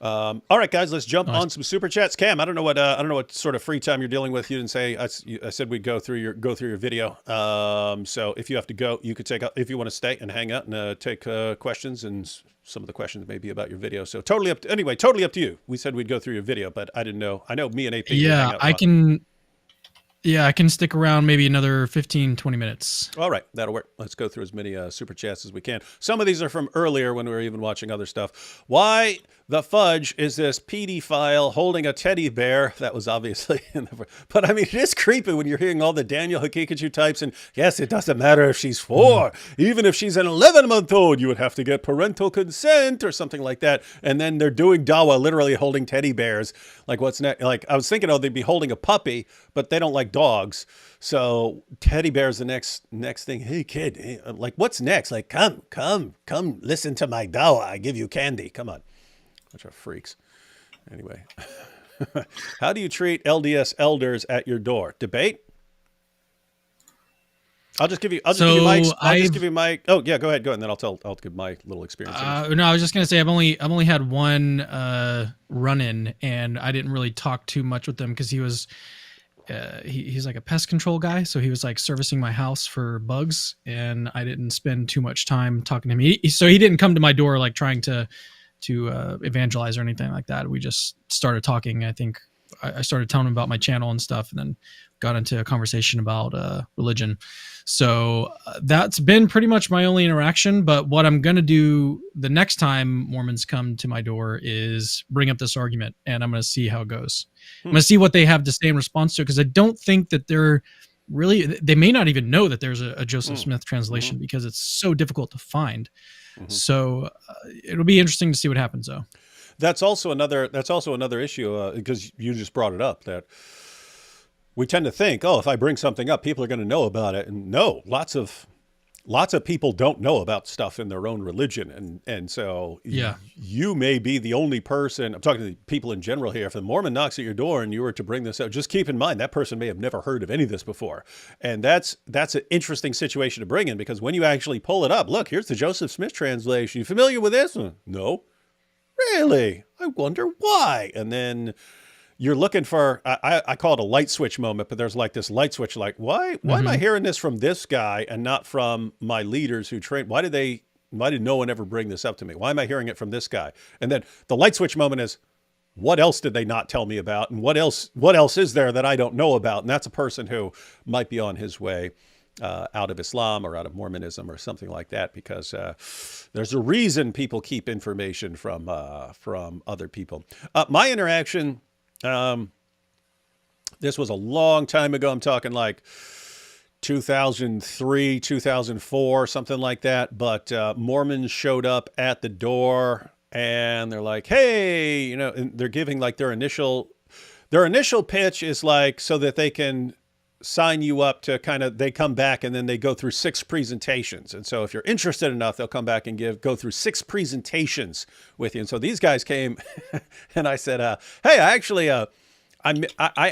All right, guys, let's jump on some super chats. Cam, I don't know what sort of free time you're dealing with. You didn't say. I said we'd go through your video. So if you have to go, you could take. If you want to stay and hang out and take questions, and some of the questions may be about your video. So totally up to you. We said we'd go through your video, but I didn't know. I know me and AP. Yeah, I can. Yeah, I can stick around maybe another 15, 20 minutes. All right, that'll work. Let's go through as many super chats as we can. Some of these are from earlier when we were even watching other stuff. Why the fudge is this pedophile holding a teddy bear. That was obviously in the, but I mean, it is creepy when you're hearing all the Daniel Hakikachu types. And yes, it doesn't matter if she's 4, even if she's an 11-month-old, you would have to get parental consent or something like that. And then they're doing dawa, literally holding teddy bears. Like what's next? Like I was thinking, oh, they'd be holding a puppy, but they don't like dogs. So teddy bear's the next thing. Hey kid, hey, like what's next? Like come, listen to my dawa. I give you candy. Come on. Bunch of freaks. Anyway, how do you treat LDS elders at your door? Debate? I'll just give you my. Oh yeah, go ahead, and then I'll give my little experience. No, I was just gonna say I've only had one run-in, and I didn't really talk too much with them because he was he's like a pest control guy, so he was like servicing my house for bugs, and I didn't spend too much time talking to him. So he didn't come to my door like trying to evangelize or anything like that. We just started talking. I think I started telling him about my channel and stuff, and then got into a conversation about religion. So that's been pretty much my only interaction. But what I'm going to do the next time Mormons come to my door is bring up this argument, and I'm going to see how it goes. I'm going to see what they have to say in response to it, because I don't think that they may not even know that there's a Joseph Smith translation because it's so difficult to find. So it'll be interesting to see what happens, though. That's also another issue because you just brought it up, that we tend to think, oh, if I bring something up, people are going to know about it. And no, lots of people don't know about stuff in their own religion. And so you may be the only person. I'm talking to the people in general here. If a Mormon knocks at your door and you were to bring this up, just keep in mind that person may have never heard of any of this before. And that's an interesting situation to bring in, because when you actually pull it up, look, here's the Joseph Smith translation. You familiar with this? No. Really? I wonder why. And then you're looking for, I call it a light switch moment, but there's like this light switch, like, why am I hearing this from this guy and not from my leaders who train? Why did no one ever bring this up to me? Why am I hearing it from this guy? And then the light switch moment is, what else did they not tell me about? And what else is there that I don't know about? And that's a person who might be on his way out of Islam or out of Mormonism or something like that, because there's a reason people keep information from other people. My interaction, this was a long time ago. I'm talking like 2003, 2004, something like that. But Mormons showed up at the door and they're like, hey, and they're giving like their initial pitch is like, so that they can sign you up to they come back and then they go through 6 presentations. And so if you're interested enough, they'll come back and go through 6 presentations with you. And so these guys came and I said, hey, I actually, I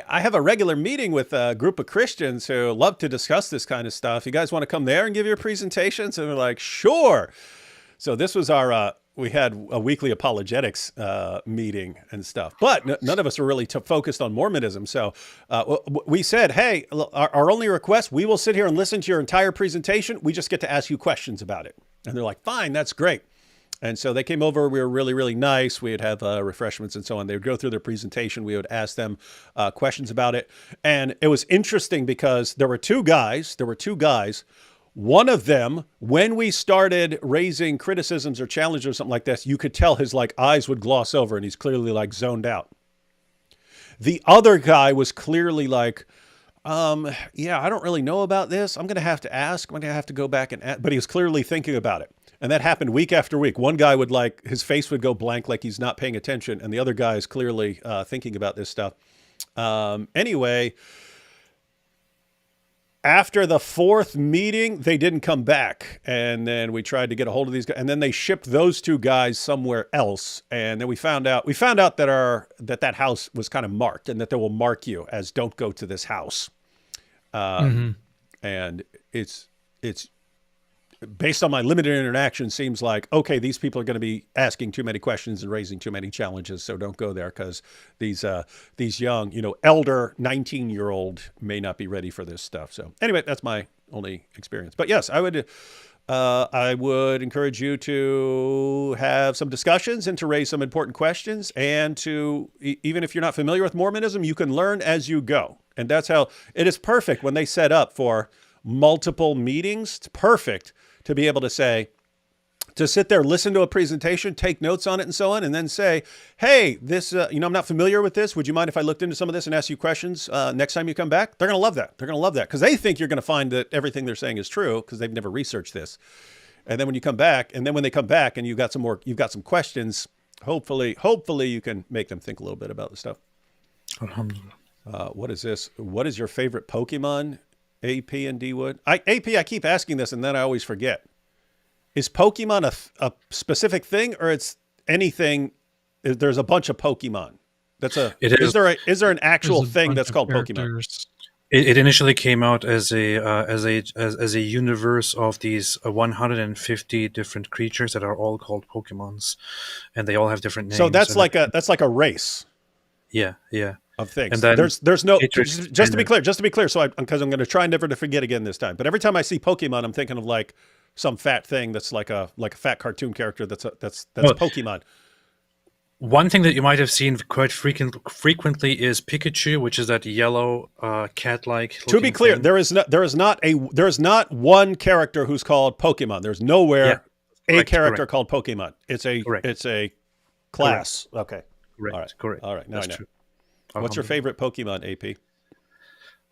have a regular meeting with a group of Christians who love to discuss this kind of stuff. You guys want to come there and give your presentations? And they're like, sure. So this was we had a weekly apologetics meeting and stuff, but none of us were really focused on Mormonism. So we said, hey, our only request, we will sit here and listen to your entire presentation. We just get to ask you questions about it. And they're like, fine, that's great. And so they came over. We were really, really nice. We'd have refreshments and so on. They would go through their presentation. We would ask them questions about it. And it was interesting because there were two guys. One of them, when we started raising criticisms or challenges or something like this, you could tell his eyes would gloss over and he's clearly zoned out. The other guy was clearly like, yeah, I don't really know about this. I'm going to have to ask. I'm going to have to go back and ask. But he was clearly thinking about it. And that happened week after week. One guy would his face would go blank like he's not paying attention. And the other guy is clearly thinking about this stuff. Anyway, after the 4th meeting, they didn't come back. And then we tried to get a hold of these guys. And then they shipped those 2 guys somewhere else. And then we found out that house was kind of marked, and that they will mark you as don't go to this house. And it's based on my limited interaction, seems like, okay, these people are going to be asking too many questions and raising too many challenges, so don't go there, because these young, elder 19-year-old may not be ready for this stuff. So anyway, that's my only experience. But yes, I would encourage you to have some discussions and to raise some important questions, and to, even if you're not familiar with Mormonism, you can learn as you go. And that's how it is perfect when they set up for multiple meetings. It's perfect to be able to say, to sit there, listen to a presentation, take notes on it and so on, and then say, hey, this, I'm not familiar with this. Would you mind if I looked into some of this and asked you questions next time you come back? They're going to love that. They're going to love that because they think you're going to find that everything they're saying is true because they've never researched this. And then when you come back, and then when they come back and you've got some questions, hopefully you can make them think a little bit about the stuff. What is this? What is your favorite Pokemon? AP and D Wood. AP, I keep asking this and then I always forget. Is Pokemon a specific thing, or it's anything? There's a bunch of Pokemon. Is there an actual thing that's called Pokemon? It initially came out as a universe of these 150 different creatures that are all called Pokemons, and they all have different names. So that's like a race. Yeah. Of things. And then there's no just to be clear. So because I'm going to try never to forget again this time. But every time I see Pokemon, I'm thinking of like some fat thing that's like a fat cartoon character that's Pokemon. One thing that you might have seen quite frequently is Pikachu, which is that yellow cat-like. To be clear, thing. there is not one character who's called Pokemon. There's nowhere a character called Pokemon. It's a class. Correct. Okay. Correct. Correct. All right. Now That's I know. true. What's your favorite Pokemon, AP?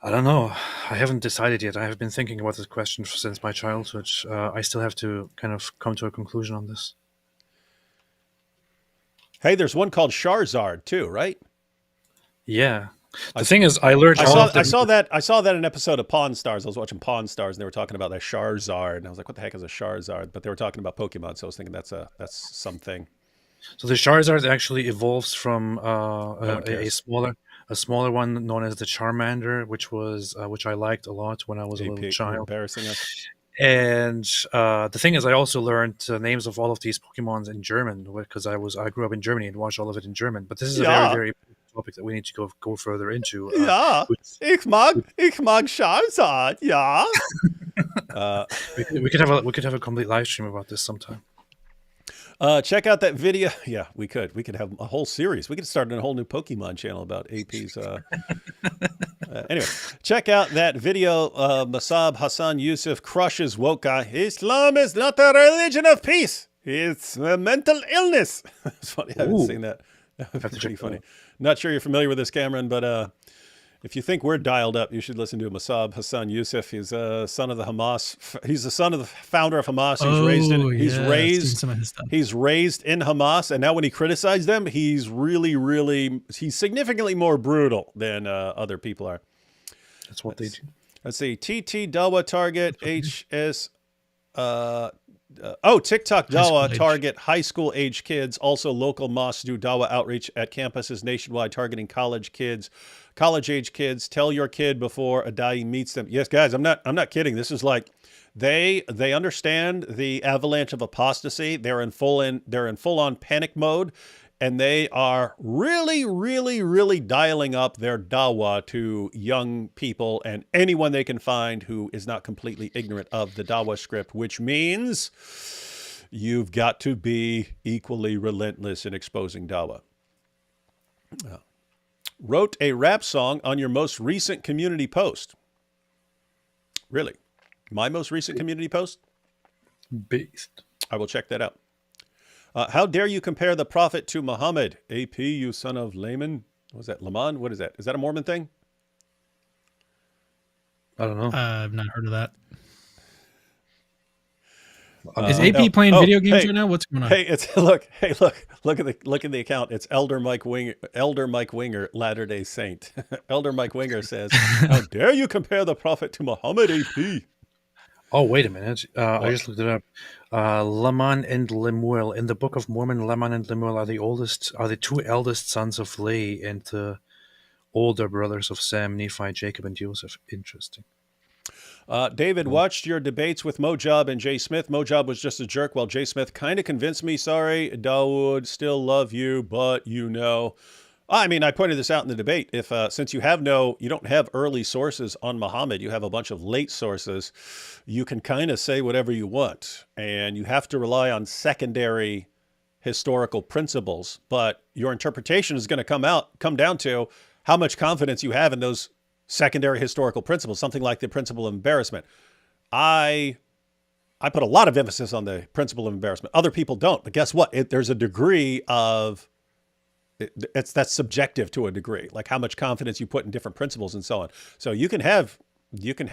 I don't know. I haven't decided yet. I have been thinking about this question since my childhood. I still have to kind of come to a conclusion on this. Hey, there's one called Charizard too, right? Yeah. The thing is, I learned. I saw that in an episode of Pawn Stars. I was watching Pawn Stars, and they were talking about that Charizard, and I was like, "What the heck is a Charizard?" But they were talking about Pokemon, so I was thinking that's something. So the Charizard actually evolves from a smaller one known as the Charmander, which I liked a lot when I was a little child. Embarrassing us. And the thing is, I also learned the names of all of these Pokemons in German because I grew up in Germany and watched all of it in German. But this is a very, very important topic that we need to go further into. Ich mag Charizard. Yeah. We could have a complete live stream about this sometime. Check out that video. Yeah, we could have a whole series. We could start a whole new Pokemon channel about AP's. Anyway, check out that video. Masab Hassan Yusuf crushes woke guy. Islam is not a religion of peace. It's a mental illness. It's funny. I haven't seen that. That would be pretty funny. Not sure you're familiar with this, Cameron, but if you think we're dialed up, you should listen to Masab Hassan Yusuf. He's a son of the Hamas. He's the son of the founder of Hamas. He's raised in Hamas, and now when he criticizes them, he's significantly more brutal than other people are. That's what they do. Let's see. TT Dawa target HS. TikTok Dawa target high school age kids. Also, local mosques do Dawa outreach at campuses nationwide, targeting college age kids. Tell your kid before a dai meets them. Yes, guys, I'm not kidding. This is like they understand the avalanche of apostasy. They're in full on panic mode, and they are really, really, really dialing up their dawa to young people and anyone they can find who is not completely ignorant of the dawa script, which means you've got to be equally relentless in exposing dawa. Wrote a rap song on your most recent community post. Really? My most recent community post? Beast. I will check that out. How dare you compare the prophet to Muhammad? AP, you son of Laman. What is that? Laman? What is that? Is that a Mormon thing? I don't know. I've not heard of that. Is AP playing video games right now? What's going on? Hey, look at the account. It's Elder Mike Winger, Latter-day Saint. Elder Mike Winger says, "How dare you compare the prophet to Muhammad, AP?" Oh, wait a minute. I just looked it up. Laman and Lemuel. In the Book of Mormon, Laman and Lemuel are the two eldest sons of Lehi and the older brothers of Sam, Nephi, Jacob, and Joseph. Interesting. David, watched your debates with Mojab and Jay Smith. Mojab was just a jerk, while Jay Smith kind of convinced me. Sorry, Dawood, still love you, but I mean, I pointed this out in the debate. If since you don't have early sources on Muhammad, you have a bunch of late sources, you can kind of say whatever you want, and you have to rely on secondary historical principles. But your interpretation is going to come down to how much confidence you have in those secondary historical principles. Something like the principle of embarrassment. I I put a lot of emphasis on the principle of embarrassment. Other people don't, but guess what? There's a degree of that's subjective to a degree, like how much confidence you put in different principles and so on. So you can have different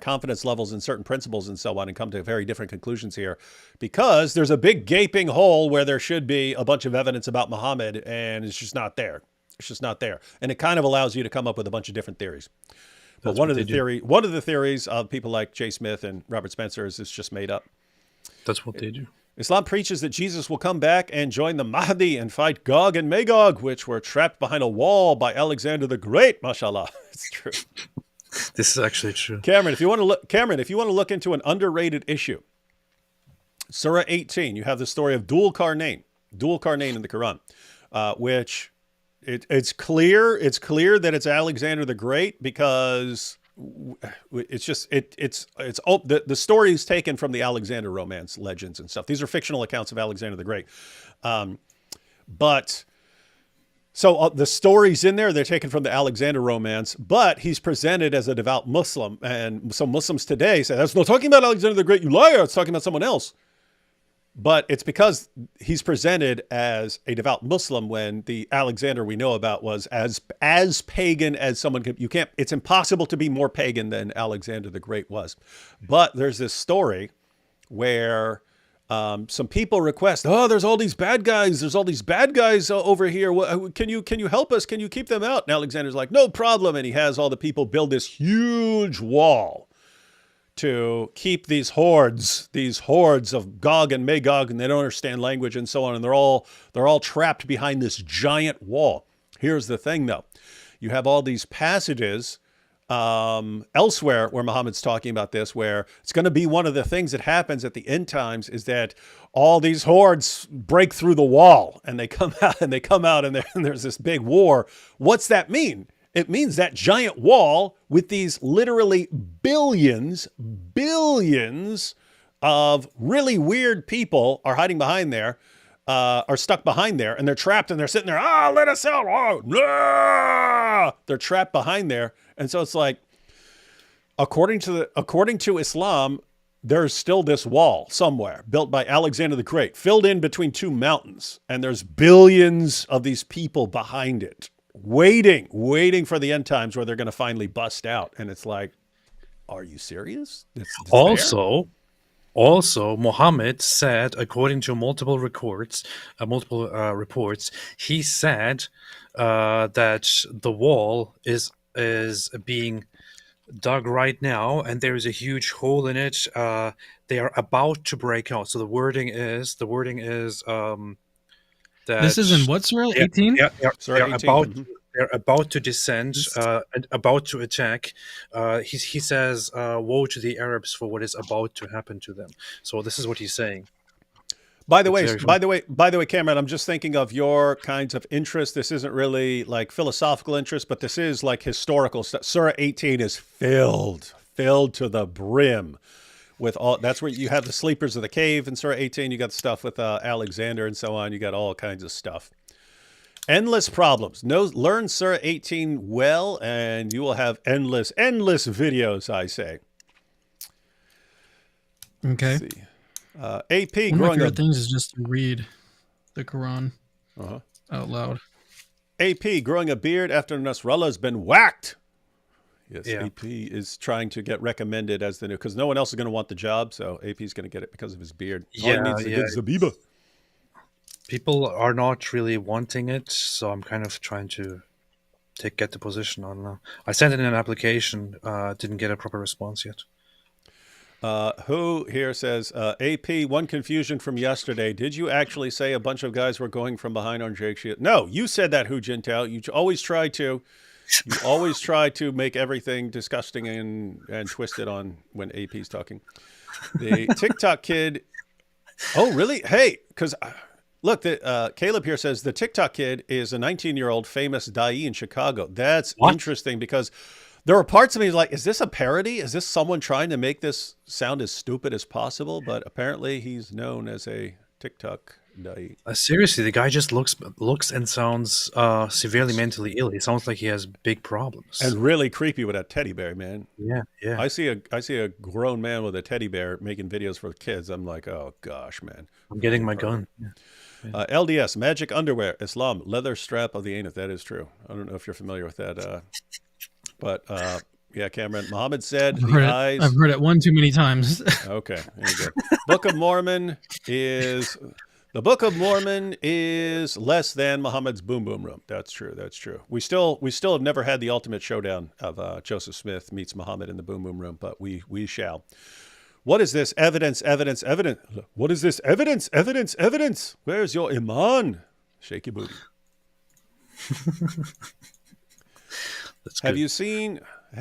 confidence levels in certain principles and so on, and come to very different conclusions here, because there's a big gaping hole where there should be a bunch of evidence about Muhammad, and it's just not there. It's just not there, and it kind of allows you to come up with a bunch of different theories. But one of the theories of people like Jay Smith and Robert Spencer is it's just made up. That's what they do. Islam preaches that Jesus will come back and join the Mahdi and fight Gog and Magog, which were trapped behind a wall by Alexander the Great. Mashallah, it's true. This is actually true. Cameron, if you want to look into an underrated issue, Surah 18, you have the story of Dhul Qarnayn in the Quran, which it's clear that it's Alexander the Great, because the story is taken from the Alexander romance legends and stuff. These are fictional accounts of Alexander the Great. So the stories in there, they're taken from the Alexander romance, but he's presented as a devout Muslim. And some Muslims today say, that's not talking about Alexander the Great, you liar, it's talking about someone else. But it's because he's presented as a devout Muslim, when the Alexander we know about was as pagan as someone could. It's impossible to be more pagan than Alexander the Great was. But there's this story where some people request, there's all these bad guys. There's all these bad guys over here. Can you help us? Can you keep them out? And Alexander's like, no problem. And he has all the people build this huge wall to keep these hordes of Gog and Magog, and they don't understand language and so on. And they're all trapped behind this giant wall. Here's the thing though. You have all these passages elsewhere where Muhammad's talking about this, where it's going to be one of the things that happens at the end times is that all these hordes break through the wall and they come out and there's this big war. What's that mean? It means that giant wall with these literally billions of really weird people are hiding behind there, are stuck behind there, and they're trapped and they're sitting there, let us out. They're trapped behind there. And so it's like, according to Islam, there's still this wall somewhere built by Alexander the Great, filled in between two mountains. And there's billions of these people behind it, waiting for the end times where they're going to finally bust out. And it's like, are you serious? It's Also, Muhammad said, according to multiple reports, he said that the wall is being dug right now, and there is a huge hole in it. They are about to break out. So the wording is that this is in what, Surah 18? Yeah, Surah 18. They're about to descend and about to attack. He says, "Woe to the Arabs for what is about to happen to them." So this is what he's saying. By the way, Cameron, I'm just thinking of your kinds of interest. This isn't really like philosophical interest, but this is like historical stuff. Surah 18 is filled to the brim with all. That's where you have the sleepers of the cave in Surah 18. You got stuff with Alexander and so on. You got all kinds of stuff. Endless problems. Learn Surah 18 well, and you will have endless videos, I say. Okay. Let's see. AP One of my growing favorite up. things is just to read the Quran out loud. AP growing a beard after Nasrallah has been whacked. Yes, Yeah. AP is trying to get recommended as the new, because no one else is going to want the job, so AP is going to get it because of his beard. All he needs is a good Zabiba. People are not really wanting it, so I'm kind of trying to get the position on. I sent in an application, didn't get a proper response yet. Who here says, AP, one confusion from yesterday. Did you actually say a bunch of guys were going from behind on Jake Shield? No, you said that, Hu Jintao. You always try to make everything disgusting and twisted on when AP's talking. The TikTok kid. Oh, really? Hey, because look, Caleb here says the TikTok kid is a 19-year-old famous da'i in Chicago. That's interesting because there were parts of me like, is this a parody? Is this someone trying to make this sound as stupid as possible? But apparently he's known as a TikTok Seriously, the guy just looks and sounds severely mentally ill. He sounds like he has big problems. And really creepy with that teddy bear, man. yeah. I see a grown man with a teddy bear making videos for kids. I'm like, oh gosh, man. I'm getting my gun. Yeah. LDS, magic underwear, Islam, leather strap of the anus. That is true. I don't know if you're familiar with that. But yeah, Cameron. Muhammad said the eyes. I've heard it one too many times. Okay, there you go. Book of Mormon is the Book of Mormon is less than Muhammad's boom boom room. That's true. That's true. We still have never had the ultimate showdown of Joseph Smith meets Muhammad in the boom boom room, but we shall. What is this? Evidence. What is this? Evidence. Where's your iman? Shake your booty. That's Have good.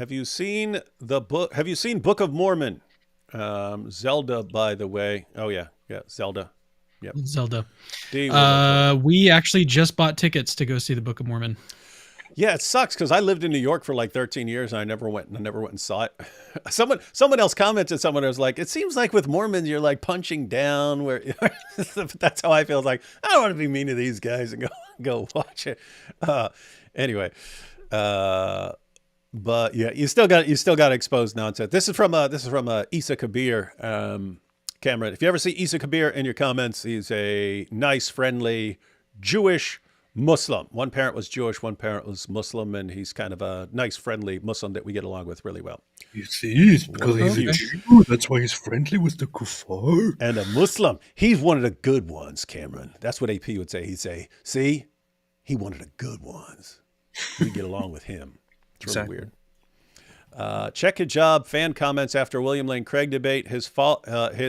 you seen the book? Have you seen Book of Mormon? Zelda, by the way. Oh yeah, Zelda. Yep. Zelda. D, We actually just bought tickets to go see the Book of Mormon. yeah, it sucks because I lived in New York for like 13 years and I never went and saw it. Someone else commented. Someone was like, "It seems like with Mormons you're like punching down." Where that's how I feel. Like I don't want to be mean to these guys and go watch it. Anyway. But yeah, you still got exposed nonsense. This is from Isa Kabir, Cameron. If you ever see Isa Kabir in your comments, he's a nice, friendly Jewish Muslim. One parent was Jewish, one parent was Muslim, and he's kind of a nice, friendly Muslim that we get along with really well. You see, it's because he's a Jew. That's why he's friendly with the kuffar. And a Muslim, he's one of the good ones, Cameron. That's what AP would say. He'd say, "See, he one of the good ones. We get along with him." It's really Exactly. weird. Check hijab fan comments after William Lane Craig debate. His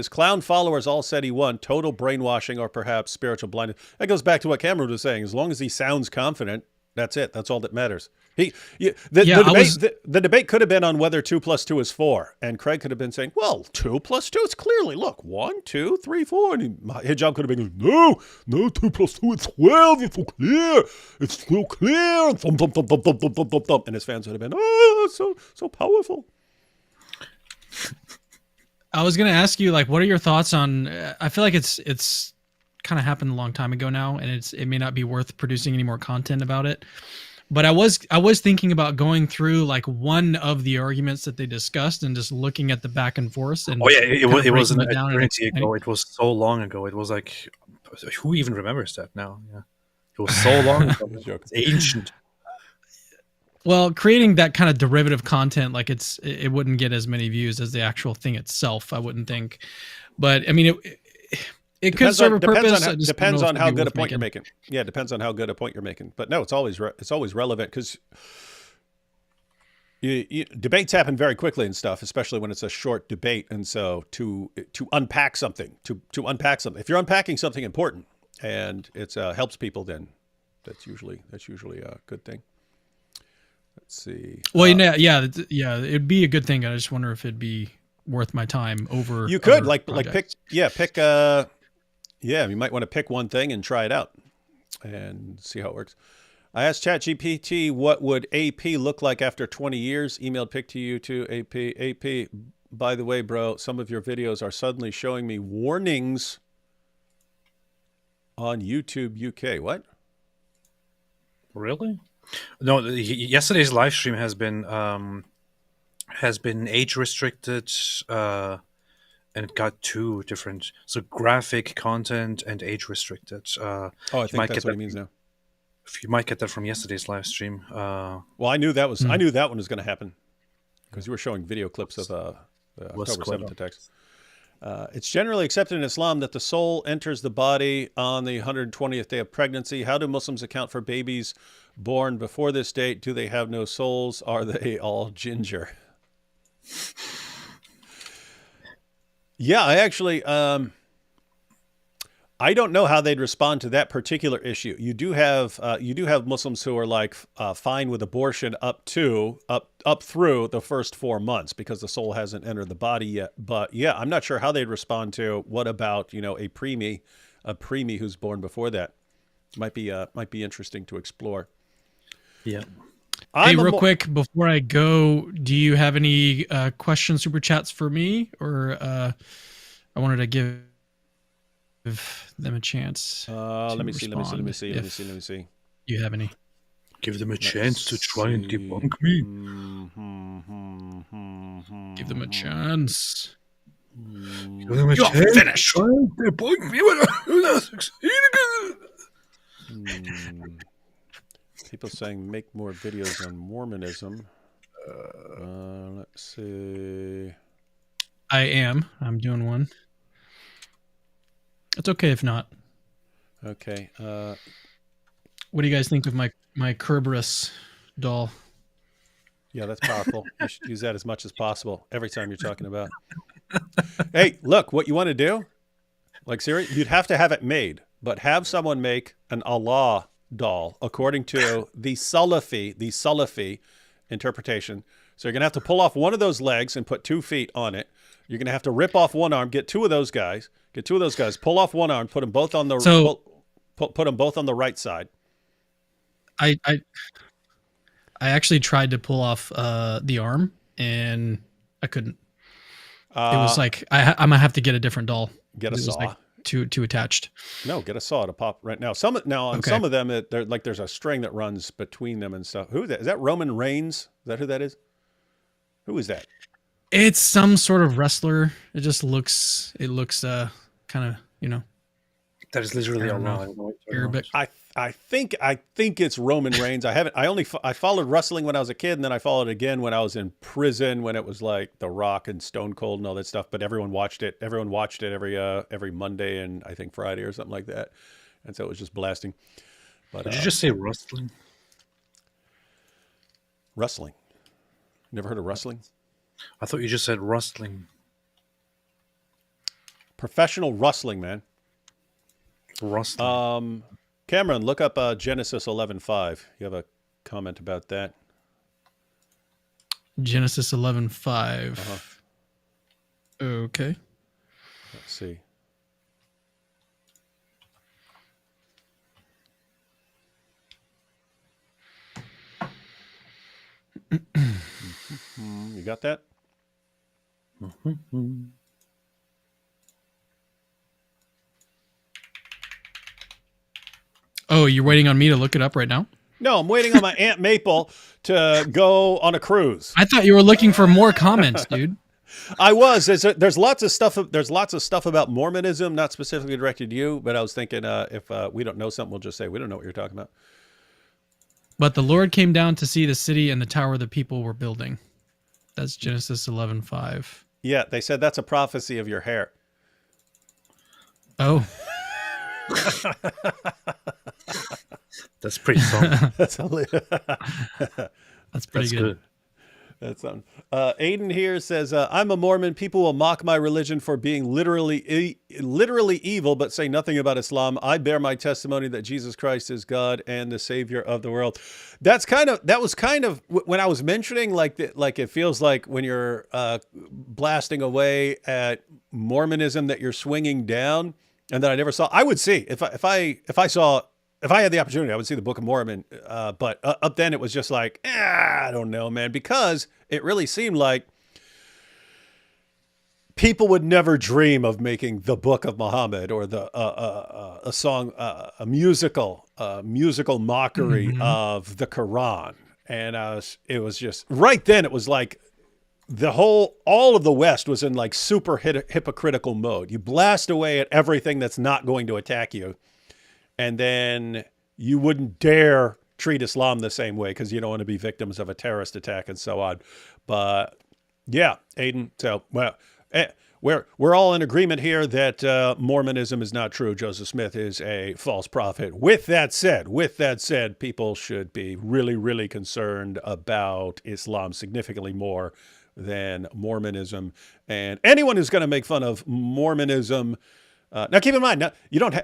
clown followers all said he won. Total brainwashing or perhaps spiritual blindness. That goes back to what Cameron was saying. As long as he sounds confident, that's it. That's all that matters. The debate could have been on whether 2 + 2 is 4, and Craig could have been saying, "Well, 2 + 2 is clearly look 1, 2, 3, 4," and hijab could have been, "No, 2 + 2 is 12. It's so clear, and thump, thump, thump, thump, thump, thump, thump, thump," and his fans would have been, "Oh, so powerful." I was gonna ask you, like, what are your thoughts on? I feel like it's kind of happened a long time ago now, and it may not be worth producing any more content about it. But I was thinking about going through like one of the arguments that they discussed and just looking at the back and forth. And Oh yeah, it was an breaking it down and eternity ago. explaining. It was so long ago. It was like, who even remembers that now? Yeah, it was so long ago. It's ancient. Well, creating that kind of derivative content, like it wouldn't get as many views as the actual thing itself, I wouldn't think. But I mean, it could serve a purpose. Depends on how good a point you're making. Yeah, it depends on how good a point you're making. But no, it's always relevant because debates happen very quickly and stuff, especially when it's a short debate. And so to unpack something, if you're unpacking something important and it helps people, then that's usually a good thing. Let's see. Well, yeah, it'd be a good thing. I just wonder if it'd be worth my time over. You could other pick. You might want to pick one thing and try it out and see how it works. I asked ChatGPT what would AP look like after 20 years. Emailed pic to you too, AP. AP, by the way, bro, some of your videos are suddenly showing me warnings on YouTube UK. What? Really? No. Yesterday's live stream has been age restricted. And it got two different, so graphic content and age restricted. I think that's what he means now. You might get that from yesterday's live stream. Well, I knew that one was going to happen because you were showing video clips of the October 7th attacks. It's generally accepted in Islam that the soul enters the body on the 120th day of pregnancy. How do Muslims account for babies born before this date? Do they have no souls? Are they all ginger? Yeah, I actually, I don't know how they'd respond to that particular issue. You do have Muslims who are like fine with abortion up through the first 4 months because the soul hasn't entered the body yet. But yeah, I'm not sure how they'd respond to what about a preemie who's born before that. Might be interesting to explore. Yeah. Hey, real quick before I go, do you have any questions, super chats for me, or I wanted to give them a chance. Let me see. Let me see. Let me respond see. Let me if see. Let me see. You have any? Give them a Let's chance to try and see. debunk me. Give them a chance. Give them a You're chance finished. to try and debunk me when I'm not succeeding. People saying make more videos on Mormonism. Let's see. I'm doing one. It's okay if not. Okay. What do you guys think of my Kerberos doll? Yeah, that's powerful. You should use that as much as possible every time you're talking about. Hey, look, what you want to do? Like, seriously, you'd have to have it made, but have someone make an Allah doll according to the Salafi interpretation. So you're going to have to pull off one of those legs and put 2 feet on it. You're going to have to rip off one arm, get two of those guys, pull off one arm, put them both on the put them both on the right side. I actually tried to pull off the arm and I couldn't. It was like I'm gonna have to get a different doll. Get a It was saw. like too attached. No, get a saw to pop right now. Some on Okay. some of them, they're like there's a string that runs between them and stuff. Who is that? Is that Roman Reigns? Is that who that is? Who is that? It's some sort of wrestler. It looks kind of, That is literally I don't know. Allah. I don't know what you're talking Arabic. I think it's Roman Reigns. I followed wrestling when I was a kid, and then I followed it again when I was in prison when it was like The Rock and Stone Cold and all that stuff. But everyone watched it. Everyone watched it every Monday and I think Friday or something like that. And so it was just blasting. But Did you just say wrestling? wrestling? Never heard of wrestling? I thought you just said rustling. Professional wrestling, man. Rustling. Cameron, look up Genesis 11:5. You have a comment about that? Genesis 11:5. Okay. Let's see. You got that? Oh, you're waiting on me to look it up right now? No, I'm waiting on my Aunt Maple to go on a cruise. I thought you were looking for more comments, dude. I was. There's lots of stuff. There's lots of stuff about Mormonism, not specifically directed to you, but I was thinking if we don't know something, we'll just say we don't know what you're talking about. But the Lord came down to see the city and the tower the people were building. That's Genesis 11:5. Yeah, they said that's a prophecy of your hair. Oh, That's pretty solid. That's hilarious. that's pretty That's good. good. That's something. Aiden here says, I'm a Mormon. People will mock my religion for being literally evil, but say nothing about Islam. I bear my testimony that Jesus Christ is God and the Savior of the world. That was kind of when I was mentioning like it feels like when you're blasting away at Mormonism that you're swinging down, and that I never saw. I would see if I had the opportunity, I would see the Book of Mormon. But up then it was just like, I don't know, man, because it really seemed like people would never dream of making the Book of Muhammad or a song, a musical mockery of the Quran. And it was just right then. It was like all of the West was in like super hypocritical mode. You blast away at everything that's not going to attack you. And then you wouldn't dare treat Islam the same way because you don't want to be victims of a terrorist attack and so on. But yeah, Aiden. So we're all in agreement here that Mormonism is not true. Joseph Smith is a false prophet. With that said, people should be really, really concerned about Islam significantly more than Mormonism. And anyone who's going to make fun of Mormonism. Now, keep in mind,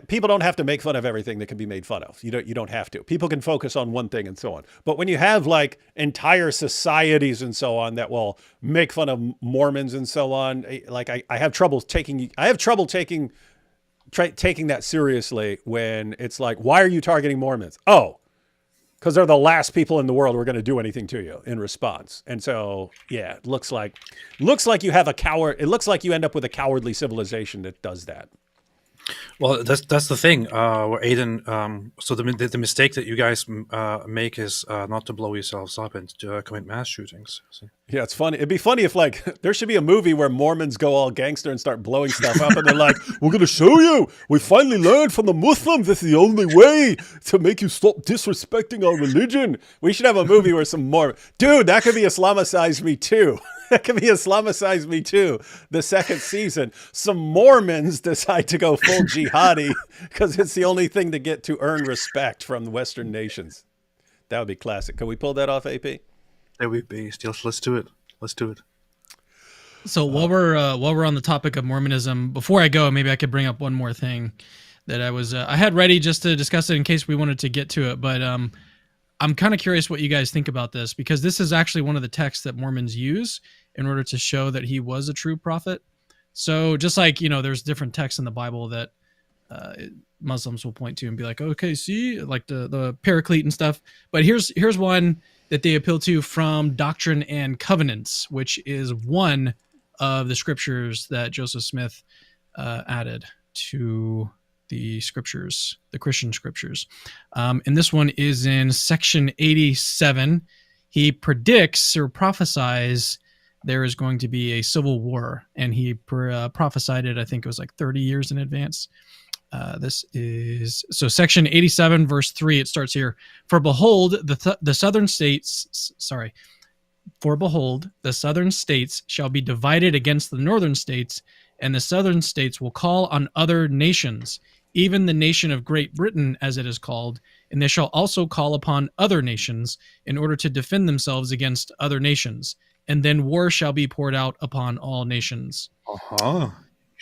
people don't have to make fun of everything that can be made fun of. You don't have to. People can focus on one thing and so on. But when you have like entire societies and so on that will make fun of Mormons and so on, like I have trouble taking that seriously when it's like, why are you targeting Mormons? Oh, because they're the last people in the world who are going to do anything to you in response. And so, yeah, it looks like you have a coward. It looks like you end up with a cowardly civilization that does that. Well, that's the thing. Where Aiden, so the mistake that you guys make is not to blow yourselves up and to commit mass shootings. See? Yeah, it's funny. It'd be funny if, like, there should be a movie where Mormons go all gangster and start blowing stuff up, and they're like, "We're going to show you. We finally learned from the Muslims this is the only way to make you stop disrespecting our religion." We should have a movie where some more, dude, that could be Islamicized Me Too. That could be Islamicized Me Too. The second season, some Mormons decide to go full jihadi because it's the only thing to get to earn respect from the Western nations. That would be classic. Can we pull that off, AP? There we be. Let's do it. Let's do it. So while we're on the topic of Mormonism, before I go, maybe I could bring up one more thing that I had ready just to discuss it in case we wanted to get to it. But I'm kind of curious what you guys think about this, because this is actually one of the texts that Mormons use in order to show that he was a true prophet. So just like, there's different texts in the Bible that Muslims will point to and be like, okay, see, like the Paraclete and stuff. But here's one that they appeal to from Doctrine and Covenants, which is one of the scriptures that Joseph Smith added to the scriptures, the Christian scriptures. And this one is in section 87. He predicts or prophesies there is going to be a civil war, and he prophesied it, I think it was like 30 years in advance. This is section 87 verse 3. It starts here. For behold, the southern states shall be divided against the northern states, and the southern states will call on other nations, even the nation of Great Britain, as it is called, and they shall also call upon other nations in order to defend themselves against other nations. And then war shall be poured out upon all nations. You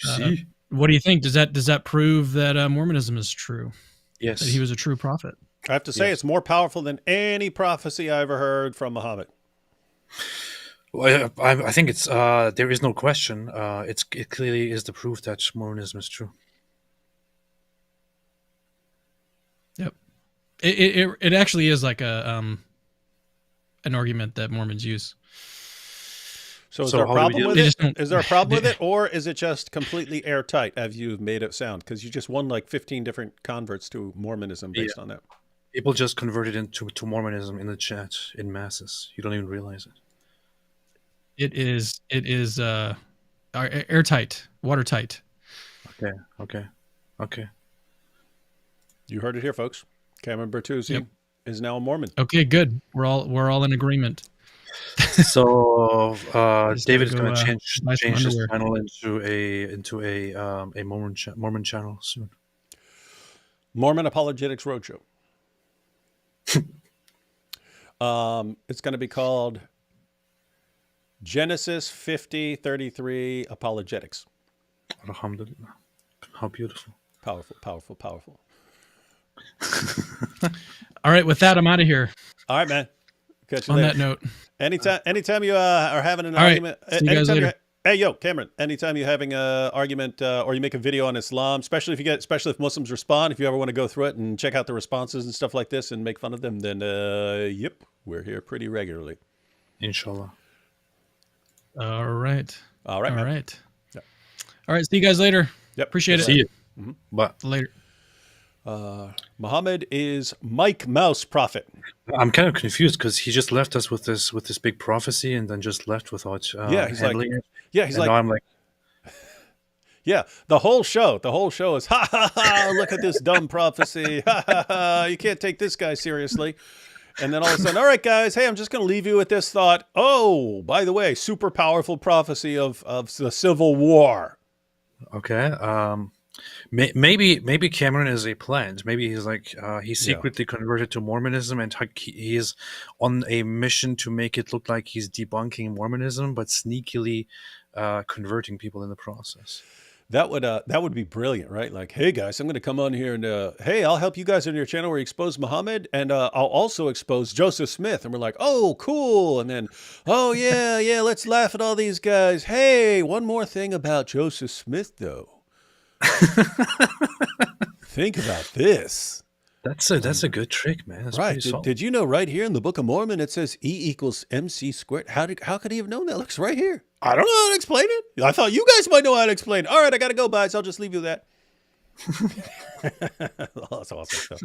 see? What do you think? Does that prove that Mormonism is true? Yes. That he was a true prophet? I have to say, It's more powerful than any prophecy I ever heard from Muhammad. Well, I think it's there is no question. It clearly is the proof that Mormonism is true. Yep. It actually is like an argument that Mormons use. So is there a problem with it? Is there a problem with they- it, or is it just completely airtight, as you've made it sound? Because you just won like 15 different converts to Mormonism based on that. People just converted into Mormonism in the chat in masses. You don't even realize it. It is airtight, watertight. Okay. You heard it here, folks. Cameron Bertuzzi is now a Mormon. Okay, good. We're all in agreement. So David is going to buy some change his underwear. channel into a Mormon channel soon. Mormon Apologetics Roadshow. It's going to be called Genesis 50:33 Apologetics. Alhamdulillah. How beautiful. Powerful. All right, with that, I'm out of here. All right, man. Catch you On later. that note, Anytime you are having an All right. argument, See you guys later. hey, yo, Cameron. Anytime you're having an argument or you make a video on Islam, especially if Muslims respond, if you ever want to go through it and check out the responses and stuff like this and make fun of them, then we're here pretty regularly. Inshallah. all right. All right, All man. right. Yep. All right. See you guys later. Yep. Appreciate it. See you. But Later. Muhammad is Mike Mouse Prophet. I'm kind of confused because he just left us with this big prophecy and then just left without He's handling it. He's And like, now I'm like, yeah, the whole show is ha ha ha, look at this dumb prophecy. Ha ha ha, you can't take this guy seriously. And then all of a sudden, all right, guys, hey, I'm just going to leave you with this thought. Oh, by the way, super powerful prophecy of the Civil War. okay. Maybe Cameron is a plant. Maybe he's like he secretly converted to Mormonism and he is on a mission to make it look like he's debunking Mormonism, but sneakily converting people in the process. That would be brilliant, right? Like, hey guys, I'm going to come on here and hey, I'll help you guys on your channel where you expose Muhammad, and I'll also expose Joseph Smith. And we're like, oh, cool. And then, oh yeah, let's laugh at all these guys. Hey, one more thing about Joseph Smith, though. Think about this. That's a good trick, man. That's Right. pretty solid. Did you know right here in the Book of Mormon it says E = MC squared? How could he have known that? Looks right here. I don't know how to explain it. I thought you guys might know how to explain it. All right, I got to go, guys. I'll just leave you with that. That's awesome stuff.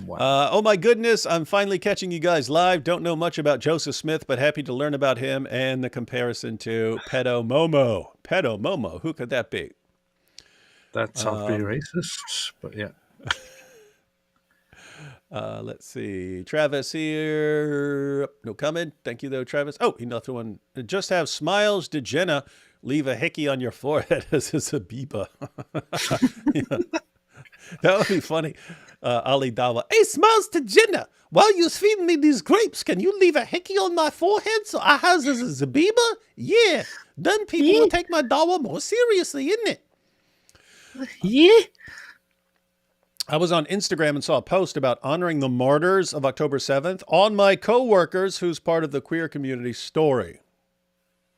Wow. Oh my goodness, I'm finally catching you guys live. Don't know much about Joseph Smith, but happy to learn about him and the comparison to Pedo Momo. Pedo Momo, who could that be? That sounds pretty racist, but yeah. Let's see. Travis here. No comment. Thank you, though, Travis. Oh, he left one. Just have smiles to Jenna. Leave a hickey on your forehead as a Zabiba. Yeah. That would be funny. Ali Dawa. Hey, smiles to Jenna. While you're feeding me these grapes, can you leave a hickey on my forehead so I has a Zabiba? Yeah. Then people will take my Dawa more seriously, isn't it? Yeah. I was on Instagram and saw a post about honoring the martyrs of October 7th on my coworkers who's part of the queer community story.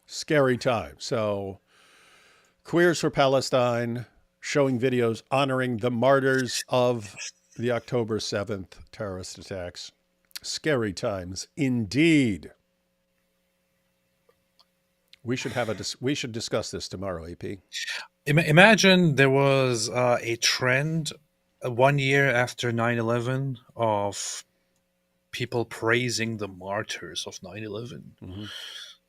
Scary time. So, Queers for Palestine showing videos honoring the martyrs of the October 7th terrorist attacks. Scary times indeed. We should discuss this tomorrow, AP. Imagine there was a trend 1 year after 9/11 of people praising the martyrs of 9/11. Mm-hmm.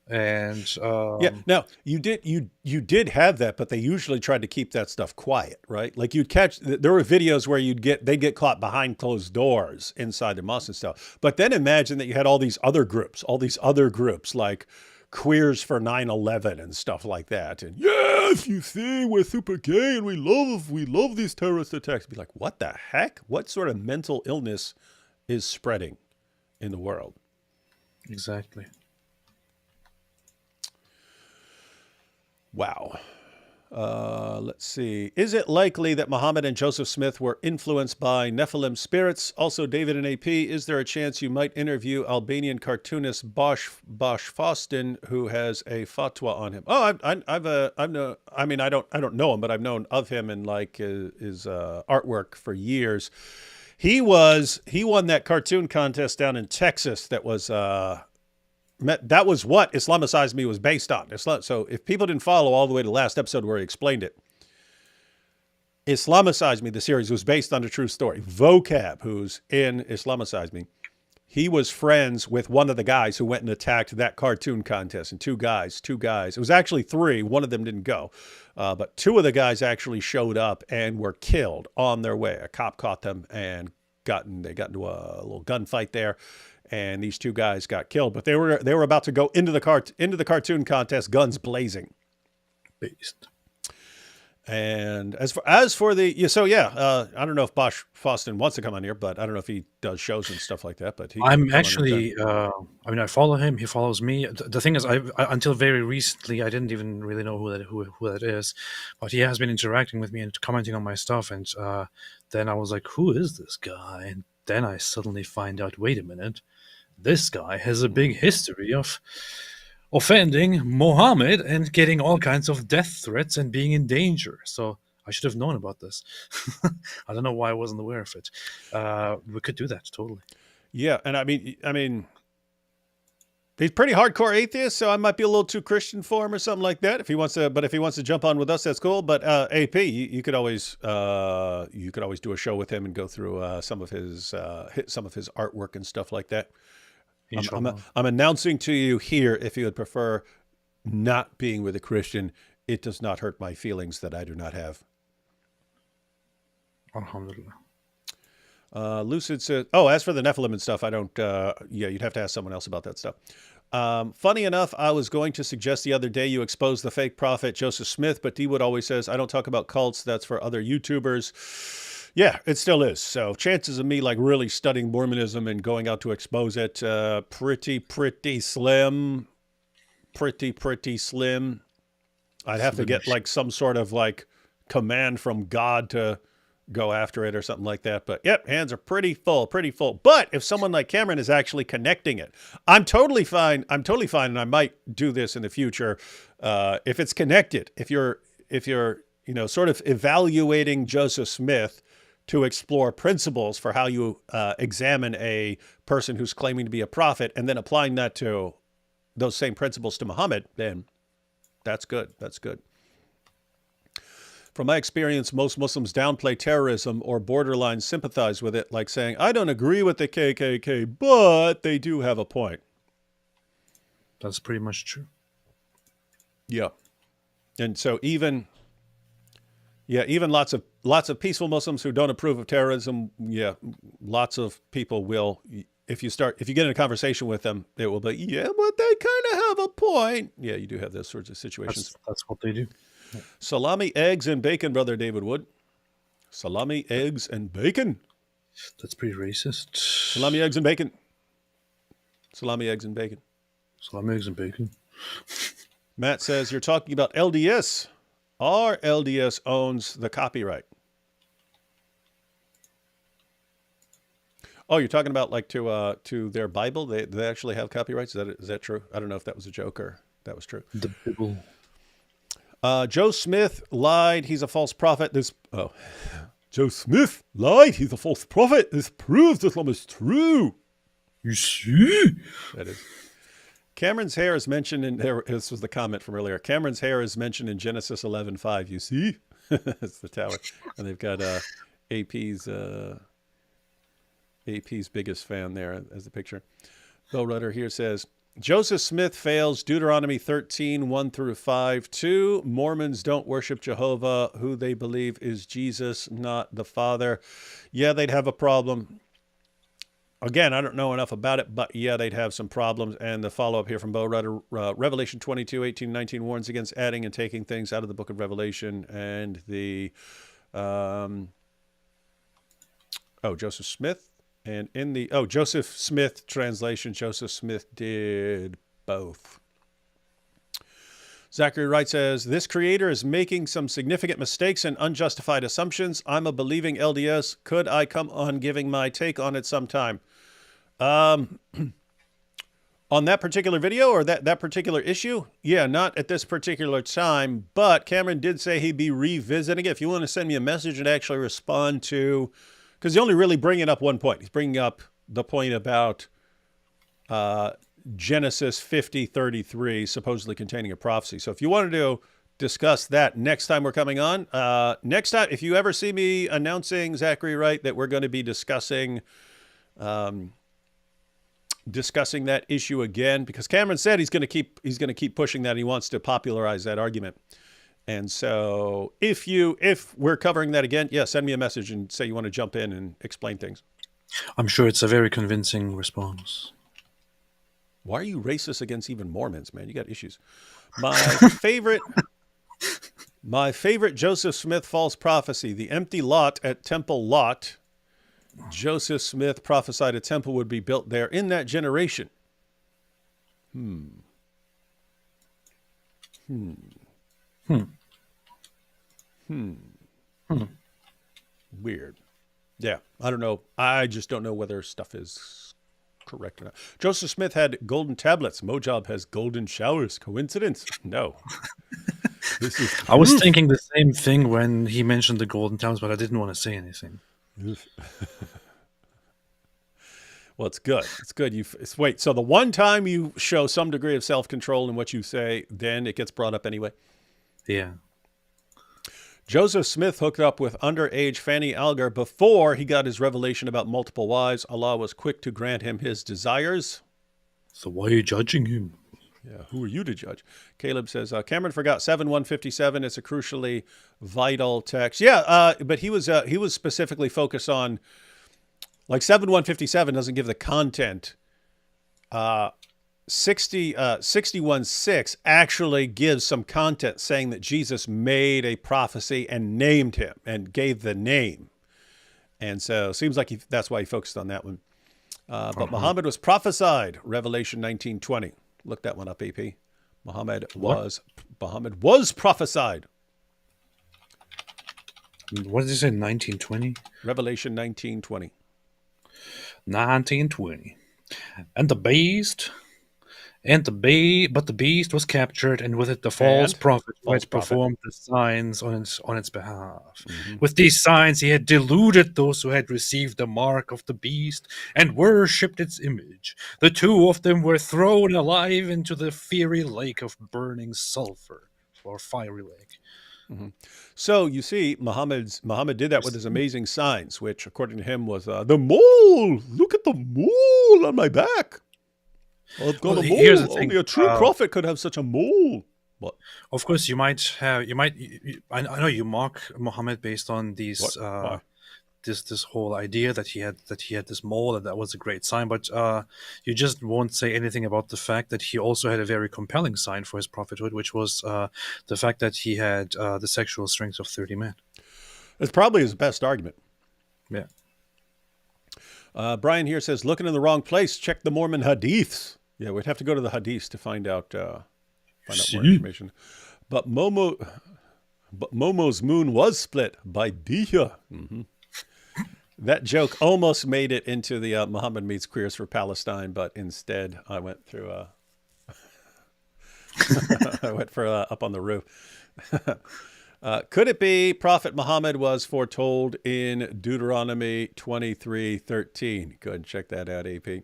And yeah, now you did have that, but they usually tried to keep that stuff quiet, right? Like there were videos where they'd get caught behind closed doors inside the mosque and stuff. But then imagine that you had all these other groups like Queers for 9/11 and stuff like that. And yes, you see, we're super gay and we love these terrorist attacks. Be like, what the heck? What sort of mental illness is spreading in the world? exactly. Wow. Let's see. Is it likely that Muhammad and Joseph Smith were influenced by Nephilim spirits? Also, David and AP, is there a chance you might interview Albanian cartoonist Bosch Faustin, who has a fatwa on him? Oh, I don't know him, but I've known of him and like his artwork for years. He won that cartoon contest down in Texas that was what Islamicize Me was based on. So if people didn't follow all the way to the last episode where he explained it, Islamicize Me, the series, was based on a true story. Vocab, who's in Islamicize Me, he was friends with one of the guys who went and attacked that cartoon contest. And two guys. It was actually three. One of them didn't go. But two of the guys actually showed up and were killed on their way. A cop caught them and they got into a little gunfight there. And these two guys got killed, but they were about to go into the cartoon contest, guns blazing. Based. And as for the I don't know if Bosch Faustin wants to come on here, but I don't know if he does shows and stuff like that. But I'm actually, I follow him. He follows me. The thing is, I until very recently, I didn't even really know who that is, but he has been interacting with me and commenting on my stuff. And then I was like, who is this guy? And then I suddenly find out, wait a minute, this guy has a big history of offending Mohammed and getting all kinds of death threats and being in danger. So I should have known about this. I don't know why I wasn't aware of it. We could do that totally. Yeah, and I mean, he's pretty hardcore atheist, so I might be a little too Christian for him or something like that. If he wants to jump on with us, that's cool. But AP, you could always do a show with him and go through some of his artwork and stuff like that. I'm announcing to you here, if you would prefer not being with a Christian, it does not hurt my feelings that I do not have. Alhamdulillah. Lucid said, oh, as for the Nephilim and stuff, I don't, you'd have to ask someone else about that stuff. Funny enough, I was going to suggest the other day you expose the fake prophet Joseph Smith, but D-Wood always says, I don't talk about cults. That's for other YouTubers. Yeah, it still is. So chances of me like really studying Mormonism and going out to expose it, pretty slim. Pretty slim. I'd have to get like some sort of like command from God to go after it or something like that. But yep, hands are pretty full. But if someone like Cameron is actually connecting it, I'm totally fine. And I might do this in the future. If it's connected, if you're, sort of evaluating Joseph Smith to explore principles for how you examine a person who's claiming to be a prophet and then applying that to those same principles to Muhammad, then that's good. From my experience, most Muslims downplay terrorism or borderline sympathize with it, like saying, I don't agree with the KKK, but they do have a point. That's pretty much true. Yeah. And so even lots of peaceful Muslims who don't approve of terrorism, lots of people will, if you get in a conversation with them, it will be, yeah, but they kind of have a point. Yeah, you do have those sorts of situations. That's what they do. Salami, eggs, and bacon, Brother David Wood. Salami, eggs, and bacon. That's pretty racist. Salami, eggs, and bacon. Salami, eggs, and bacon. Salami, eggs, and bacon. Matt says, you're talking about LDS. Our LDS owns the copyright. Oh, you're talking about like to their Bible? They actually have copyrights? Is that true? I don't know if that was a joke or that was true. The Bible. Joe Smith lied. He's a false prophet. Joe Smith lied. He's a false prophet. This proves Islam is true. You see? That is. Cameron's hair is mentioned in there. This was the comment from earlier. Cameron's hair is mentioned in Genesis 11:5. You see? It's the tower. And they've got AP's biggest fan there as the picture. Bo Rudder here says, Joseph Smith fails Deuteronomy 13, 1 through 5. 2, Mormons don't worship Jehovah, who they believe is Jesus, not the Father. Yeah, they'd have a problem. Again, I don't know enough about it, but yeah, they'd have some problems. And the follow-up here from Bo Rudder, Revelation 22, 18, 19 warns against adding and taking things out of the book of Revelation. And the, Joseph Smith. And in the, Joseph Smith translation, Joseph Smith did both. Zachary Wright says, this creator is making some significant mistakes and unjustified assumptions. I'm a believing LDS. Could I come on giving my take on it sometime? On that particular video or that particular issue? Yeah, not at this particular time, but Cameron did say he'd be revisiting it. If you want to send me a message and actually respond to, because he's only really bringing up one point. He's bringing up the point about Genesis 50:33 supposedly containing a prophecy. So if you wanted to discuss that next time we're coming on, next time, if you ever see me announcing, Zachary Wright, that we're going to be discussing that issue again, because Cameron said he's going to keep pushing that. He wants to popularize that argument. And so if we're covering that again, send me a message and say you want to jump in and explain things. I'm sure it's a very convincing response. Why are you racist against even Mormons, man? You got issues. My favorite Joseph Smith false prophecy, the empty lot at Temple Lot. Joseph Smith prophesied a temple would be built there in that generation. Weird. Yeah, I don't know. I just don't know whether stuff is correct or not. Joseph Smith had golden tablets. Mojab has golden showers. Coincidence? No. I was thinking the same thing when he mentioned the golden tablets, but I didn't want to say anything. Well, it's good. It's good. Wait, so the one time you show some degree of self-control in what you say, then it gets brought up anyway? Yeah. Joseph Smith hooked up with underage Fanny Alger before he got his revelation about multiple wives. Allah was quick to grant him his desires. So why are you judging him? Yeah, who are you to judge? Caleb says, Cameron forgot 7:157. It's a crucially vital text. Yeah, but he was specifically focused on, like 7:157 doesn't give the content. 61:6 actually gives some content saying that Jesus made a prophecy and named him and gave the name. And so it seems like that's why he focused on that one. But Muhammad was prophesied, Revelation 19:20. Look that one up, AP. Muhammad was prophesied. What did you say, 1920? Revelation 19:20. 1920. But the beast was captured, and with it the false prophet who had performed the signs on its behalf. Mm-hmm. With these signs he had deluded those who had received the mark of the beast and worshipped its image. The two of them were thrown alive into the fiery lake of burning sulfur, or fiery lake. So you see, Muhammad did that with his amazing signs, which, according to him, was the mole. Look at the mole on my back. I've got Well, a here's the mole. thing, Only a true prophet could have such a mole. What? Of course, I know you mock Muhammad based on these What? Why? this whole idea that he had this mole, and that was a great sign, but you just won't say anything about the fact that he also had a very compelling sign for his prophethood, which was the fact that he had the sexual strength of 30 men. It's probably his best argument. Yeah. Brian here says, looking in the wrong place, check the Mormon hadiths. Yeah, we'd have to go to the hadiths to find out more information. But Momo's moon was split by Dia. That joke almost made it into the Muhammad Meets Queers for Palestine, but instead I went through I went for up on the roof. Could it be Prophet Muhammad was foretold in Deuteronomy 23:13? Go ahead and check that out, AP.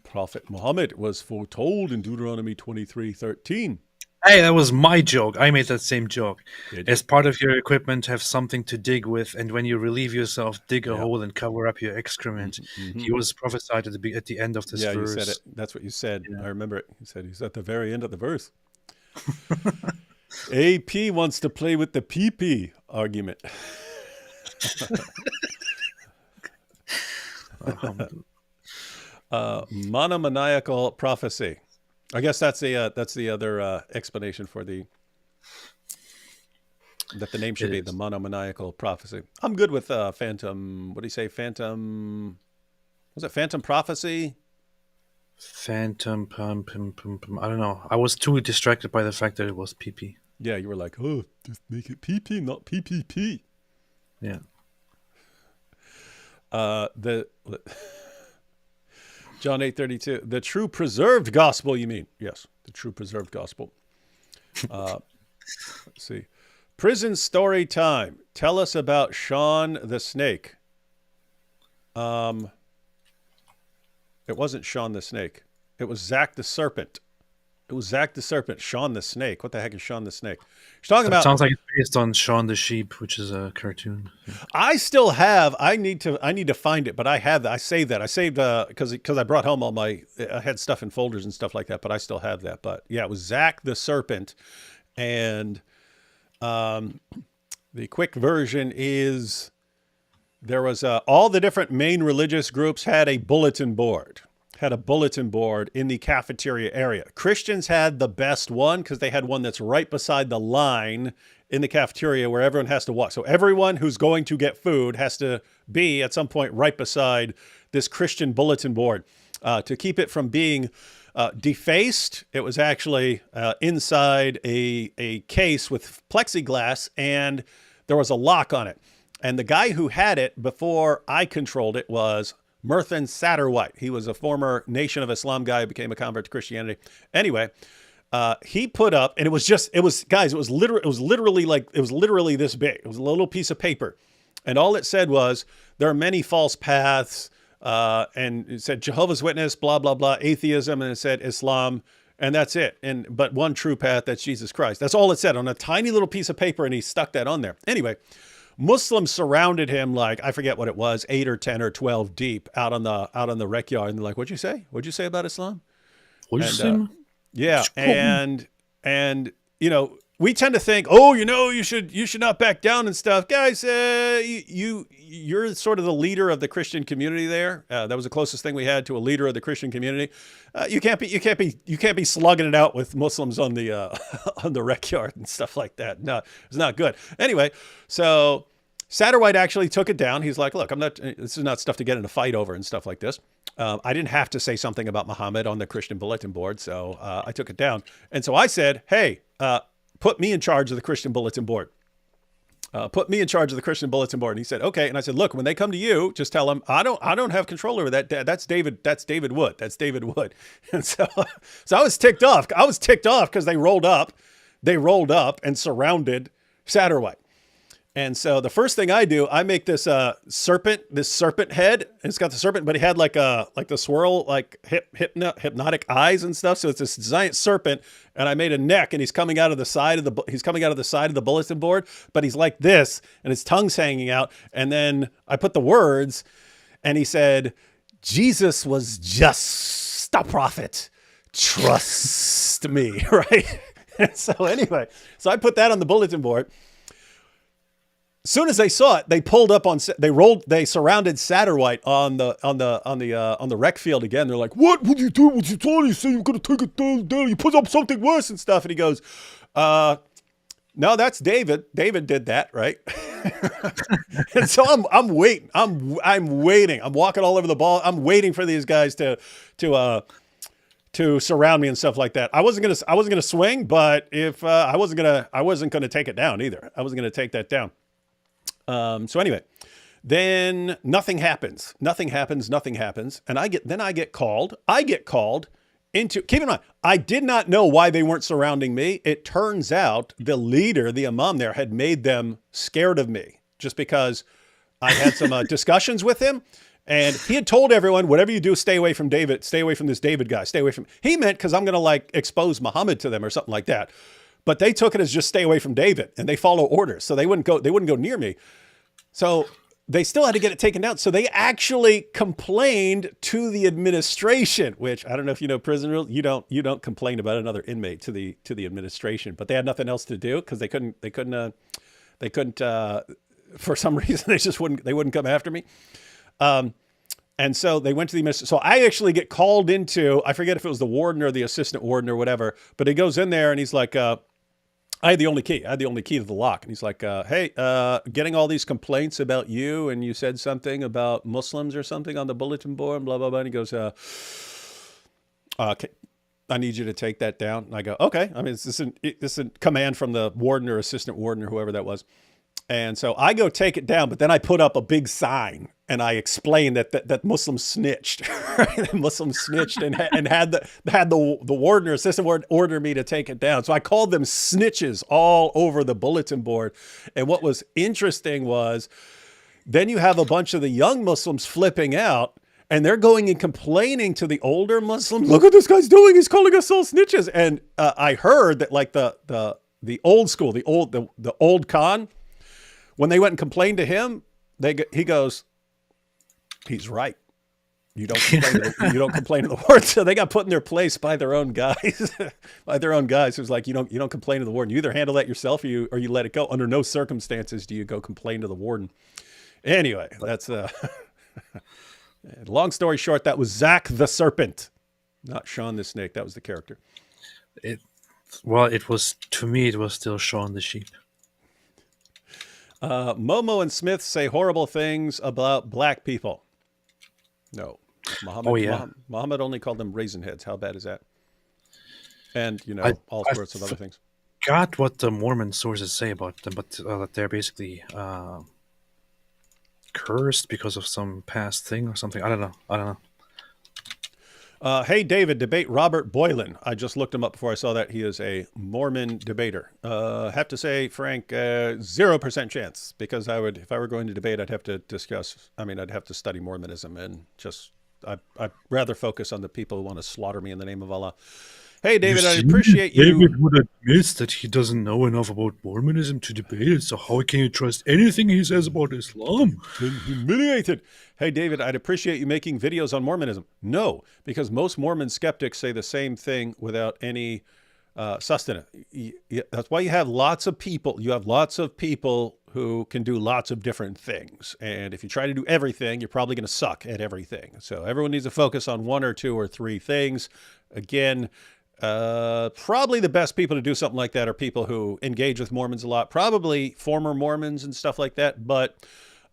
Prophet Muhammad was foretold in Deuteronomy 23:13. Hey, that was my joke. I made that same joke. Did you? As part of your equipment, have something to dig with, and when you relieve yourself, dig a Yeah. hole and cover up your excrement. He was prophesied at the end of this Yeah, verse. you said it. That's what you said. Yeah. I remember it. You said he's at the very end of the verse. AP wants to play with the pee-pee argument. Monomaniacal prophecy. I guess that's the other explanation for that the name should It be is. the monomaniacal prophecy. I'm good with phantom. What do you say? Phantom. Was it phantom prophecy? Phantom pum pum pum pum. I don't know. I was too distracted by the fact that it was PP. Yeah, you were like, oh, just make it PP, not PPP. Yeah. The John 8:32. The true preserved gospel. You mean? Yes, the true preserved gospel. Let's see. Prison story time. Tell us about Sean the Snake. It wasn't Sean the Snake. It was Zach the Serpent. It was Zach the Serpent. Sean the Snake. What the heck is Sean the Snake? She's talking That about. sounds like it's based on Shaun the Sheep, which is a cartoon. I still have. I need to find it, but I have that. I saved that. I saved because I brought home all my. I had stuff in folders and stuff like that, but I still have that. But yeah, it was Zach the Serpent, and the quick version is there was all the different main religious groups had a bulletin board. Had a bulletin board in the cafeteria area. Christians had the best one because they had one that's right beside the line in the cafeteria where everyone has to walk. So everyone who's going to get food has to be at some point right beside this Christian bulletin board. To keep it from being defaced, it was actually inside a case with plexiglass, and there was a lock on it. And the guy who had it before I controlled it was Murthan Satterwhite. He was a former Nation of Islam guy who became a convert to Christianity. Anyway, he put up, and it was literally this big. It was a little piece of paper. And all it said was, there are many false paths, and it said Jehovah's Witness, blah, blah, blah, atheism, and it said Islam, and that's it. But one true path, that's Jesus Christ. That's all it said on a tiny little piece of paper, and he stuck that on there. Anyway, Muslims surrounded him like, I forget what it was, 8 or 10 or 12 deep out on the rec yard. And they're like, what'd you say? What'd you say about Islam? Yeah. And, we tend to think, you should not back down and stuff. Guys, you're sort of the leader of the Christian community there. That was the closest thing we had to a leader of the Christian community. You can't be slugging it out with Muslims on the on the rec yard and stuff like that. No, it's not good. Anyway, so Satterwhite actually took it down. He's like, look, this is not stuff to get in a fight over and stuff like this. I didn't have to say something about Muhammad on the Christian bulletin board, so I took it down. And so I said, hey, put me in charge of the Christian bulletin board. Put me in charge of the Christian bulletin board. And he said, okay. And I said, look, when they come to you, just tell them, I don't have control over that. That's David Wood. That's David Wood. And so I was ticked off. I was ticked off because they rolled up and surrounded Satterwhite. And so the first thing I do, I make this serpent head. And it's got the serpent, but he had like the swirl, like hypnotic eyes and stuff. So it's this giant serpent, and I made a neck, and he's coming out of the side of the bulletin board, but he's like this, and his tongue's hanging out. And then I put the words, and he said, "Jesus was just a prophet. Trust me," right? And so anyway, so I put that on the bulletin board. As soon as they saw it, they pulled up they surrounded Satterwhite on the rec field again. They're like, "What would you do? What you told you say you're gonna take it down? You put up something worse and stuff." And he goes, "No, that's David. David did that, right?" And so I'm waiting. I'm waiting. I'm walking all over the ball. I'm waiting for these guys to surround me and stuff like that. I wasn't gonna swing, but if I wasn't gonna take it down either. I wasn't gonna take that down. So anyway, then nothing happens. And I get called into, keep in mind, I did not know why they weren't surrounding me. It turns out the leader, the imam there, had made them scared of me just because I had some discussions with him. And he had told everyone, whatever you do, stay away from David, stay away from this David guy, stay away from, he meant because I'm going to like expose Muhammad to them or something like that. But they took it as just stay away from David, and they follow orders. So they wouldn't go near me. So they still had to get it taken down. So they actually complained to the administration, which I don't know if you know prison rules. You don't complain about another inmate to the administration, but they had nothing else to do because they couldn't for some reason they wouldn't come after me. And so they went to the administration. So I actually get called into, I forget if it was the warden or the assistant warden or whatever, but he goes in there and he's like, I had the only key. I had the only key to the lock. And he's like, "Hey, getting all these complaints about you, and you said something about Muslims or something on the bulletin board, blah, blah, blah." And he goes, "Okay, I need you to take that down." And I go, "Okay." I mean, this is a command from the warden or assistant warden or whoever that was. And so I go take it down, but then I put up a big sign and I explained that Muslims snitched, right? Muslims snitched and had the warden or assistant warden order me to take it down. So I called them snitches all over the bulletin board. And what was interesting was then you have a bunch of the young Muslims flipping out, and they're going and complaining to the older Muslims. "Look what this guy's doing. He's calling us all snitches." And I heard that like the old school, the old Khan, when they went and complained to him, he goes, "He's right. You don't complain to the warden." So they got put in their place by their own guys, Who's like, you don't complain to the warden. You either handle that yourself or you let it go. Under no circumstances do you go complain to the warden. Anyway, that's long story short. That was Zach the Serpent, not Sean the Snake. That was the character. It was, to me, it was still Sean the Sheep. Momo and Smith say horrible things about black people. No. Muhammad only called them raisin heads. How bad is that? And, all sorts of other things. Got what the Mormon sources say about them, but that they're basically cursed because of some past thing or something. I don't know. Hey, David, debate Robert Boylan. I just looked him up before I saw that. He is a Mormon debater. Have to say, Frank, 0% chance, because if I were going to debate, I'd have to study Mormonism, and I'd rather focus on the people who want to slaughter me in the name of Allah. Hey, David, I appreciate you. David would admit that he doesn't know enough about Mormonism to debate it, so how can you trust anything he says about Islam? Been humiliated. Hey, David, I'd appreciate you making videos on Mormonism. No, because most Mormon skeptics say the same thing without any sustenance. That's why you have lots of people. You have lots of people who can do lots of different things. And if you try to do everything, you're probably going to suck at everything. So everyone needs to focus on one or two or three things. Again, probably the best people to do something like that are people who engage with Mormons a lot, probably former Mormons and stuff like that. But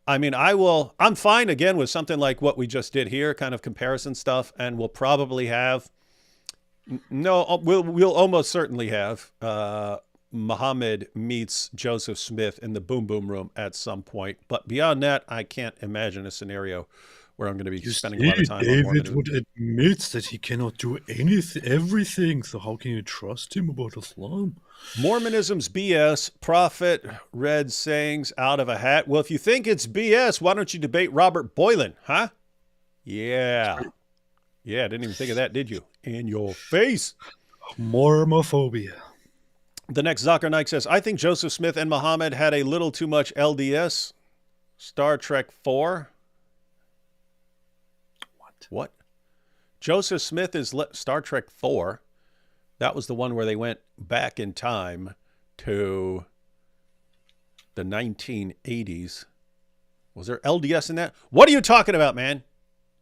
I mean, I'm fine again with something like what we just did here, kind of comparison stuff. And we'll probably have, we'll almost certainly have, Muhammad meets Joseph Smith in the Boom Boom Room at some point. But beyond that, I can't imagine a scenario where I'm going to be You spending see, a lot of time on David Mormonism. would admit that he cannot do everything. So how can you trust him about Islam? Mormonism's BS. Prophet read sayings out of a hat. Well, if you think it's BS, why don't you debate Robert Boylan, huh? Yeah. Yeah, I didn't even think of that, did you? In your face. Mormophobia. The next Zakir Naik says, I think Joseph Smith and Muhammad had a little too much LDS. Star Trek 4. What? Joseph Smith is Star Trek 4. That was the one where they went back in time to the 1980s. Was there LDS in that? What are you talking about, man?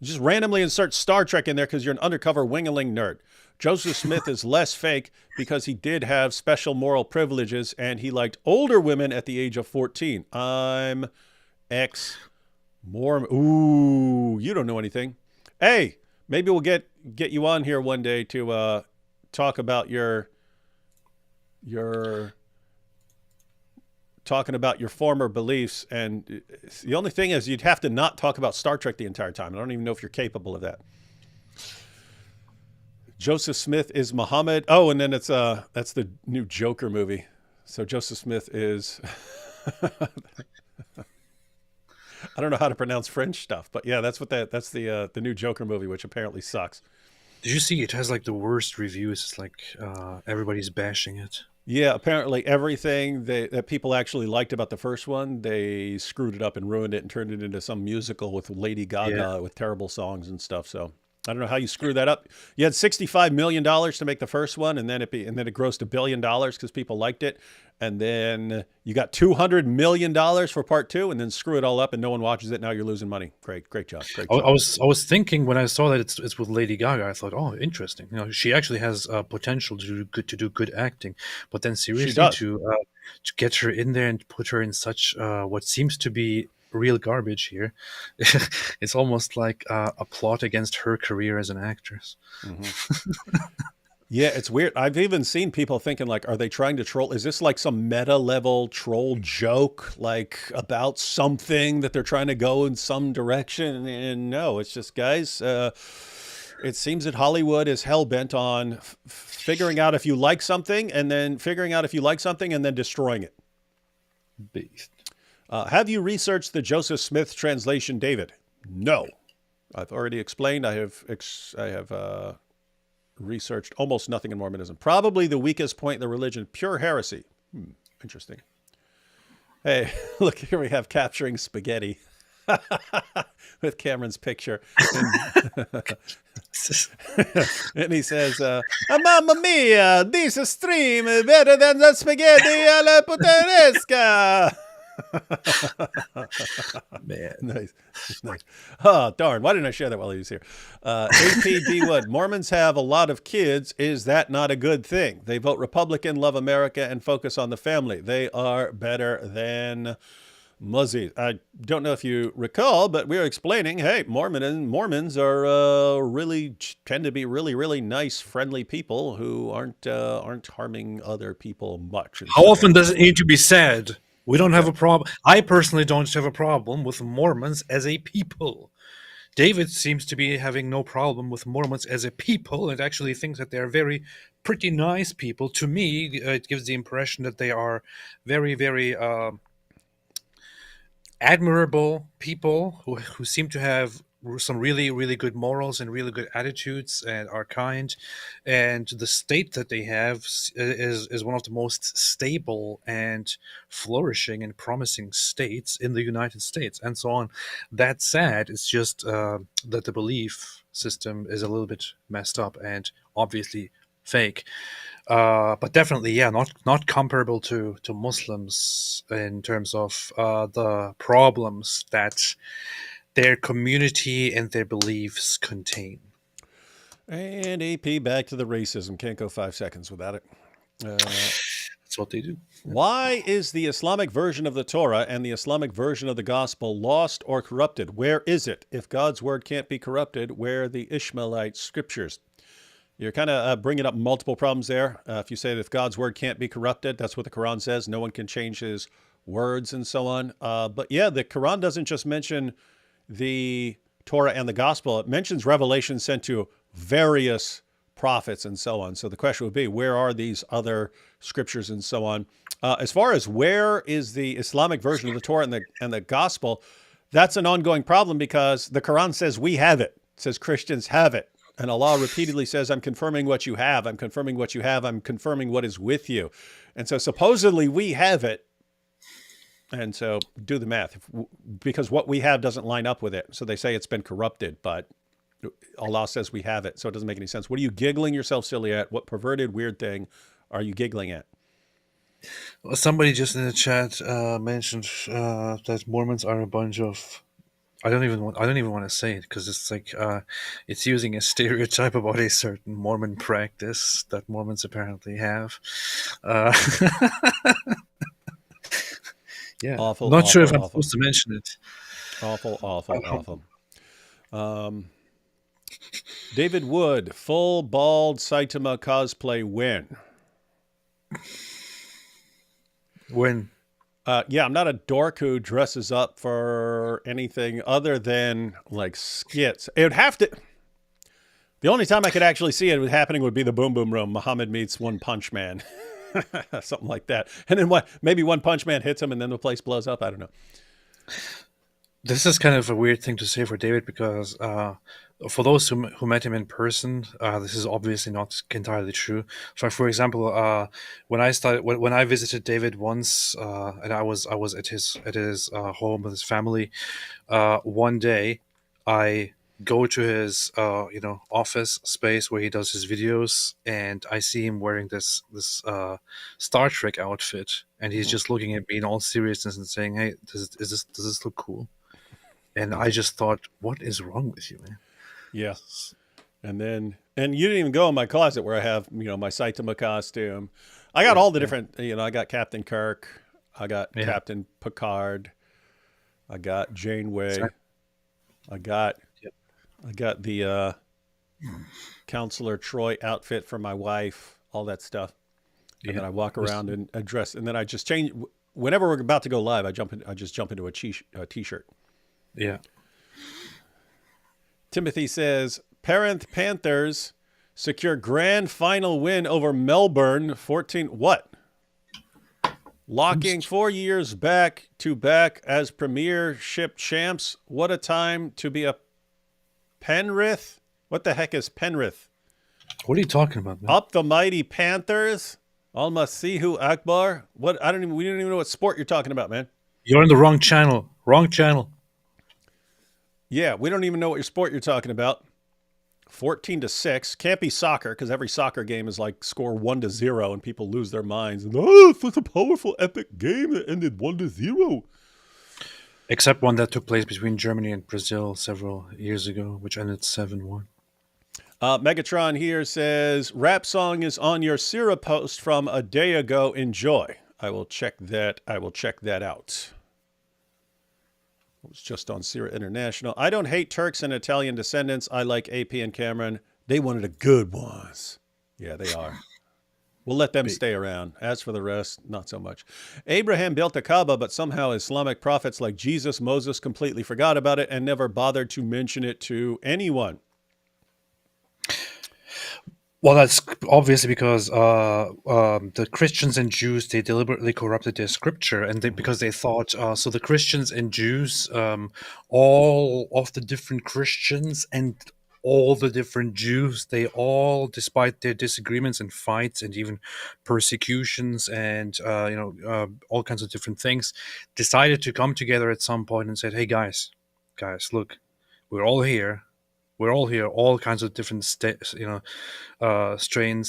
Just randomly insert Star Trek in there because you're an undercover wingaling nerd. Joseph Smith is less fake because he did have special moral privileges and he liked older women at the age of 14. I'm ex-Mormon. Ooh, you don't know anything. Hey, maybe we'll get you on here one day to talk about your talking about your former beliefs. And the only thing is you'd have to not talk about Star Trek the entire time. I don't even know if you're capable of that. Joseph Smith is Muhammad. Oh, and then it's that's the new Joker movie. So Joseph Smith is I don't know how to pronounce French stuff, but yeah, that's the new Joker movie, which apparently sucks. Did you see it has like the worst reviews? It's like everybody's bashing it. Yeah, apparently everything that people actually liked about the first one, they screwed it up and ruined it and turned it into some musical with Lady Gaga with terrible songs and stuff. So I don't know how you screw that up. You had $65 million to make the first one, and then it grossed $1 billion because people liked it. And then you got $200 million for part 2, and then screw it all up and no one watches it. Now you're losing money. Great job. Great job. I was thinking when I saw that it's with Lady Gaga, I thought, oh, interesting. You know, she actually has potential to do good acting. But then seriously, to get her in there and put her in such what seems to be real garbage here, it's almost like a plot against her career as an actress. Mm-hmm. Yeah, it's weird. I've even seen people thinking like, are they trying to troll? Is this like some meta level troll joke, like about something that they're trying to go in some direction? And no, it's just, guys, it seems that Hollywood is hell-bent on figuring out if you like something and then destroying it. Beast. Have you researched the Joseph Smith translation, David? No. I've already explained. I have researched almost nothing in Mormonism. Probably the weakest point in the religion, pure heresy. Interesting. Hey, look, here we have capturing spaghetti with Cameron's picture. And he says, Mamma mia, this stream is better than the spaghetti alla puttanesca. Man. Nice. Oh, darn. Why didn't I share that while he was here? APD Wood. Mormons have a lot of kids. Is that not a good thing? They vote Republican, love America, and focus on the family. They are better than Muzzies. I don't know if you recall, but we were explaining, hey, Mormons are really tend to be really, really nice, friendly people who aren't harming other people much. How often does it need to be said? We don't have a problem. I personally don't have a problem with Mormons as a people. David seems to be having no problem with Mormons as a people and actually thinks that they're pretty nice people. To me, it gives the impression that they are very, very admirable people who seem to have some really, really good morals and really good attitudes and are kind. And the state that they have is one of the most stable and flourishing and promising states in the United States and so on. That said, it's just that the belief system is a little bit messed up and obviously fake. But definitely, yeah, not comparable to Muslims in terms of the problems that their community and their beliefs contain. And AP back to the racism. Can't go 5 seconds without it. That's what they do. Why is the Islamic version of the Torah and the Islamic version of the gospel lost or corrupted? Where is it? If God's word can't be corrupted, where are the Ishmaelite scriptures? You're kind of bringing up multiple problems there. If you say that if God's word can't be corrupted, that's what the Quran says. No one can change his words and so on. But yeah, the Quran doesn't just mention the Torah and the Gospel, it mentions revelation sent to various prophets and so on. So the question would be, where are these other scriptures and so on? As far as where is the Islamic version of the Torah and the Gospel, that's an ongoing problem because the Quran says we have it. It says Christians have it. And Allah repeatedly says, I'm confirming what you have. I'm confirming what you have. I'm confirming what is with you. And so supposedly we have it. And so do the math, because what we have doesn't line up with it. So they say it's been corrupted, but Allah says we have it. So it doesn't make any sense. What are you giggling yourself silly at? What perverted, weird thing are you giggling at? Well, somebody just in the chat mentioned that Mormons are a bunch of. I don't even want to say it because it's like it's using a stereotype about a certain Mormon practice that Mormons apparently have. Yeah, Awful, not sure if awful, I'm awful. supposed to mention it. Awful. David Wood, full bald Saitama cosplay win. When Yeah, I'm not a dork who dresses up for anything other than like skits. It would have to. The only time I could actually see it happening would be the Boom Boom Room. Muhammad meets One Punch Man, something like that. And then what? Maybe One Punch Man hits him, and then the place blows up. I don't know. this is kind of a weird thing to say for David because for those who met him in person, this is obviously not entirely true. So, for example, when I visited David once, and I was at his home with his family, one day I go to his office space where he does his videos, and I see him wearing this Star Trek outfit, and he's just looking at me in all seriousness and saying, "Hey, does this look cool?" And I just thought, what is wrong with you, man? Yeah. And you didn't even go in my closet where I have, my Saitama costume. I got all the different, I got Captain Kirk. I got Captain Picard. I got Janeway. I got the Counselor Troy outfit for my wife, all that stuff. And then I walk around and dress, and then I just change. Whenever we're about to go live, I just jump into a t-shirt. Yeah. Timothy says, Parent Panthers secure grand final win over Melbourne 14. What? Locking 4 years back to back as Premiership champs. What a time to be a Penrith. What the heck is Penrith? What are you talking about, man? Up the mighty Panthers. Almasihu Akbar. What? We don't even know what sport you're talking about, man. You're on the wrong channel. Wrong channel. Yeah, we don't even know what your sport you're talking about. 14-6. Can't be soccer because every soccer game is like score 1-0 and people lose their minds. And, it's such a powerful, epic game that ended 1-0. Except one that took place between Germany and Brazil several years ago, which ended 7-1. Megatron here says, rap song is on your Sira post from a day ago. Enjoy. I will check that out. It was just on Sira International. I don't hate Turks and Italian descendants. I like AP and Cameron. They one of the good ones. Yeah, they are. We'll let them stay around. As for the rest, not so much. Abraham built the Kaaba, but somehow Islamic prophets like Jesus, Moses completely forgot about it and never bothered to mention it to anyone. Well, that's obviously because the Christians and Jews, they deliberately corrupted their scripture, and because they thought so. The Christians and Jews, all of the different Christians and all the different Jews, they all, despite their disagreements and fights and even persecutions and all kinds of different things, decided to come together at some point and said, "Hey, guys, look, we're all here." We're all here, all kinds of different strains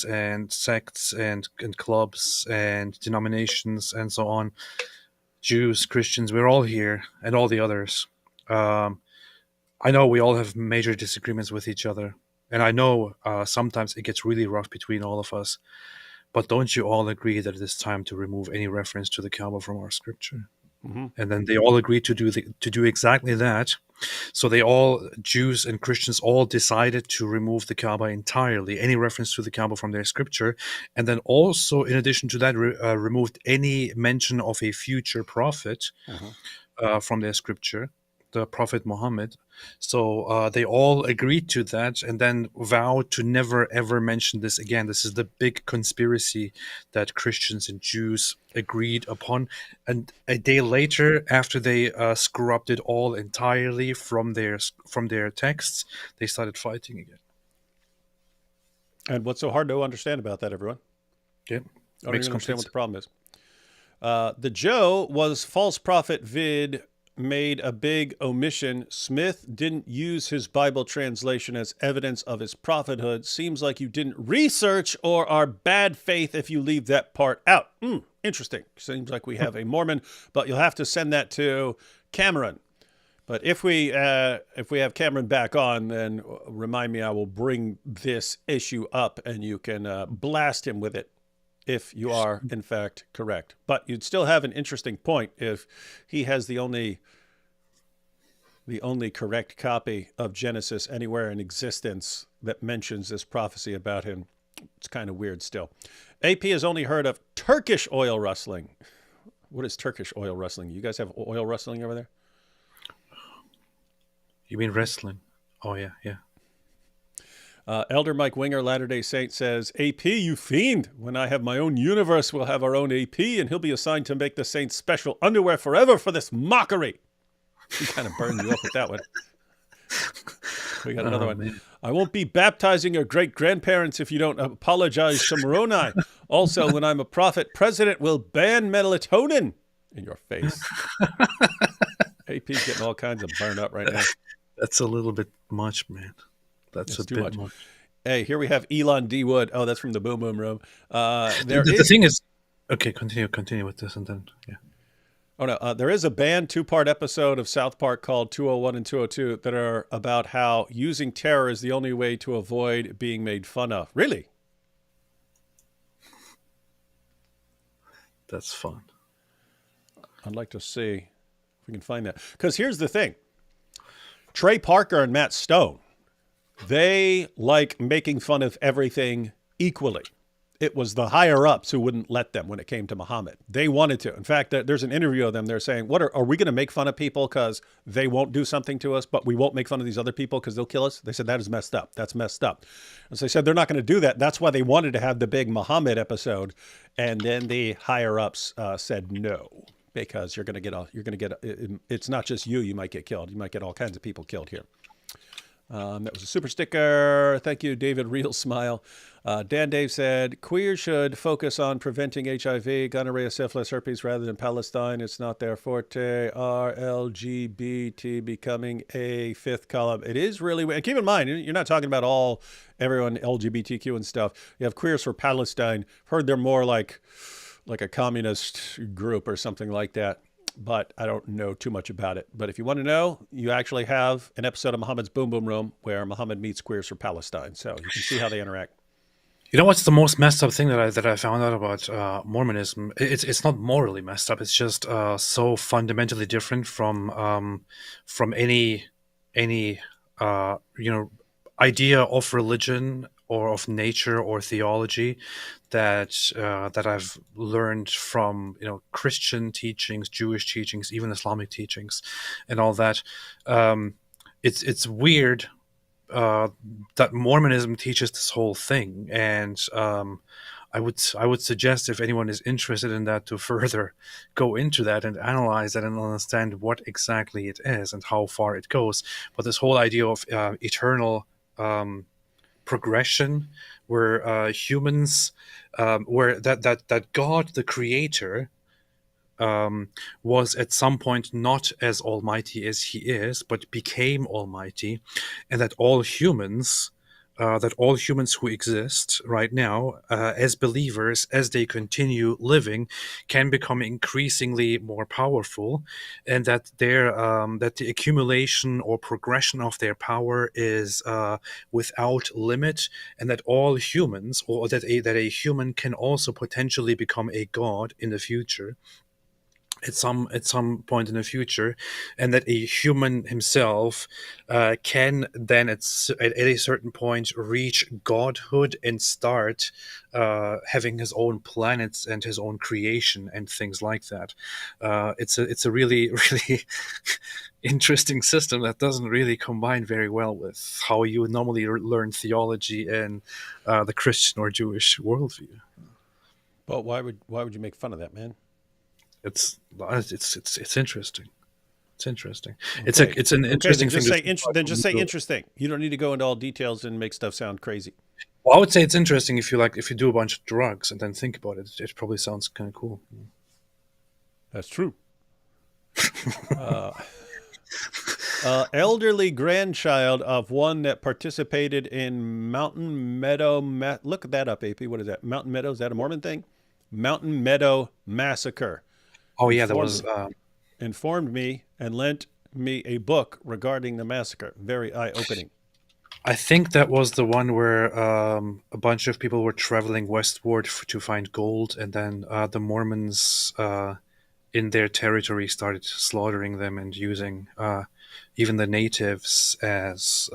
and sects and clubs and denominations and so on. Jews, Christians, we're all here, and all the others. I know we all have major disagreements with each other, and I know sometimes it gets really rough between all of us. But don't you all agree that it is time to remove any reference to the Kaaba from our scripture? Mm-hmm. And then they all agreed to do exactly that. So they all, Jews and Christians, all decided to remove the Kaaba entirely, any reference to the Kaaba from their scripture. And then also, in addition to that, removed any mention of a future prophet from their scripture. the Prophet Muhammad. So they all agreed to that and then vowed to never ever mention this again. This is the big conspiracy that Christians and Jews agreed upon. And a day later, after they scrubbed it all entirely from their texts, they started fighting again. And what's so hard to understand about that, everyone? Yeah, I don't makes even understand complete what the problem is. The Joe was false prophet vid made a big omission. Smith didn't use his Bible translation as evidence of his prophethood. Seems like you didn't research or are bad faith if you leave that part out. Interesting. Seems like we have a Mormon, but you'll have to send that to Cameron. But if we have Cameron back on, then remind me. I will bring this issue up, and you can blast him with it if you are in fact correct. But you'd still have an interesting point if he has the only correct copy of Genesis anywhere in existence that mentions this prophecy about him. It's kind of weird still. AP has only heard of Turkish oil rustling. What is Turkish oil rustling? You guys have oil rustling over there? You mean wrestling? Oh, yeah. Elder Mike Winger, Latter-day Saint, says, AP, you fiend. When I have my own universe, we'll have our own AP, and he'll be assigned to make the Saints special underwear forever for this mockery. He kind of burned you up with that one. We got another one. Man. I won't be baptizing your great-grandparents if you don't apologize to Moroni. Also, when I'm a prophet, president will ban melatonin in your face. AP's getting all kinds of burned up right now. That's a little bit much, man. That's It's a too bit much. much. Hey, here we have Elon D. Wood. Oh, that's from the Boom Boom Room. The thing is, okay, continue with this, and then There is a banned 2-part episode of South Park called 201 and 202 that are about how using terror is the only way to avoid being made fun of. Really? That's fun. I'd like to see if we can find that. Because here's the thing. Trey Parker and Matt Stone, they like making fun of everything equally. It was the higher-ups who wouldn't let them when it came to Muhammad. They wanted to. In fact, there's an interview of them. They're saying, "What are we going to make fun of people because they won't do something to us, but we won't make fun of these other people because they'll kill us?" They said, that is messed up. That's messed up. And so they said they're not going to do that. That's why they wanted to have the big Muhammad episode. And then the higher-ups said no, because it's not just you might get killed. You might get all kinds of people killed here. That was a super sticker. Thank you, David. Real smile. Dan Dave said, queers should focus on preventing HIV, gonorrhea, syphilis, herpes rather than Palestine. It's not their forte. LGBT becoming a fifth column. It is really, and keep in mind, you're not talking about everyone LGBTQ and stuff. You have Queers for Palestine. I've heard they're more like a communist group or something like that. But I don't know too much about it. But if you want to know, you actually have an episode of Muhammad's Boom Boom Room where Muhammad meets Queers for Palestine. So you can see how they interact. You know what's the most messed up thing that I found out about Mormonism? It's not morally messed up. It's just so fundamentally different from any idea of religion or of nature or theology that I've learned from Christian teachings, Jewish teachings, even Islamic teachings, and all that. It's weird that Mormonism teaches this whole thing, and I would suggest, if anyone is interested in that, to further go into that and analyze that and understand what exactly it is and how far it goes. But this whole idea of eternal progression, where humans, where that God, the Creator, was at some point not as almighty as he is, but became almighty, and that all humans who exist right now as believers, as they continue living, can become increasingly more powerful, and that the accumulation or progression of their power is without limit, and that all humans, or that a human can also potentially become a god in the future. At some point in the future, and that a human himself can then at a certain point reach godhood and start having his own planets and his own creation and things like that. It's a really really interesting system that doesn't really combine very well with how you would normally learn theology in the Christian or Jewish worldview. But why would you make fun of that, man? It's interesting. It's interesting. Okay. It's an Okay, interesting then thing. just say interesting. You don't need to go into all details and make stuff sound crazy. Well, I would say it's interesting if you do a bunch of drugs and then think about it. It probably sounds kind of cool. That's true. Elderly grandchild of one that participated in Mountain Meadow. Look that up, AP. What is that? Mountain Meadow? Is that a Mormon thing? Mountain Meadow Massacre. Oh yeah, that was. Informed me and lent me a book regarding the massacre. Very eye-opening. I think that was the one where a bunch of people were traveling westward to find gold, and then the Mormons in their territory started slaughtering them and using even the natives as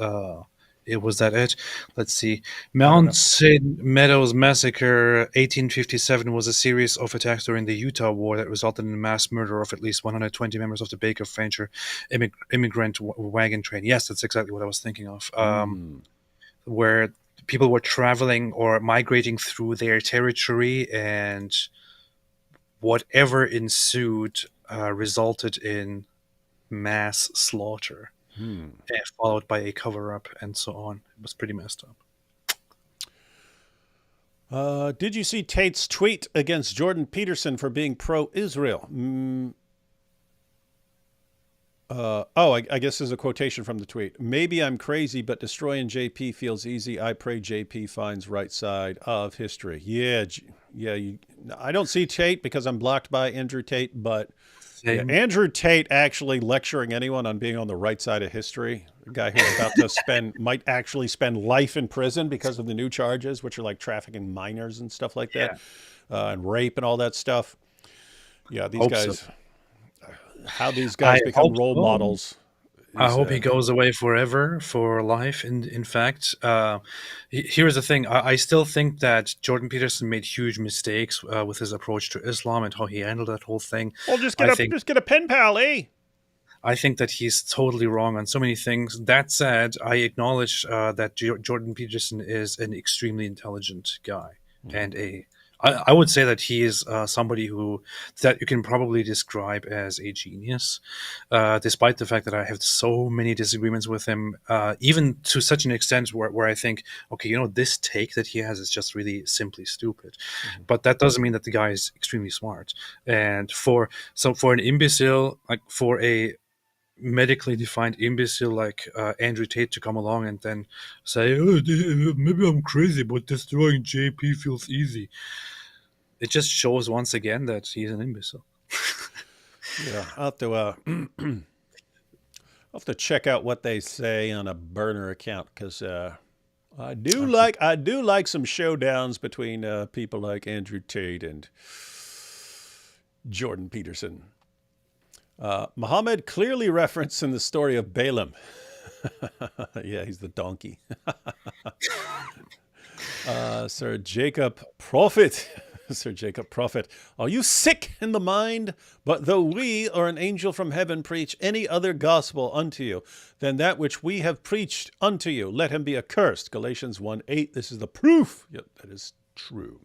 was that it? Let's see. Mount St. Meadows Massacre 1857 was a series of attacks during the Utah War that resulted in the mass murder of at least 120 members of the Baker Fancher immigrant wagon train. Yes, that's exactly what I was thinking of. Where people were traveling or migrating through their territory, and whatever ensued resulted in mass slaughter. Followed by a cover-up and so on. It was pretty messed up. Did you see Tate's tweet against Jordan Peterson for being pro-Israel? I guess there's a quotation from the tweet. Maybe I'm crazy, but destroying JP feels easy. I pray JP finds right side of history. Yeah. I don't see Tate because I'm blocked by Andrew Tate, but yeah, Andrew Tate actually lecturing anyone on being on the right side of history. A guy who's about to might actually spend life in prison because of the new charges, which are like trafficking minors and stuff like that, and rape and all that stuff. Yeah, these guys. So. How these guys become role models. I hope he goes away forever for life. In fact, here's the thing. I still think that Jordan Peterson made huge mistakes with his approach to Islam and how he handled that whole thing. Well, just get a pen pal, eh? I think that he's totally wrong on so many things. That said, I acknowledge that Jordan Peterson is an extremely intelligent guy and I would say that he is somebody that you can probably describe as a genius, despite the fact that I have so many disagreements with him, even to such an extent where I think, okay, this take that he has is just really simply stupid. But that doesn't mean that the guy is extremely smart. And for an imbecile, like for a medically defined imbecile like Andrew Tate to come along and then say, oh, maybe I'm crazy, but destroying JP feels easy. It just shows once again that he's an imbecile. Yeah, I'll have to check out what they say on a burner account because I do like some showdowns between people like Andrew Tate and Jordan Peterson. Muhammad clearly referenced in the story of Balaam. Yeah, he's the donkey. Sir Jacob Prophet. Sir Jacob Prophet, are you sick in the mind? But though we or an angel from heaven preach any other gospel unto you than that which we have preached unto you, let him be accursed. Galatians 1:8. This is the proof. Yep, that is true.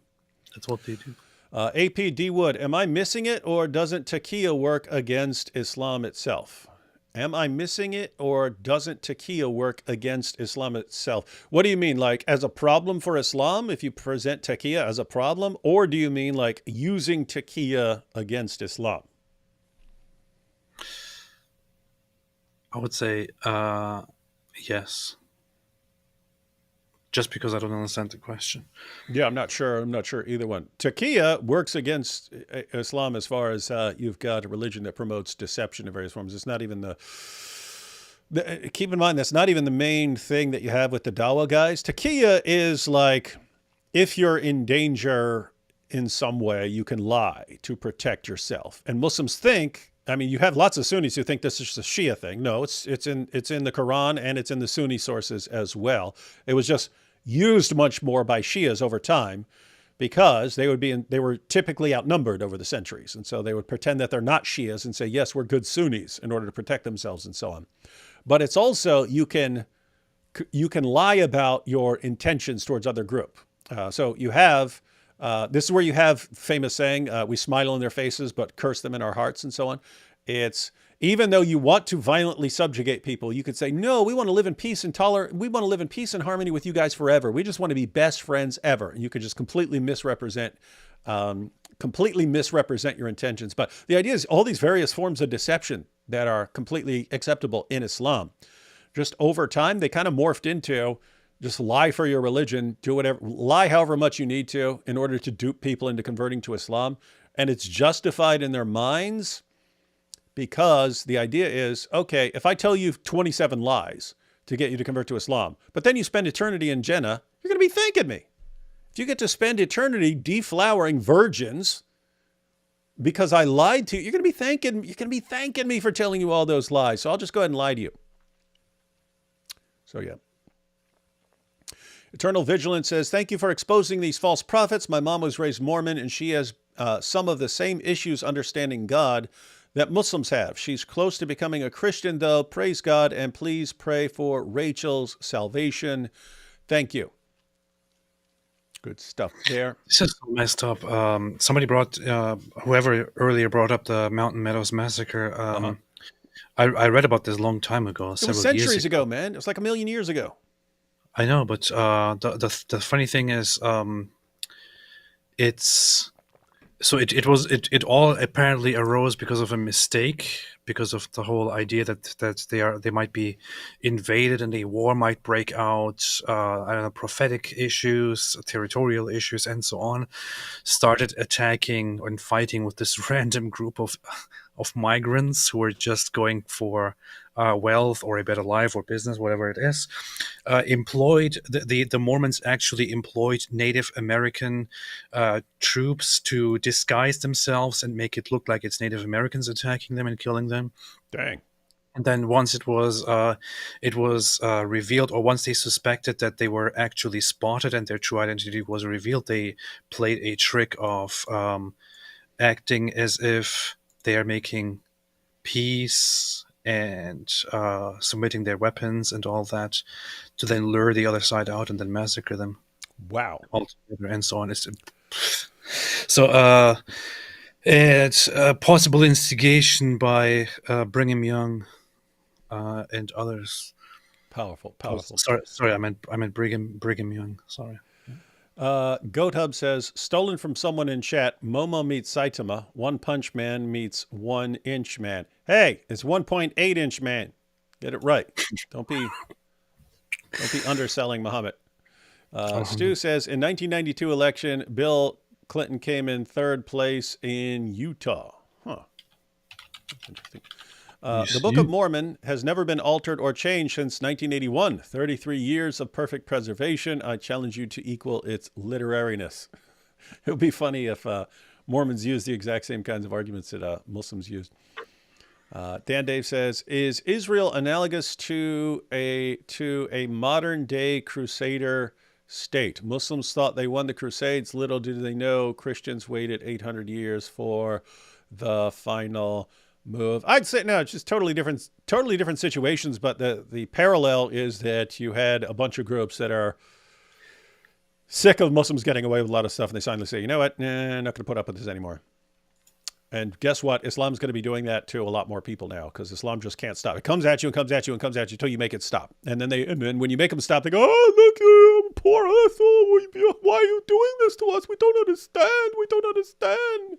That's what they do. AP D. Wood, am I missing it or doesn't taqiyya work against Islam itself? Am I missing it or doesn't taqiyya work against Islam itself? What do you mean, like as a problem for Islam if you present taqiyya as a problem? Or do you mean like using taqiyya against Islam? I would say yes. Just because I don't understand the question. Yeah, I'm not sure either one. Taqiyya works against Islam as far as you've got a religion that promotes deception in various forms. It's not even keep in mind, that's not even the main thing that you have with the Dawah guys. Taqiyya is like, if you're in danger in some way, you can lie to protect yourself. And Muslims think, I mean, you have lots of Sunnis who think this is a Shia thing. No, it's in the Quran and it's in the Sunni sources as well. It was just used much more by Shias over time because they were typically outnumbered over the centuries. And so they would pretend that they're not Shias and say, yes, we're good Sunnis in order to protect themselves and so on. But it's also, you can lie about your intentions towards other group. So you have, this is where you have famous saying, we smile on their faces, but curse them in our hearts and so on. It's, even though you want to violently subjugate people, you could say, no, we want to live in peace and we want to live in peace and harmony with you guys forever. We just want to be best friends ever. And you could just completely misrepresent your intentions. But the idea is all these various forms of deception that are completely acceptable in Islam, just over time, they kind of morphed into just lie for your religion, do whatever, lie however much you need to in order to dupe people into converting to Islam. And it's justified in their minds because the idea is, okay, if I tell you 27 lies to get you to convert to Islam, but then you spend eternity in Jannah, you're going to be thanking me. If you get to spend eternity deflowering virgins because I lied to you, you're going to be thanking me for telling you all those lies. So I'll just go ahead and lie to you. So yeah. Eternal Vigilance says, thank you for exposing these false prophets. My mom was raised Mormon and she has some of the same issues understanding God that Muslims have. She's close to becoming a Christian though. Praise God and please pray for Rachel's salvation. Thank you. Good stuff there. This is so messed up. Somebody whoever earlier brought up the Mountain Meadows massacre. I read about this a long time ago. It was centuries ago, man. It was like 1 million years ago. I know, but the funny thing is, it all apparently arose because of a mistake, because of the whole idea that they might be invaded and a war might break out. I don't know, prophetic issues, territorial issues, and so on. Started attacking and fighting with this random group of migrants who were just going for wealth or a better life or business, whatever it is. The Mormons actually employed Native American troops to disguise themselves and make it look like it's Native Americans attacking them and killing them. Dang. And then once it was revealed, or once they suspected that they were actually spotted and their true identity was revealed, they played a trick of acting as if they are making peace and submitting their weapons and all that to then lure the other side out and then massacre them. Wow. Altogether and so on. It's possible instigation by Brigham Young and others. Powerful. Sorry, I meant Brigham Young. Sorry. Goat Hub says, stolen from someone in chat, Momo meets Saitama, One Punch Man meets 1 Inch Man. Hey, it's 1.8 inch man. Get it right. Don't be underselling Muhammad. Stu says, in 1992 election, Bill Clinton came in 3rd place in Utah. Huh. That's interesting. The Book of Mormon has never been altered or changed since 1981. 33 years of perfect preservation. I challenge you to equal its literariness. It would be funny if Mormons used the exact same kinds of arguments that Muslims used. Dan Dave says, is Israel analogous to a modern day crusader state? Muslims thought they won the Crusades. Little did they know Christians waited 800 years for the final move. I'd say no, it's just totally different situations. But the parallel is that you had a bunch of groups that are sick of Muslims getting away with a lot of stuff, and they finally say, you know what, I'm not going to put up with this anymore. And guess what? Islam's going to be doing that to a lot more people now, because Islam just can't stop. It comes at you and comes at you and comes at you until you make it stop. And then when you make them stop, they go, oh, look, poor asshole. Why are you doing this to us? We don't understand.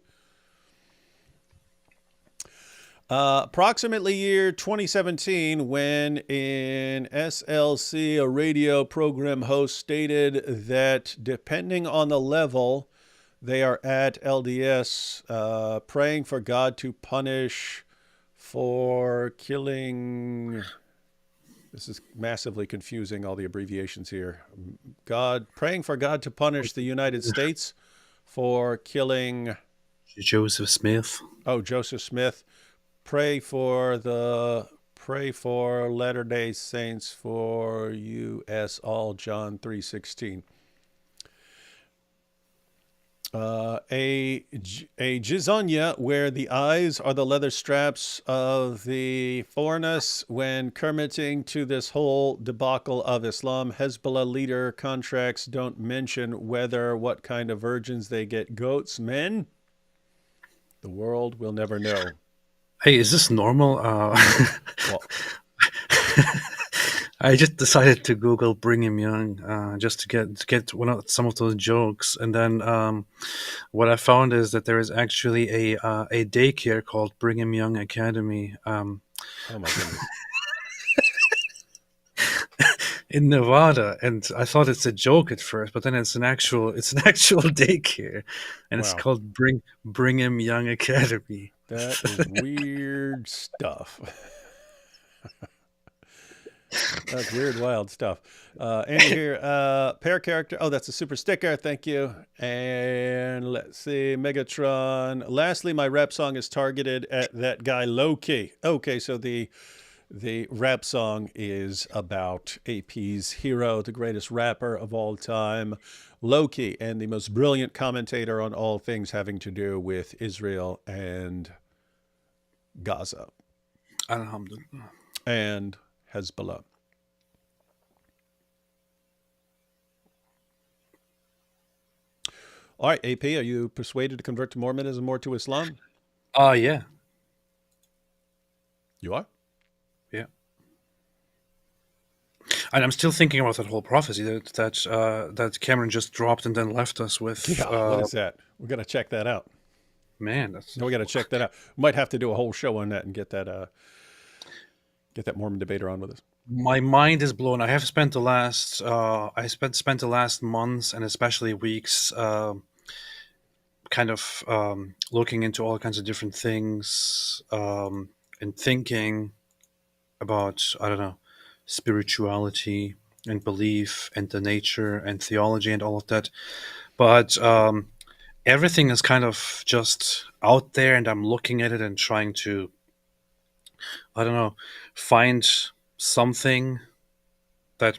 Approximately year 2017, when in SLC, a radio program host stated that depending on the level they are at LDS, praying for God to punish for killing. This is massively confusing, all the abbreviations here. Praying for God to punish the United States for killing Joseph Smith. Oh, Joseph Smith. Pray for Latter-day Saints for U.S. all, John 3:16. A Jizonya where the eyes are the leather straps of the foreigners when committing to this whole debacle of Islam. Hezbollah leader contracts don't mention whether what kind of virgins they get. Goats, men? The world will never know. Hey, is this normal? Well, I just decided to Google Brigham Young just to get some of those jokes, and then what I found is that there is actually a daycare called Brigham Young Academy oh my goodness. in Nevada, and I thought it's a joke at first, but then it's an actual daycare, and it's Wow. called Brigham Young Academy. That is weird stuff. That's weird, wild stuff. Andy here, pair character. Oh, that's a super sticker. Thank you. And let's see, Megatron. Lastly, my rap song is targeted at that guy Loki. Okay, so the rap song is about AP's hero, the greatest rapper of all time, Loki, and the most brilliant commentator on all things having to do with Israel and Gaza Alhamdulillah. and Hezbollah. All right, AP, are you persuaded to convert to Mormonism or to Islam? Yeah. You are? Yeah. And I'm still thinking about that whole prophecy that Cameron just dropped and then left us with. What is that? We're going to check that out. Man, that's No, we got to check that out. We might have to do a whole show on that and get that Mormon debater on with us. my mind is blown. I have spent the last spent the last months and especially weeks kind of looking into all kinds of different things and thinking about, I don't know, spirituality and belief and the nature and theology and all of that. But everything is kind of just out there, and I'm looking at it and trying to, I don't know, find something that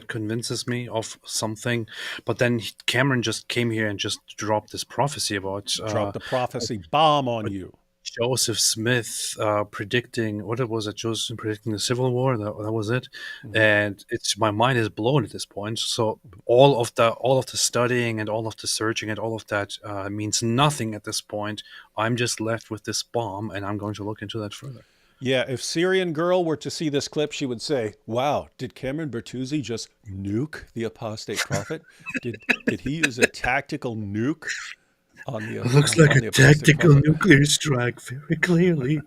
convinces me of something. But then Cameron just came here and just dropped this prophecy about Drop the prophecy bomb on you. Joseph Smith predicting, what was it? Joseph predicting the Civil War. That was it. And my mind is blown at this point. So all of the studying and all of the searching and all of that means nothing at this point. I'm just left with this bomb, and I'm going to look into that further. Yeah, if Syrian Girl were to see this clip, she would say, wow, did Cameron Bertuzzi just nuke the apostate prophet? Did he use a tactical nuke on the Looks on like the a apostate tactical prophet? nuclear strike, very clearly.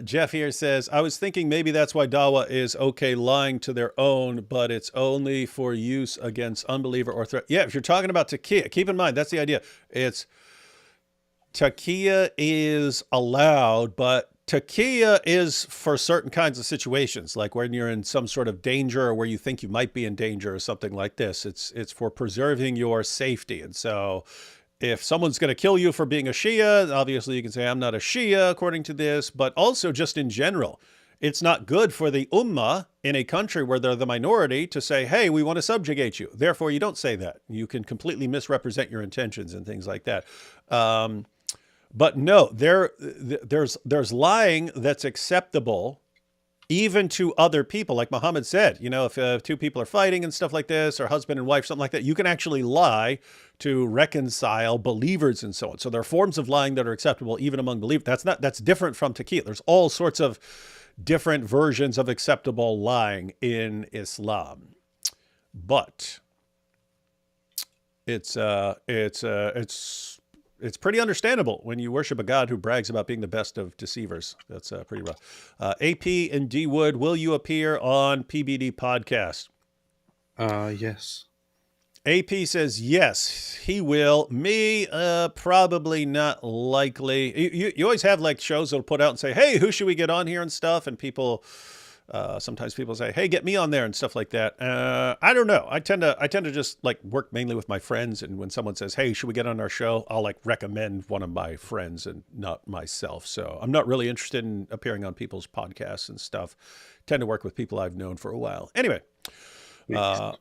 Jeff here says, I was thinking maybe that's why Dawa is okay lying to their own, but it's only for use against unbeliever or threat. Yeah, if you're talking about taqiyya, keep in mind, that's the idea. It's taqiyya is allowed, but taqiyya is for certain kinds of situations, like when you're in some sort of danger or where you think you might be in danger or something like this. It's for preserving your safety. And so if someone's going to kill you for being a Shia, obviously you can say, I'm not a Shia according to this, but also just in general, it's not good for the ummah in a country where they're the minority to say, hey, we want to subjugate you. Therefore, you don't say that. You can completely misrepresent your intentions and things like that. But no, there's lying that's acceptable even to other people. Like Muhammad said, you know, if two people are fighting and stuff like this, or husband and wife, something like that, you can actually lie to reconcile believers and so on. So there are forms of lying that are acceptable even among believers. That's different from taqiyya. There's all sorts of different versions of acceptable lying in Islam, but it's pretty understandable when you worship a God who brags about being the best of deceivers. That's pretty rough. AP and D Wood, will you appear on PBD podcast? Yes. AP says yes, he will. Me, probably not likely. You always have like shows that'll put out and say, hey, who should we get on here and stuff? And people, sometimes people say, hey, get me on there and stuff like that. I don't know. I tend to just like work mainly with my friends. And when someone says, hey, should we get on our show? I'll like recommend one of my friends and not myself. So I'm not really interested in appearing on people's podcasts and stuff. Tend to work with people I've known for a while. Anyway, I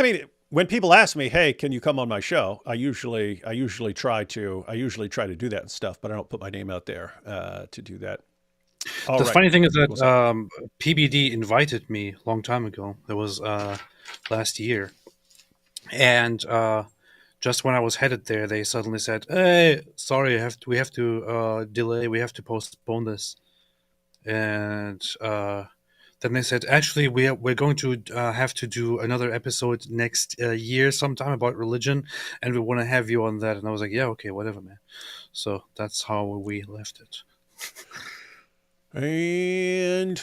mean, when people ask me, "Hey, can you come on my show?" I usually try to do that and stuff, but I don't put my name out there to do that. All The right. funny thing is What's that up? PBD invited me a long time ago. That was last year, and just when I was headed there, they suddenly said, "Hey, sorry, we have to delay. We have to postpone this." And then they said, "Actually, we're going to have to do another episode next year sometime about religion, and we want to have you on that." And I was like, "Yeah, okay, whatever, man." So that's how we left it. And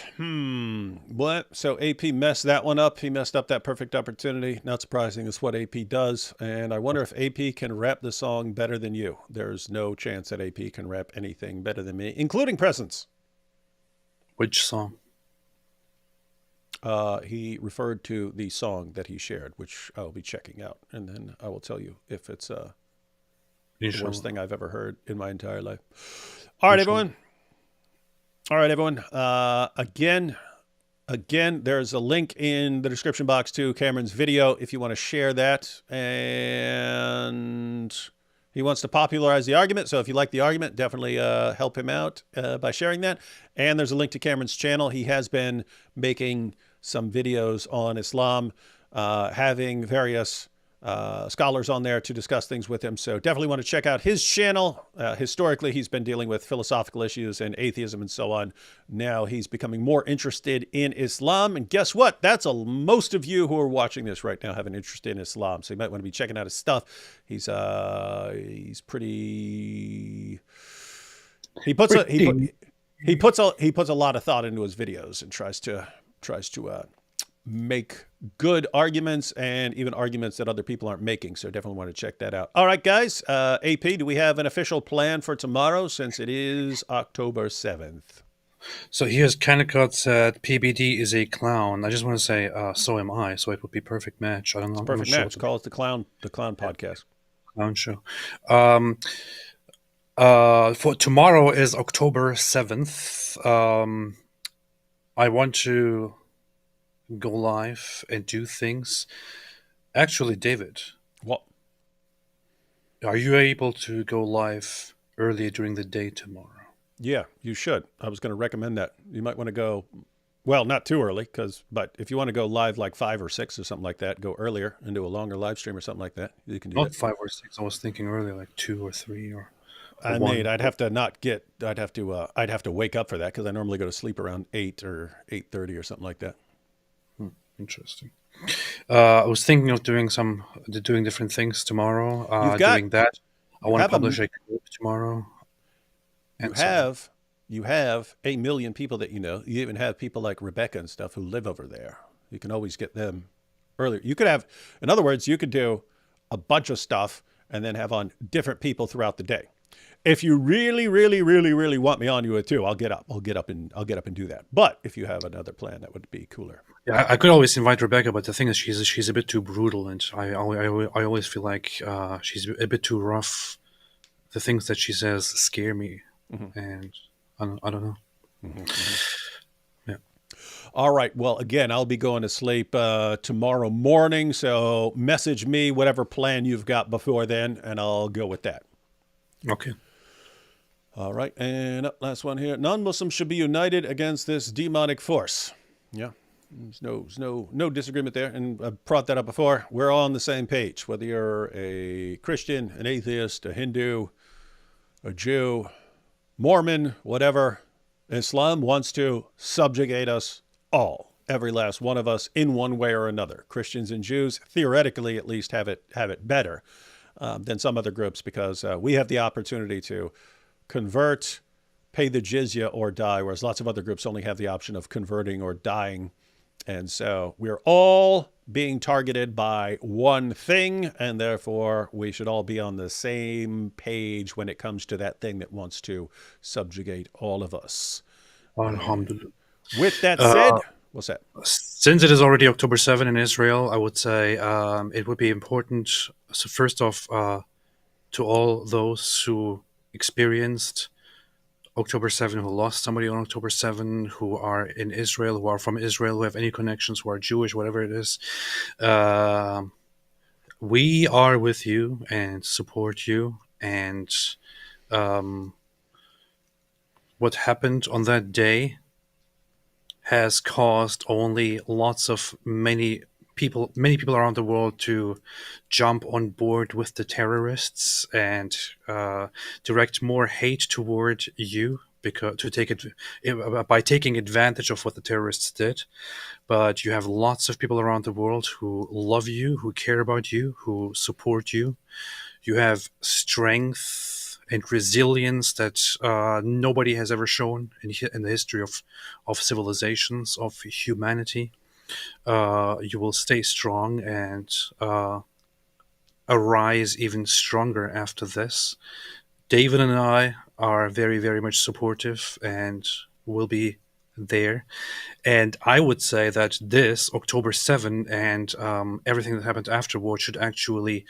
what? So AP messed that one up. He messed up that perfect opportunity. Not surprising. It's what AP does. And I wonder if AP can rap the song better than you. There's no chance that AP can rap anything better than me, including presents. Which song? He referred to the song that he shared, which I'll be checking out, and then I will tell you if it's the worst Inshallah. thing I've ever heard in my entire life. All right, Inshallah. everyone. All right, everyone. Again, there's a link in the description box to Cameron's video if you want to share that. And he wants to popularize the argument. So if you like the argument, definitely help him out by sharing that. And there's a link to Cameron's channel. He has been making some videos on Islam, having various scholars on there to discuss things with him. So definitely want to check out his channel. Historically, he's been dealing with philosophical issues and atheism and so on. Now he's becoming more interested in Islam. And guess what? That's most of you who are watching this right now have an interest in Islam. So you might want to be checking out his stuff. He's pretty. He puts a lot of thought into his videos and tries to make good arguments and even arguments that other people aren't making. So definitely want to check that out. All right, guys. AP, do we have an official plan for tomorrow since it is October 7th? So here's Kennicott said PBD is a clown. I just want to say, so am I. So it would be perfect match. I don't know. I'm Perfect not sure match. Call it the clown podcast. clown show. For tomorrow is October 7th. I want to go live and do things. Actually, David, What? are you able to go live early during the day tomorrow? Yeah, you should. I was going to recommend that. You might want to go, well, not too early, but if you want to go live like 5 or 6 or something like that, go earlier and do a longer live stream or something like that. You can do Not that. 5 or 6. I was thinking earlier, like 2 or 3 or. I one. mean, I'd have to wake up for that because I normally go to sleep around 8 or 8:30 or something like that. Interesting. I was thinking of doing different things tomorrow. Doing that. I want to publish a clip tomorrow. You have 1 million people that you know. You even have people like Rebecca and stuff who live over there. You can always get them earlier. You could have, in other words, you could do a bunch of stuff and then have on different people throughout the day. If you really, really, really, really want me on you too, I'll get up and do that. But if you have another plan, that would be cooler. Yeah, I could always invite Rebecca, but the thing is, she's a bit too brutal, and I always feel like she's a bit too rough. The things that she says scare me, and I don't know. Yeah. All right. Well, again, I'll be going to sleep tomorrow morning. So message me whatever plan you've got before then, and I'll go with that. Okay. All right. And last one here. Non-Muslims should be united against this demonic force. Yeah. There's no disagreement there. And I've brought that up before. We're all on the same page, whether you're a Christian, an atheist, a Hindu, a Jew, Mormon, whatever. Islam wants to subjugate us all, every last one of us, in one way or another. Christians and Jews, theoretically at least, have it better than some other groups because we have the opportunity to convert, pay the jizya, or die, whereas lots of other groups only have the option of converting or dying. And so we're all being targeted by one thing, and therefore we should all be on the same page when it comes to that thing that wants to subjugate all of us. Alhamdulillah. With that said, what's that? Since it is already October 7 in Israel, I would say it would be important. So first off, to all those who experienced October 7, who lost somebody on October 7, who are in Israel, who are from Israel, who have any connections, who are Jewish, whatever it is. We are with you and support you. And um, what happened on that day has caused only many people around the world to jump on board with the terrorists and direct more hate toward you because to take it by taking advantage of what the terrorists did. But you have lots of people around the world who love you, who care about you, who support you. You have strength and resilience that nobody has ever shown in the history of civilizations, of humanity. You will stay strong and arise even stronger after this. David and I are very, very much supportive and will be there. And I would say that this October 7 and everything that happened afterward should actually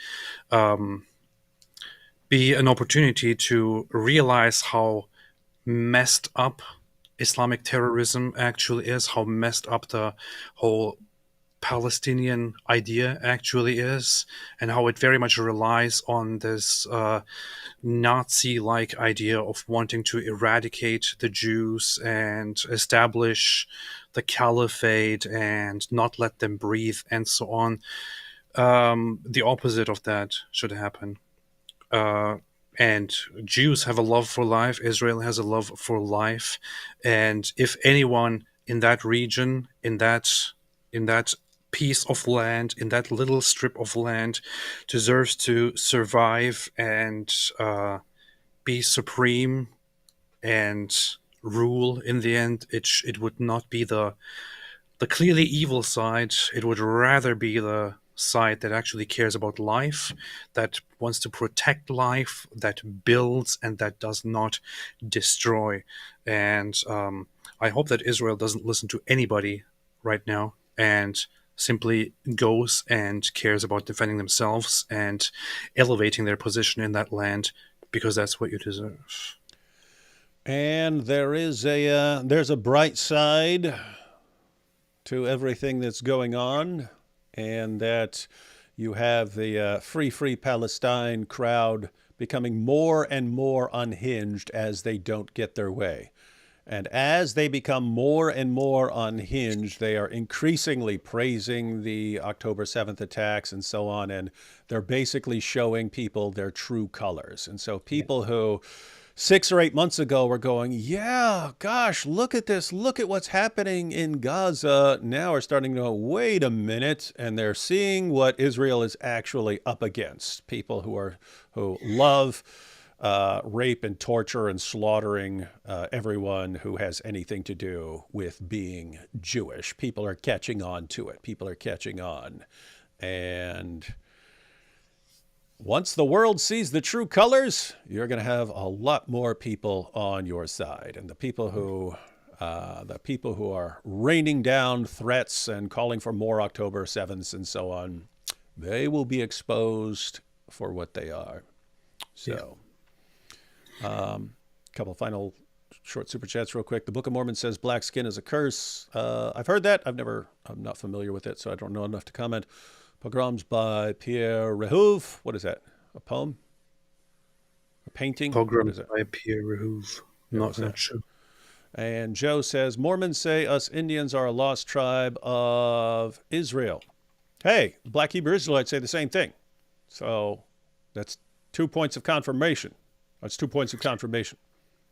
be an opportunity to realize how messed up Islamic terrorism actually is, how messed up the whole Palestinian idea actually is, and how it very much relies on this Nazi like idea of wanting to eradicate the Jews and establish the caliphate and not let them breathe, and so on. The opposite of that should happen. And Jews have a love for life. Israel has a love for life, and if anyone in that region, in that piece of land, in that little strip of land, deserves to survive and be supreme and rule in the end, it would not be the clearly evil side. It would rather be the side that actually cares about life, that wants to protect life, that builds and that does not destroy. And I hope that Israel doesn't listen to anybody right now and simply goes and cares about defending themselves and elevating their position in that land, because that's what you deserve. And there's a bright side to everything that's going on, and that you have the Free Palestine crowd becoming more and more unhinged as they don't get their way. And as they become more and more unhinged, they are increasingly praising the October 7th attacks and so on. And they're basically showing people their true colors. And so people who 6 or 8 months ago were going, yeah, gosh, look at this. Look at what's happening in Gaza. Now are starting to go, wait a minute. And they're seeing what Israel is actually up against. People who love rape and torture and slaughtering everyone who has anything to do with being Jewish. People are catching on to it. People are catching on. And once the world sees the true colors, you're going to have a lot more people on your side. And the people who are raining down threats and calling for more October 7th and so on, they will be exposed for what they are. So, couple of final short super chats real quick. The Book of Mormon says black skin is a curse. I've heard that. I'm not familiar with it, so I don't know enough to comment. Pogroms by Pierre Rehouve. What is that? A poem? A painting? Pogroms by Pierre Rehouve. Not sure. And Joe says, Mormons say us Indians are a lost tribe of Israel. Hey, Black Hebrew Israelites say the same thing. So that's 2 points of confirmation. That's 2 points of confirmation.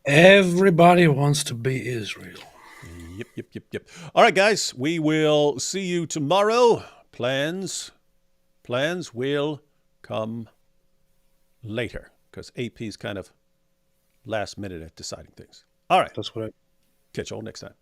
Everybody wants to be Israel. Yep. All right, guys, we will see you tomorrow. Plans will come later because AP's kind of last minute at deciding things. All right. That's what I... Catch you all next time.